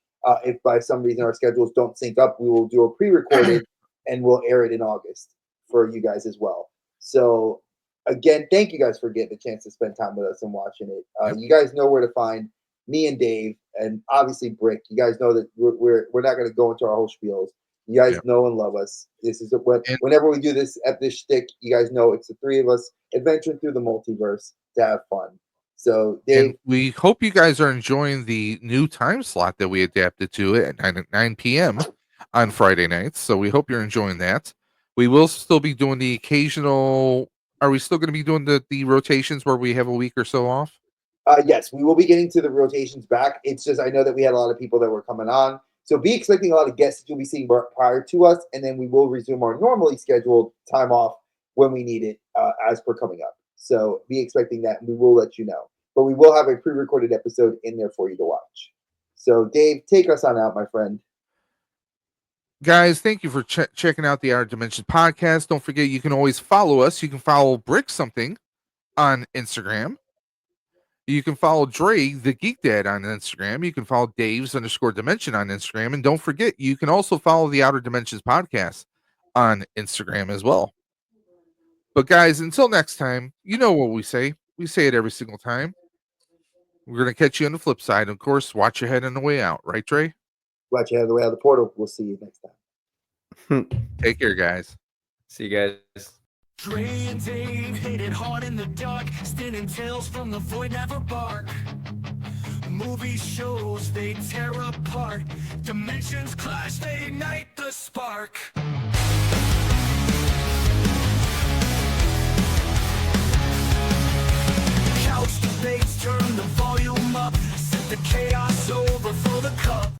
If by some reason our schedules don't sync up, we will do a pre-recorded and we'll air it in August for you guys as well. So again, thank you guys for getting a chance to spend time with us and watching it. Yep. You guys know where to find me and Dave, and obviously Brick. You guys know that we're not going to go into our whole spiels. You guys Yep. know and love us. This is what And- whenever we do this shtick, you guys know it's the three of us adventuring through the multiverse to have fun. So Dave, And we hope you guys are enjoying the new time slot that we adapted to it at 9 p.m. on Friday nights. So we hope you're enjoying that. We will still be doing the occasional. Are we still going to be doing the rotations where we have a week or so off? yes, we will be getting to the rotations back. It's just I know that we had a lot of people that were coming on. So be expecting a lot of guests that you'll be seeing prior to us, and then we will resume our normally scheduled time off when we need it as per coming up. So be expecting that, and we will let you know. But we will have a pre-recorded episode in there for you to watch. So Dave, take us on out, my friend. Guys, thank you for checking out the Outer Dimensions podcast. Don't forget, you can always follow us. You can follow Brick Something on Instagram. You can follow Dre, the Geek Dad, on Instagram. You can follow Dave's _ Dimension on Instagram. And don't forget, you can also follow the Outer Dimensions podcast on Instagram as well. But guys, until next time, you know what we say. We say it every single time. We're going to catch you on the flip side. Of course, watch your head on the way out. Right, Dre? Watch you out of the way out of the portal. We'll see you next time. Take care, guys. See you guys. Dre and Dave hit it hard in the dark, spinning tales from the void never bark. Movie shows they tear apart, dimensions clash, they ignite the spark. Couch debates, turn the volume up, set the chaos over for the cup.